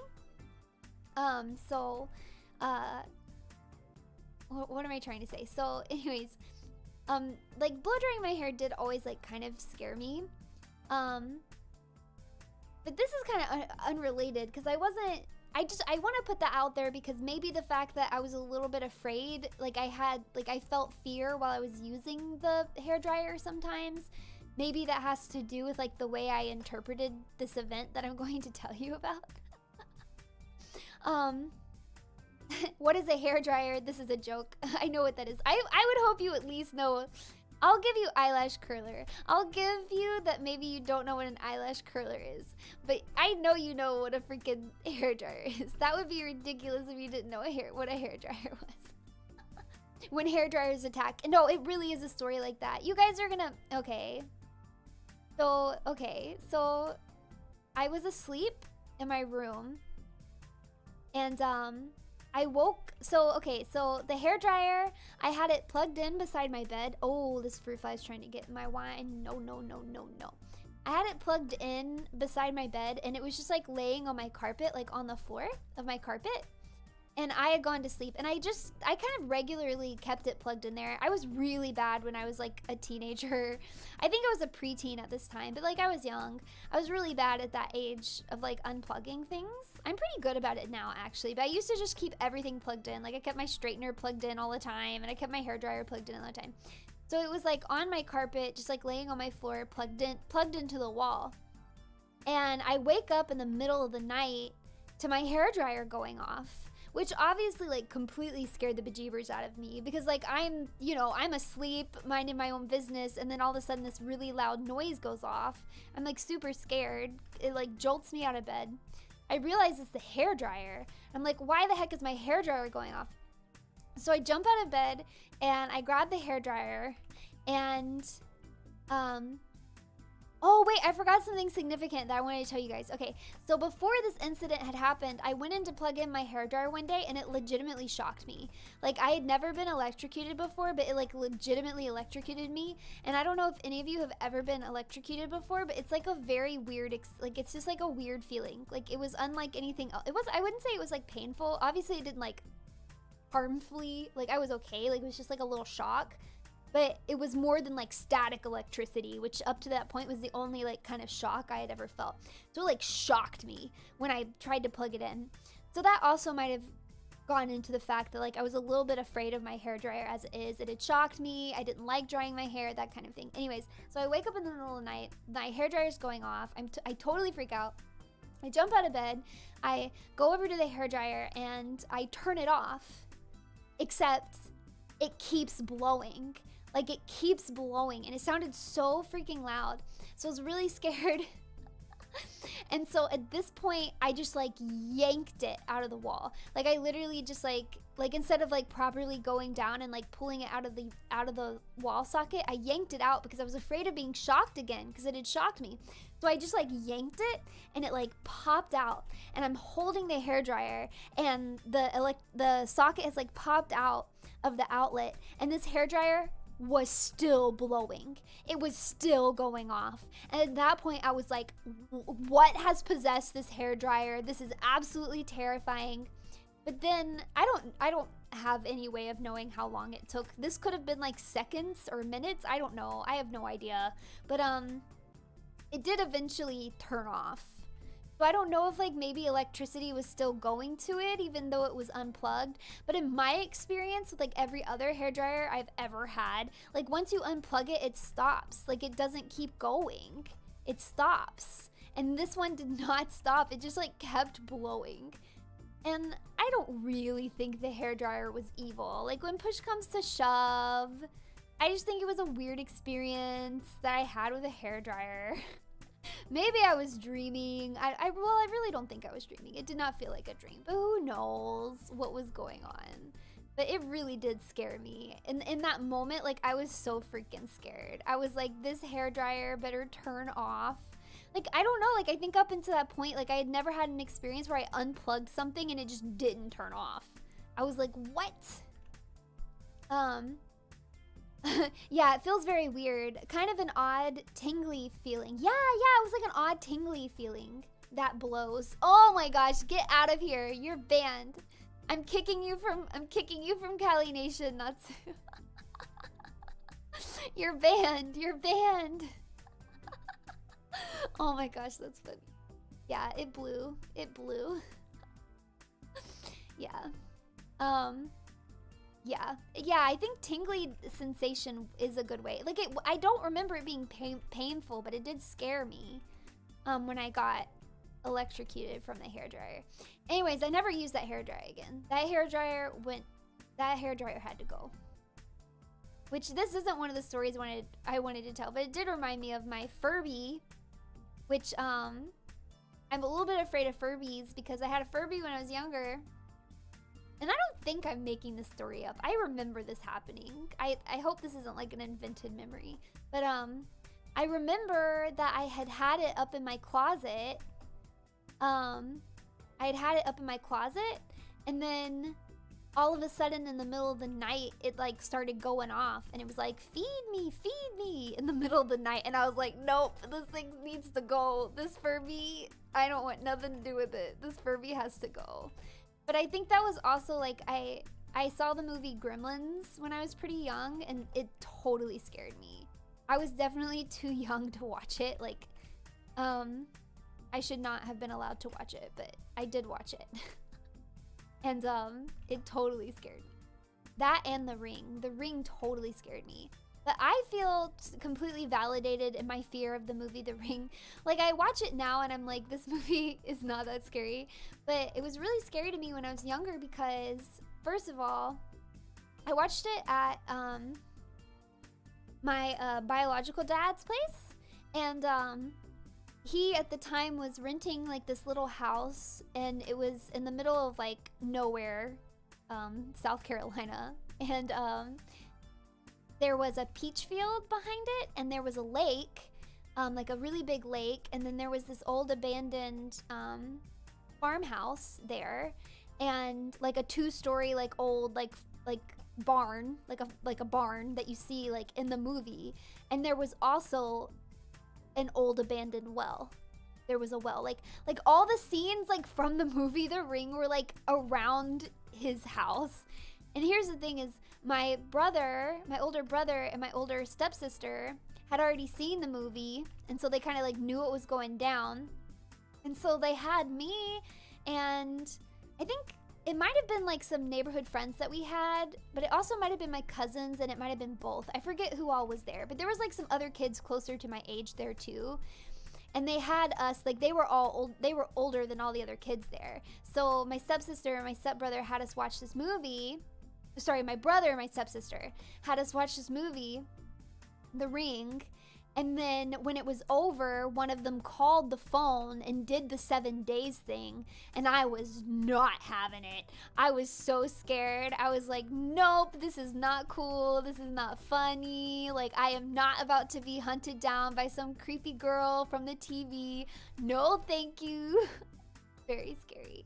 What am I trying to say? So anyways, like blow drying my hair did always like kind of scare me. But this is kind of unrelated because I want to put that out there because maybe the fact that I was a little bit afraid, like I felt fear while I was using the hairdryer sometimes. Maybe that has to do with like the way I interpreted this event that I'm going to tell you about. What is a hairdryer? This is a joke. I know what that is. I would hope you at least know. I'll give you eyelash curler. I'll give you that maybe you don't know what an eyelash curler is. But I know you know what a freaking hairdryer is. That would be ridiculous if you didn't know what a hairdryer was. When hairdryers attack. No, it really is a story like that. You guys are gonna... Okay. So I was asleep in my room. And, I woke, so the hairdryer, I had it plugged in beside my bed. Oh, this fruit fly is trying to get my wine. No. I had it plugged in beside my bed and it was just like laying on my carpet, like on the floor of my carpet. And I had gone to sleep and I kind of regularly kept it plugged in there. I was really bad when I was like a teenager. I think I was a preteen at this time, but like I was young. I was really bad at that age of like unplugging things. I'm pretty good about it now actually, but I used to just keep everything plugged in. Like I kept my straightener plugged in all the time and I kept my hairdryer plugged in all the time. So it was like on my carpet, just like laying on my floor, plugged into the wall. And I wake up in the middle of the night to my hairdryer going off. Which obviously like completely scared the bejeebers out of me because like I'm asleep, minding my own business, and then all of a sudden this really loud noise goes off. I'm like super scared. It like jolts me out of bed. I realize it's the hairdryer. I'm like, why the heck is my hairdryer going off? So I jump out of bed and I grab the hairdryer and oh wait, I forgot something significant that I wanted to tell you guys. Okay, so before this incident had happened, I went in to plug in my hairdryer one day and it legitimately shocked me. Like I had never been electrocuted before, but it like legitimately electrocuted me. And I don't know if any of you have ever been electrocuted before, but it's like a very weird, like it's just like a weird feeling. Like it was unlike anything else. I wouldn't say it was like painful. Obviously it didn't like harmfully, like I was okay. Like it was just like a little shock. But it was more than like static electricity, which up to that point was the only like kind of shock I had ever felt. So it like shocked me when I tried to plug it in. So that also might have gone into the fact that like I was a little bit afraid of my hairdryer as it is. It had shocked me. I didn't like drying my hair, that kind of thing. Anyways, so I wake up in the middle of the night. My hairdryer is going off. I totally freak out. I jump out of bed. I go over to the hairdryer and I turn it off. Except it keeps blowing. Like it keeps blowing and it sounded so freaking loud. So I was really scared. And so at this point, I just like yanked it out of the wall. Like I literally just like instead of like properly going down and like pulling it out of the wall socket, I yanked it out because I was afraid of being shocked again because it had shocked me. So I just like yanked it and it like popped out and I'm holding the hairdryer and the socket has like popped out of the outlet and this hairdryer was still blowing. It was still going off. And at that point I was like, what has possessed this hairdryer? This is absolutely terrifying. But then I don't have any way of knowing how long it took. This could have been like seconds or minutes. I don't know. I have no idea. But it did eventually turn off. So I don't know if like maybe electricity was still going to it even though it was unplugged. But in my experience with like every other hairdryer I've ever had, like once you unplug it, it stops. Like it doesn't keep going. It stops. And this one did not stop. It just like kept blowing. And I don't really think the hairdryer was evil. Like, when push comes to shove, I just think it was a weird experience that I had with a hairdryer. Maybe I was dreaming. Well, I really don't think I was dreaming. It did not feel like a dream, but who knows what was going on. But it really did scare me. In that moment, like, I was so freaking scared. I was like, this hairdryer better turn off. Like, I don't know, like, I think up until that point, like, I had never had an experience where I unplugged something and it just didn't turn off. I was like, what? Yeah, it feels very weird. Kind of an odd tingly feeling. Yeah, it was like an odd tingly feeling. That blows. Oh my gosh, get out of here. You're banned. I'm kicking you from Cali Nation. That's You're banned. You're banned. Oh my gosh, that's funny. Yeah, it blew. It blew. Yeah. Yeah, I think tingly sensation is a good way. Like, I don't remember it being painful, but it did scare me when I got electrocuted from the hairdryer. Anyways, I never used that hairdryer again. That hairdryer had to go. Which, this isn't one of the stories I wanted to tell, but it did remind me of my Furby, which I'm a little bit afraid of Furbies because I had a Furby when I was younger. And I don't think I'm making this story up. I remember this happening. I hope this isn't like an invented memory. But I remember that I had it up in my closet. I had it up in my closet, and then all of a sudden in the middle of the night, it like started going off, and it was like, feed me in the middle of the night. And I was like, nope, this thing needs to go. This Furby, I don't want nothing to do with it. This Furby has to go. But I think that was also like, I saw the movie Gremlins when I was pretty young, and it totally scared me. I was definitely too young to watch it. Like, I should not have been allowed to watch it, but I did watch it. And it totally scared me. That and The Ring. The Ring totally scared me. But I feel completely validated in my fear of the movie The Ring. Like, I watch it now and I'm like, this movie is not that scary. But it was really scary to me when I was younger because, first of all, I watched it at my biological dad's place. And he, at the time, was renting, like, this little house. And it was in the middle of, like, nowhere, South Carolina. And there was a peach field behind it, and there was a lake, like a really big lake, and then there was this old abandoned farmhouse there, and like a 2-story, like old, like barn, like a barn that you see like in the movie, and there was also an old abandoned well. There was a well, like all the scenes like from the movie The Ring were like around his house. And here's the thing is, my older brother and my older stepsister had already seen the movie, and so they kind of like knew what was going down. And so they had me, and I think it might have been like some neighborhood friends that we had, but it also might have been my cousins, and it might have been both. I forget who all was there, but there was like some other kids closer to my age there too. And they had us, like they were all old, they were older than all the other kids there. So my stepsister and my stepbrother had us watch this movie. Sorry, my brother and my stepsister had us watch this movie, The Ring, and then when it was over, one of them called the phone and did the 7 days thing, and I was not having it. I was so scared. I was like, nope, this is not cool. This is not funny. Like, I am not about to be hunted down by some creepy girl from the TV. No, thank you. Very scary.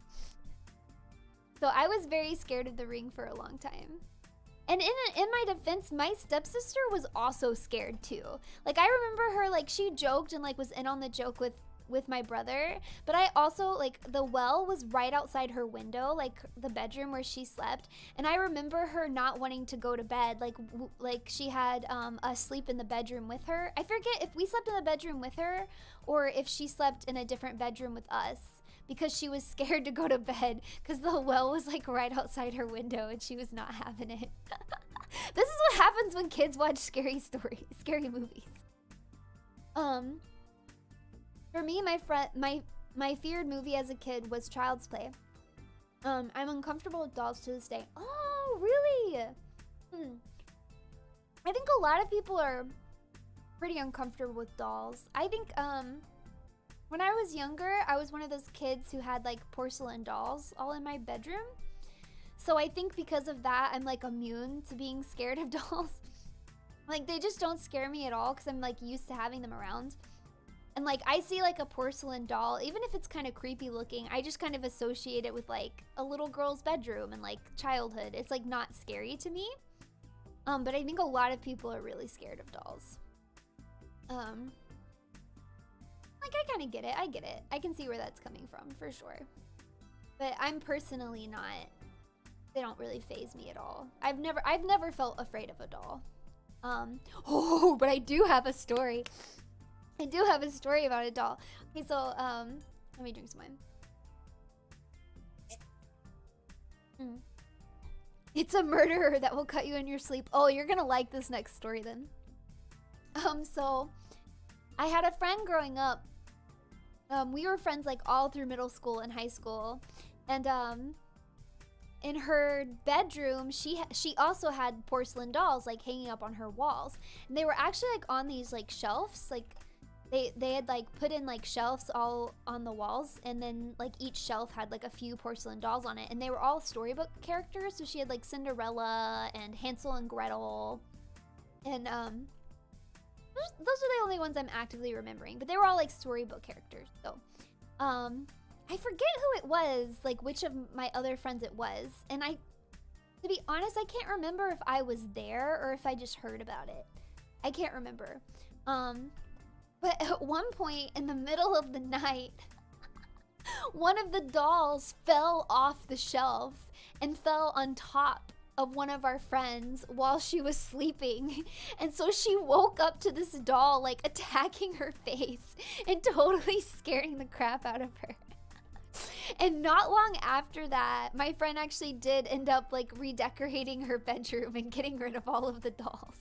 So I was very scared of The Ring for a long time. And in my defense, my stepsister was also scared too. Like, I remember her, like, she joked and like was in on the joke with my brother. But I also, like, the well was right outside her window, like the bedroom where she slept. And I remember her not wanting to go to bed. Like she had us sleep in the bedroom with her. I forget if we slept in the bedroom with her or if she slept in a different bedroom with us, because she was scared to go to bed because the well was like right outside her window and she was not having it. This is what happens when kids watch scary movies. For me, my feared movie as a kid was Child's Play. I'm uncomfortable with dolls to this day. Oh, really? I think a lot of people are pretty uncomfortable with dolls. I think, when I was younger, I was one of those kids who had like porcelain dolls all in my bedroom. So I think because of that, I'm like immune to being scared of dolls. Like they just don't scare me at all because I'm like used to having them around. And like I see like a porcelain doll, even if it's kind of creepy looking, I just kind of associate it with like a little girl's bedroom and like childhood. It's like not scary to me. But I think a lot of people are really scared of dolls. Like I kind of get it. I get it. I can see where that's coming from for sure. But I'm personally not. They don't really faze me at all. I've never felt afraid of a doll. Oh, but I do have a story. I do have a story about a doll. Okay, so let me drink some wine. It's a murderer that will cut you in your sleep. Oh, you're gonna like this next story then. So I had a friend growing up. We were friends like all through middle school and high school, and in her bedroom she also had porcelain dolls like hanging up on her walls, and they were actually like on these like shelves. Like they had like put in like shelves all on the walls, and then like each shelf had like a few porcelain dolls on it, and they were all storybook characters. So she had like Cinderella and Hansel and Gretel, and those are the only ones I'm actively remembering, but they were all like storybook characters. So I forget who it was, like which of my other friends it was, and to be honest, I can't remember if I was there or if I just heard about it. I can't remember. But at one point in the middle of the night, one of the dolls fell off the shelf and fell on top of one of our friends while she was sleeping. And so she woke up to this doll like attacking her face and totally scaring the crap out of her. And not long after that, my friend actually did end up like redecorating her bedroom and getting rid of all of the dolls.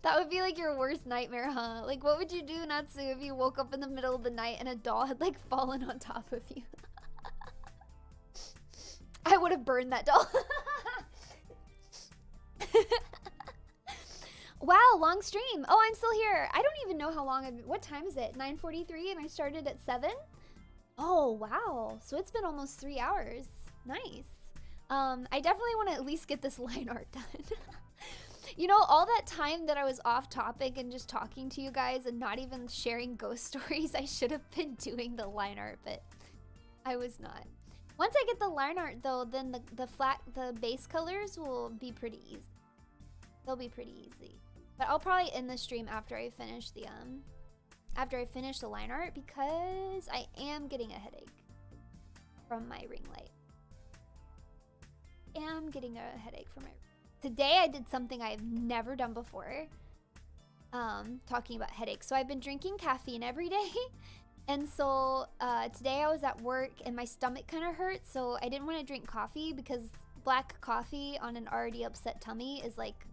That would be like your worst nightmare, huh? Like what would you do, Natsu, if you woke up in the middle of the night and a doll had like fallen on top of you? I would have burned that doll. Wow, long stream. Oh, I'm still here. I don't even know how long what time is it? 9:43 and I started at 7? Oh, wow. So it's been almost 3 hours. Nice. I definitely want to at least get this line art done. You know, all that time that I was off topic and just talking to you guys and not even sharing ghost stories, I should have been doing the line art, but I was not. Once I get the line art though, then the base colors will be pretty easy. They'll be pretty easy. But I'll probably end the stream after I finish the line art, because I am getting a headache from my ring light. Today I did something I've never done before. Talking about headaches. So I've been drinking caffeine every day. And so today I was at work and my stomach kind of hurt, so I didn't want to drink coffee because black coffee on an already upset tummy is like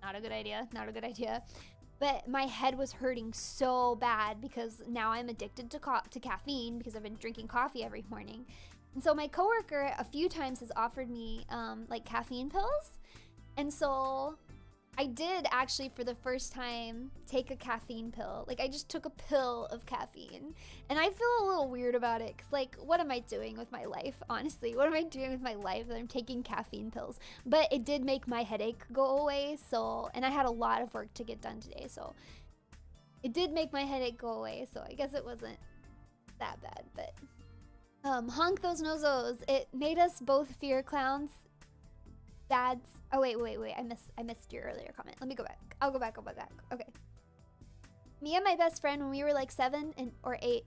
not a good idea. But my head was hurting so bad because now I'm addicted to caffeine because I've been drinking coffee every morning. And so my coworker a few times has offered me like caffeine pills. And so I did actually for the first time take a caffeine pill. Like I just took a pill of caffeine, and I feel a little weird about it because like what am I doing with my life? Honestly, what am I doing with my life that I'm taking caffeine pills? But it did make my headache go away, so, and I had a lot of work to get done today, so it did make my headache go away, so I guess it wasn't that bad. But honk those nozos. It made us both fear clowns. Dads. Oh wait. I missed your earlier comment. Let me go back. I'll go back. Okay. Me and my best friend, when we were like 7 or 8,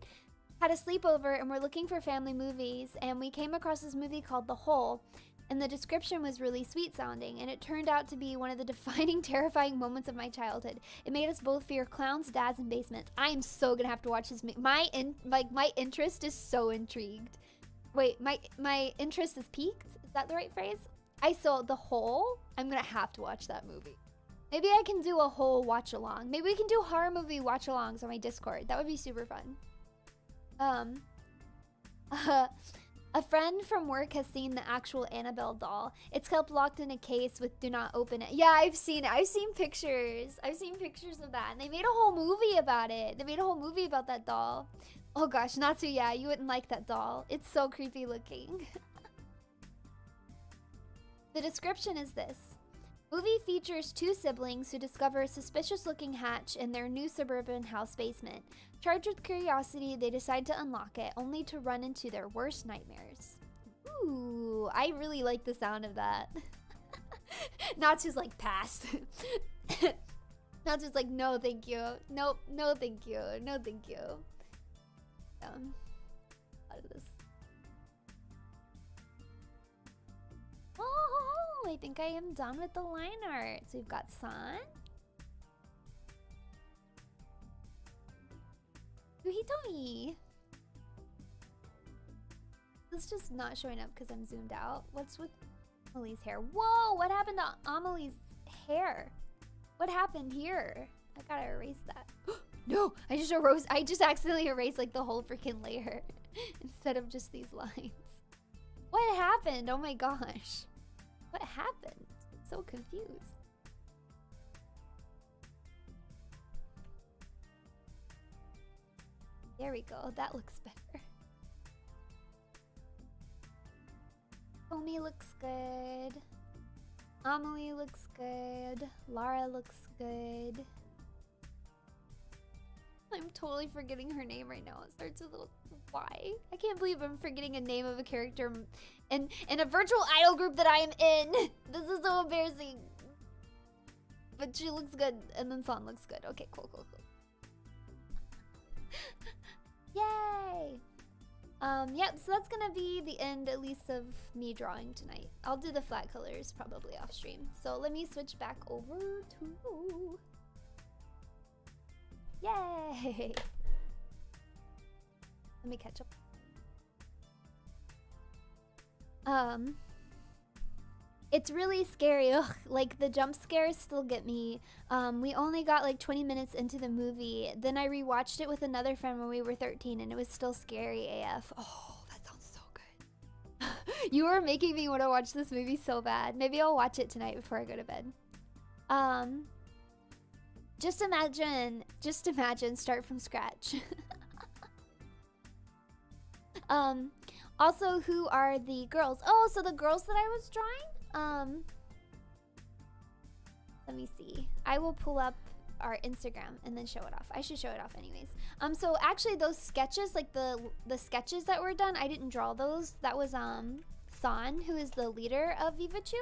had a sleepover and we're looking for family movies, and we came across this movie called The Hole, and the description was really sweet sounding, and it turned out to be one of the defining, terrifying moments of my childhood. It made us both fear clowns, dads, and basements. I am so gonna have to watch this movie. My interest is so intrigued. Wait, my interest is piqued? Is that the right phrase? I saw The Hole. I'm gonna have to watch that movie. Maybe I can do a whole watch along. Maybe we can do horror movie watch alongs on my Discord. That would be super fun. A friend from work has seen the actual Annabelle doll. It's kept locked in a case with "Do not open it." Yeah, I've seen it. I've seen pictures. I've seen pictures of that. And they made a whole movie about it. They made a whole movie about that doll. Oh gosh, Natsu, yeah, you wouldn't like that doll. It's so creepy looking. The description is this. Movie features two siblings who discover a suspicious-looking hatch in their new suburban house basement. Charged with curiosity, they decide to unlock it, only to run into their worst nightmares. Ooh, I really like the sound of that. Natsu's like, pass. Natsu's like, no, thank you. Nope, no, thank you. No, thank you. Out of this. Oh, I think I am done with the line art. So we've got San. Hitomi. It's just not showing up because I'm zoomed out. What's with Amelie's hair? Whoa, what happened to Amelie's hair? What happened here? I gotta erase that. No, I just accidentally erased like the whole freaking layer instead of just these lines. What happened? Oh my gosh. What happened? I'm so confused. There we go. That looks better. Omi looks good. Amelie looks good. Lara looks good. I'm totally forgetting her name right now. It starts with a Y. I can't believe I'm forgetting a name of a character in a virtual idol group that I am in. This is so embarrassing. But she looks good, and then San looks good. Okay, cool. Yay! Yep, so that's gonna be the end, at least, of me drawing tonight. I'll do the flat colors probably off stream. So let me switch back over to... Yay! Let me catch up. It's really scary. Ugh, like the jump scares still get me. We only got like 20 minutes into the movie. Then I rewatched it with another friend when we were 13 and it was still scary AF. Oh, that sounds so good. You are making me want to watch this movie so bad. Maybe I'll watch it tonight before I go to bed. Just imagine start from scratch. Also, who are the girls? Oh, so the girls that I was drawing? Let me see. I will pull up our Instagram and then show it off. I should show it off anyways. So actually those sketches, like the sketches that were done, I didn't draw those. That was San, who is the leader of Vivacu.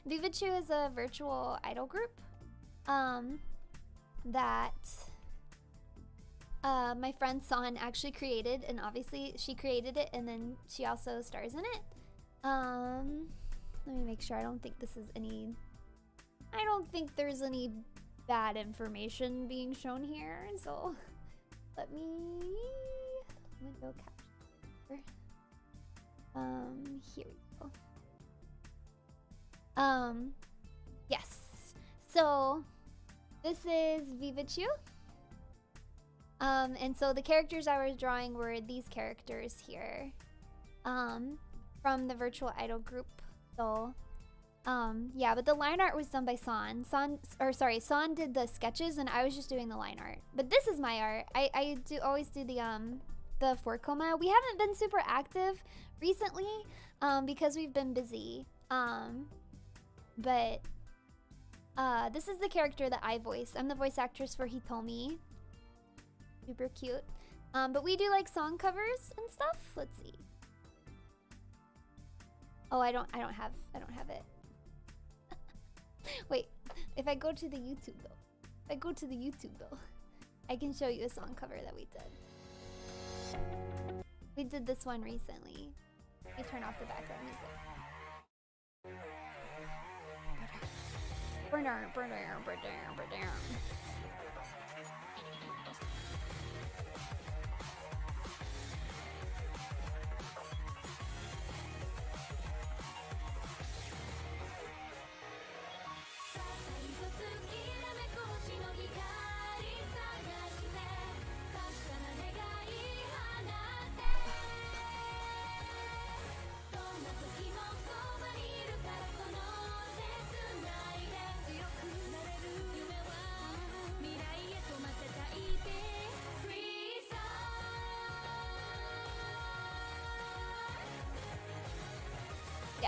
Vivacu is a virtual idol group that my friend San actually created, and obviously she created it and then she also stars in it. Let me make sure. I don't think there's any bad information being shown here, so let me window capture. Here we go. Yes. So this is Vivacu. And so the characters I was drawing were these characters here, from the virtual idol group. So, yeah, but the line art was done by San. San did the sketches and I was just doing the line art. But this is my art. I always do the 4-coma. We haven't been super active recently, because we've been busy. But this is the character that I voice. I'm the voice actress for Hitomi. Super cute. But we do like song covers and stuff. Let's see. Oh, I don't have it. Wait, if I go to the YouTube though, I can show you a song cover that we did. We did this one recently. Let me turn off the background music.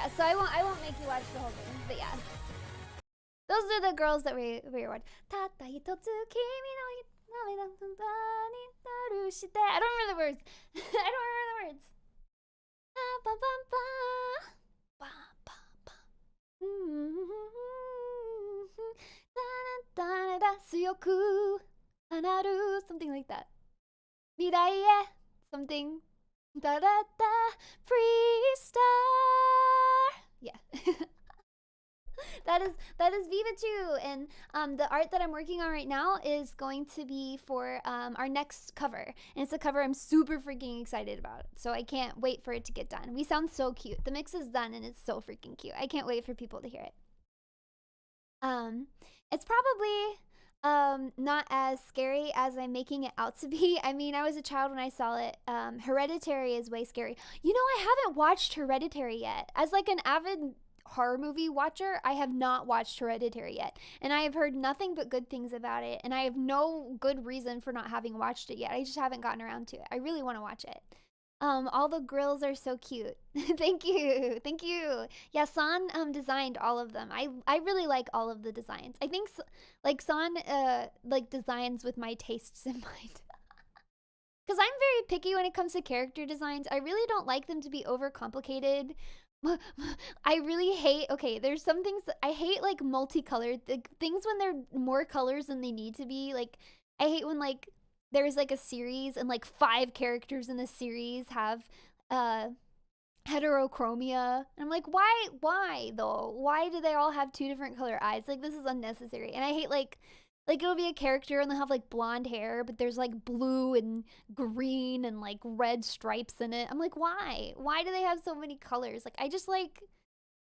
Yeah, so I won't make you watch the whole thing, but yeah. Those are the girls that we watched. I don't remember the words. I don't remember the words. Something like that. Mirai something. Da da da. Freestar. Yeah. That is Vivacu, and the art that I'm working on right now is going to be for our next cover, and it's a cover I'm super freaking excited about. So I can't wait for it to get done. We sound so cute. The mix is done, and it's so freaking cute. I can't wait for people to hear it. It's probably not as scary as I'm making it out to be. I mean, I was a child when I saw it. Hereditary is way scary. You know, I haven't watched Hereditary yet. As like an avid horror movie watcher, I have not watched Hereditary yet, and I have heard nothing but good things about it, and I have no good reason for not having watched it yet. I just haven't gotten around to it. I really want to watch it. All the grills are so cute. Thank you. Yeah, San designed all of them. I really like all of the designs. I think like San like designs with my tastes in mind. Because I'm very picky when it comes to character designs. I really don't like them to be overcomplicated. I really hate, okay, there's some things I hate, like multicolored things when they're more colors than they need to be. Like, I hate when like there's like a series and like 5 characters in the series have heterochromia, and I'm like, why though? Why do they all have 2 different color eyes? Like, this is unnecessary. And I hate like it'll be a character and they'll have like blonde hair, but there's like blue and green and like red stripes in it. I'm like, why do they have so many colors? Like,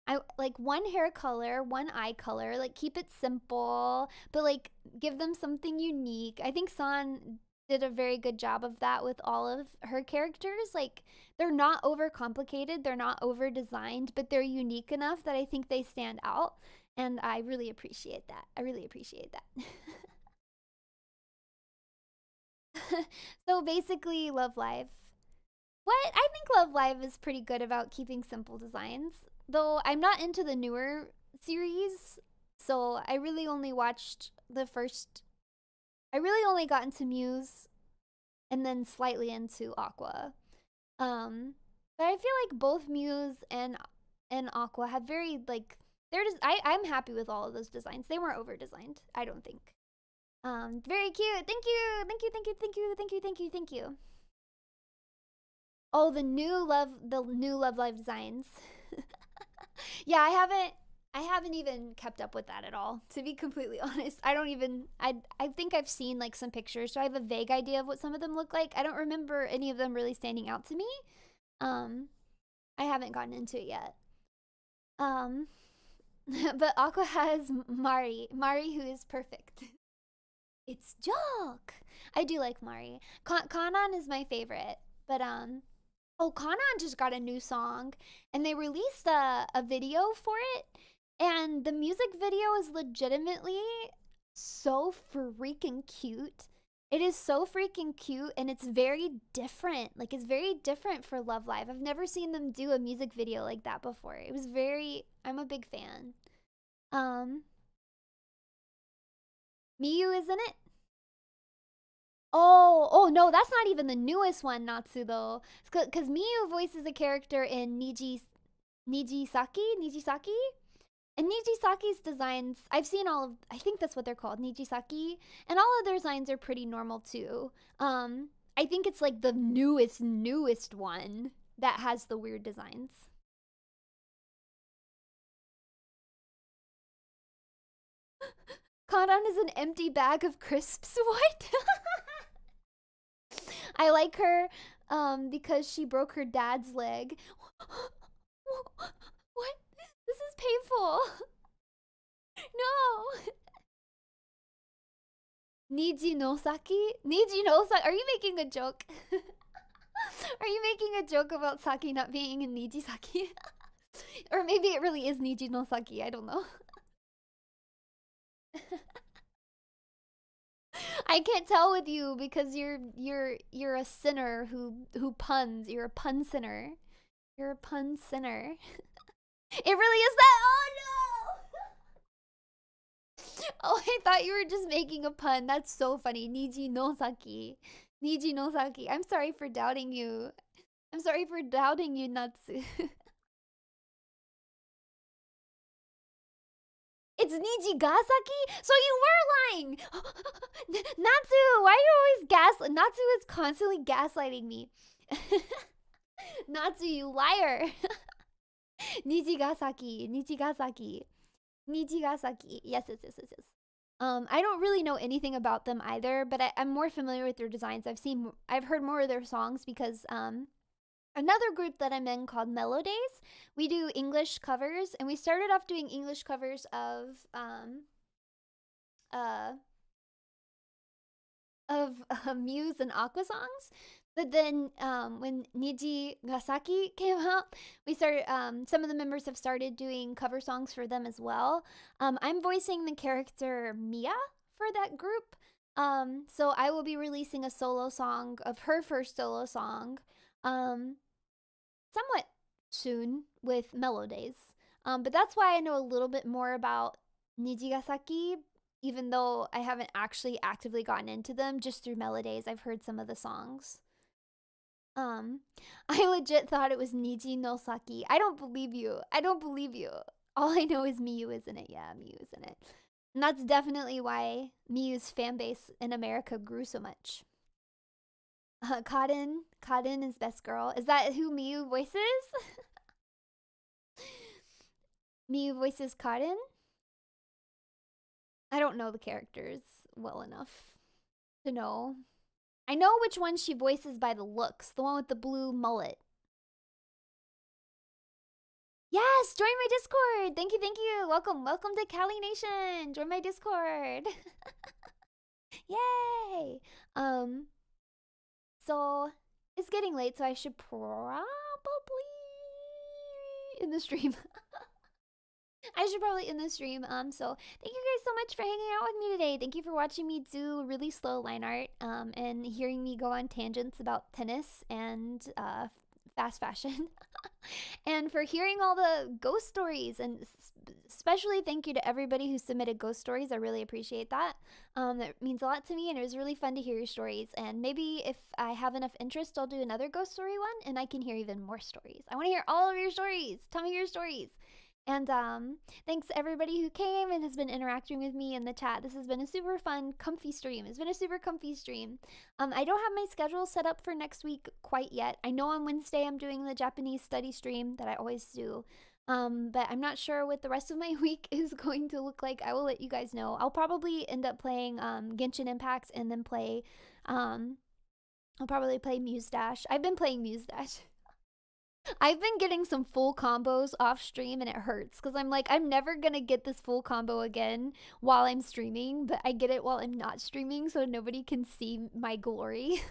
I like one hair color, one eye color, like keep it simple, but like give them something unique. I think San did a very good job of that with all of her characters. Like, they're not overcomplicated, they're not over designed, but they're unique enough that I think they stand out. And I really appreciate that. So basically, Love Live. What? I think Love Live is pretty good about keeping simple designs. Though I'm not into the newer series, so I really only watched the first. I really only got into Muse and then slightly into Aqua. But I feel like both Muse and Aqua have very like, they're just, I'm happy with all of those designs. They weren't over designed, I don't think. Very cute. Thank you. Oh, the new Love Live designs. Yeah, I haven't even kept up with that at all, to be completely honest. I think I've seen like some pictures, so I have a vague idea of what some of them look like. I don't remember any of them really standing out to me. I haven't gotten into it yet. But Aqua has Mari who is perfect. It's Jock. I do like Mari. Kanan is my favorite, but oh, Kanan just got a new song, and they released a video for it, and the music video is legitimately so freaking cute. It is so freaking cute, and it's very different. Like, it's very different for Love Live. I've never seen them do a music video like that before. It was very, I'm a big fan. Miyu is in it? Oh no, that's not even the newest one, Natsu, though. Because Miyu voices a character in Nijisaki? And Nijisaki's designs, I've seen all of, I think that's what they're called, Nijisaki. And all of their designs are pretty normal, too. I think it's like the newest one that has the weird designs. Kanan is an empty bag of crisps. What? I like her because she broke her dad's leg. What? This is painful. No. Niji no Saki? Are you making a joke? Are you making a joke about Saki not being in Niji Saki? Or maybe it really is Niji no Saki, I don't know. I can't tell with you because you're a sinner who puns. You're a pun sinner. You're a pun sinner. It really is that. Oh no! Oh, I thought you were just making a pun. That's so funny. Niji no Saki. Niji no Saki. I'm sorry for doubting you. I'm sorry for doubting you, Natsu. It's Nijigasaki? So you were lying! Natsu, why are you always Natsu is constantly gaslighting me. Natsu, you liar. Nijigasaki. Yes. I don't really know anything about them either, but I'm more familiar with their designs. I've heard more of their songs because another group that I'm in called Mellow Days, we do English covers, and we started off doing English covers of Muse and Aqua songs. But then when Nijigasaki came out, we started. Some of the members have started doing cover songs for them as well. I'm voicing the character Mia for that group. So I will be releasing a solo song of her first solo song. Somewhat soon with Mellow Days. But that's why I know a little bit more about Nijigasaki, even though I haven't actually actively gotten into them. Just through Mellow Days, I've heard some of the songs. I legit thought it was Niji no Saki. I don't believe you. All I know is Miyu is in it. Yeah, Miyu is in it. And that's definitely why Miyu's fan base in America grew so much. Kaden is best girl. Is that who Miyu voices? Miyu voices Kaden? I don't know the characters well enough to know. I know which one she voices by the looks. The one with the blue mullet. Yes, join my Discord. Thank you. Welcome to Cali Nation. Join my Discord. Yay. So it's getting late, so I should probably end the stream. So thank you guys so much for hanging out with me today. Thank you for watching me do really slow line art and hearing me go on tangents about tennis and fast fashion. And for hearing all the ghost stories, and especially thank you to everybody who submitted ghost stories. I really appreciate that. That means a lot to me, and it was really fun to hear your stories. And maybe if I have enough interest, I'll do another ghost story one, and I can hear even more stories. I want to hear all of your stories. Tell me your stories. And thanks to everybody who came and has been interacting with me in the chat. This has been a super fun, comfy stream. I don't have my schedule set up for next week quite yet. I know on Wednesday I'm doing the Japanese study stream that I always do. But I'm not sure what the rest of my week is going to look like. I will let you guys know. I'll probably end up playing Genshin Impact and then I'll probably play Muse Dash. I've been playing Muse Dash. I've been getting some full combos off stream, and it hurts because I'm like, I'm never gonna get this full combo again while I'm streaming, but I get it while I'm not streaming so nobody can see my glory.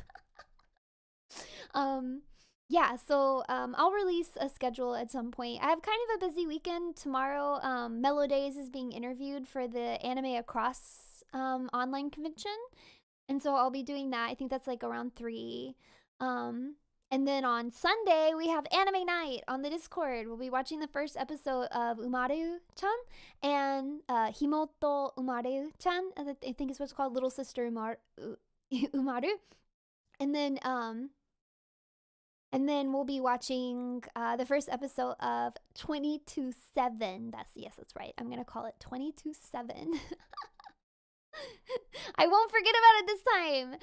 Yeah, so I'll release a schedule at some point. I have kind of a busy weekend tomorrow. Mellow Days is being interviewed for the Anime Across online convention, and so I'll be doing that. I think that's like around 3. And then on Sunday, we have anime night on the Discord. We'll be watching the first episode of Umaru-chan and Himoto Umaru-chan. I think it's what's called Little Sister Umaru. And then we'll be watching the first episode of 22/7. That's right. I'm going to call it 22/7. I won't forget about it this time.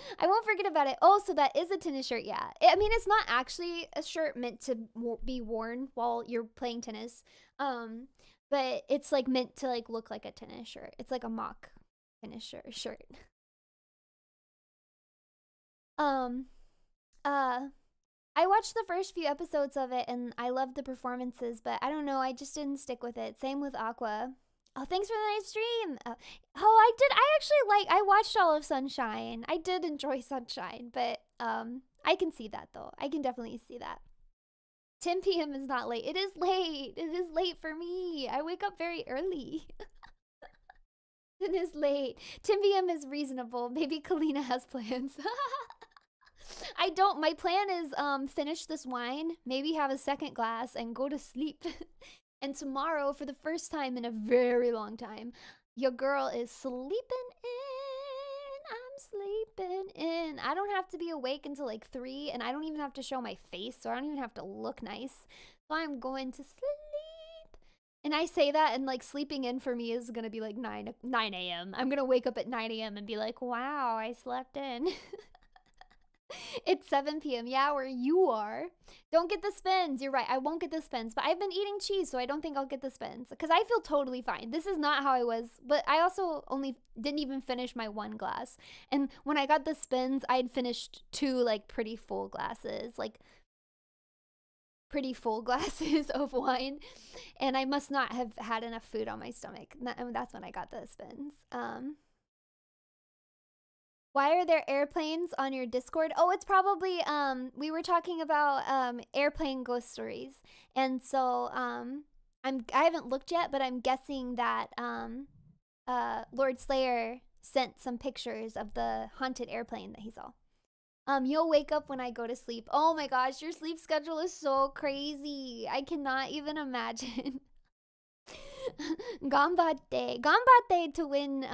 Oh, so that is a tennis shirt, yeah. I mean, it's not actually a shirt meant to be worn while you're playing tennis. But it's like meant to like look like a tennis shirt. It's like a mock tennis shirt. I watched the first few episodes of it and I loved the performances, but I don't know, I just didn't stick with it. Same with Aqua. Oh, thanks for the nice stream. I watched all of Sunshine. I did enjoy Sunshine, but I can see that though. I can definitely see that. 10 p.m. is not late. It is late. It is late for me. I wake up very early. It is late. 10 p.m. is reasonable. Maybe Calina has plans. I don't. My plan is finish this wine, maybe have a second glass, and go to sleep. And tomorrow, for the first time in a very long time, your girl is sleeping in. I'm sleeping in. I don't have to be awake until like 3, and I don't even have to show my face, so I don't even have to look nice. So I'm going to sleep. And I say that, and like sleeping in for me is gonna be like 9 a.m. I'm gonna wake up at 9 a.m. and be like, wow, I slept in. It's 7 p.m. Yeah, where you are. Don't get the spins. You're right. I won't get the spins. But I've been eating cheese, so I don't think I'll get the spins. Because I feel totally fine. This is not how I was. But I also only didn't even finish my 1 glass. And when I got the spins, I'd finished 2 like pretty full glasses. Like pretty full glasses of wine. And I must not have had enough food on my stomach. That's when I got the spins. Why are there airplanes on your Discord? Oh, it's probably, we were talking about airplane ghost stories. And so I haven't looked yet, but I'm guessing that Lord Slayer sent some pictures of the haunted airplane that he saw. You'll wake up when I go to sleep. Oh my gosh, your sleep schedule is so crazy. I cannot even imagine. Ganbatte. Ganbatte to win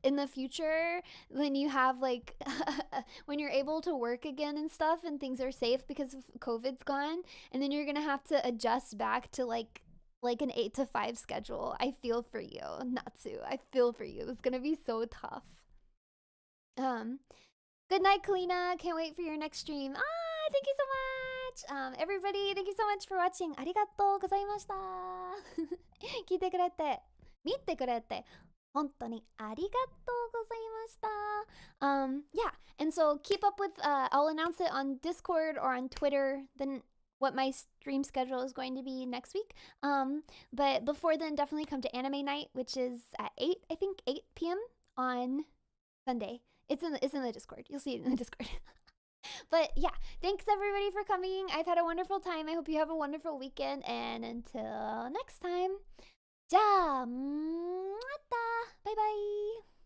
in the future when you have like when you're able to work again and stuff and things are safe because COVID's gone, and then you're gonna have to adjust back to like an 8 to 5 schedule. I feel for you, Natsu. I feel for you. It's gonna be so tough. Good night, Calina. Can't wait for your next stream. Thank you so much. Everybody, thank you so much for watching. ありがとうございました。聞いてくれて、見てくれて、本当にありがとうございました。Yeah, and so keep up with, I'll announce it on Discord or on Twitter, then what my stream schedule is going to be next week. But before then, definitely come to anime night, which is at 8, I think, 8 p.m. on Sunday. It's in the Discord. You'll see it in the Discord. But yeah, thanks everybody for coming. I've had a wonderful time. I hope you have a wonderful weekend. And until next time, じゃあ、また。バイバイ。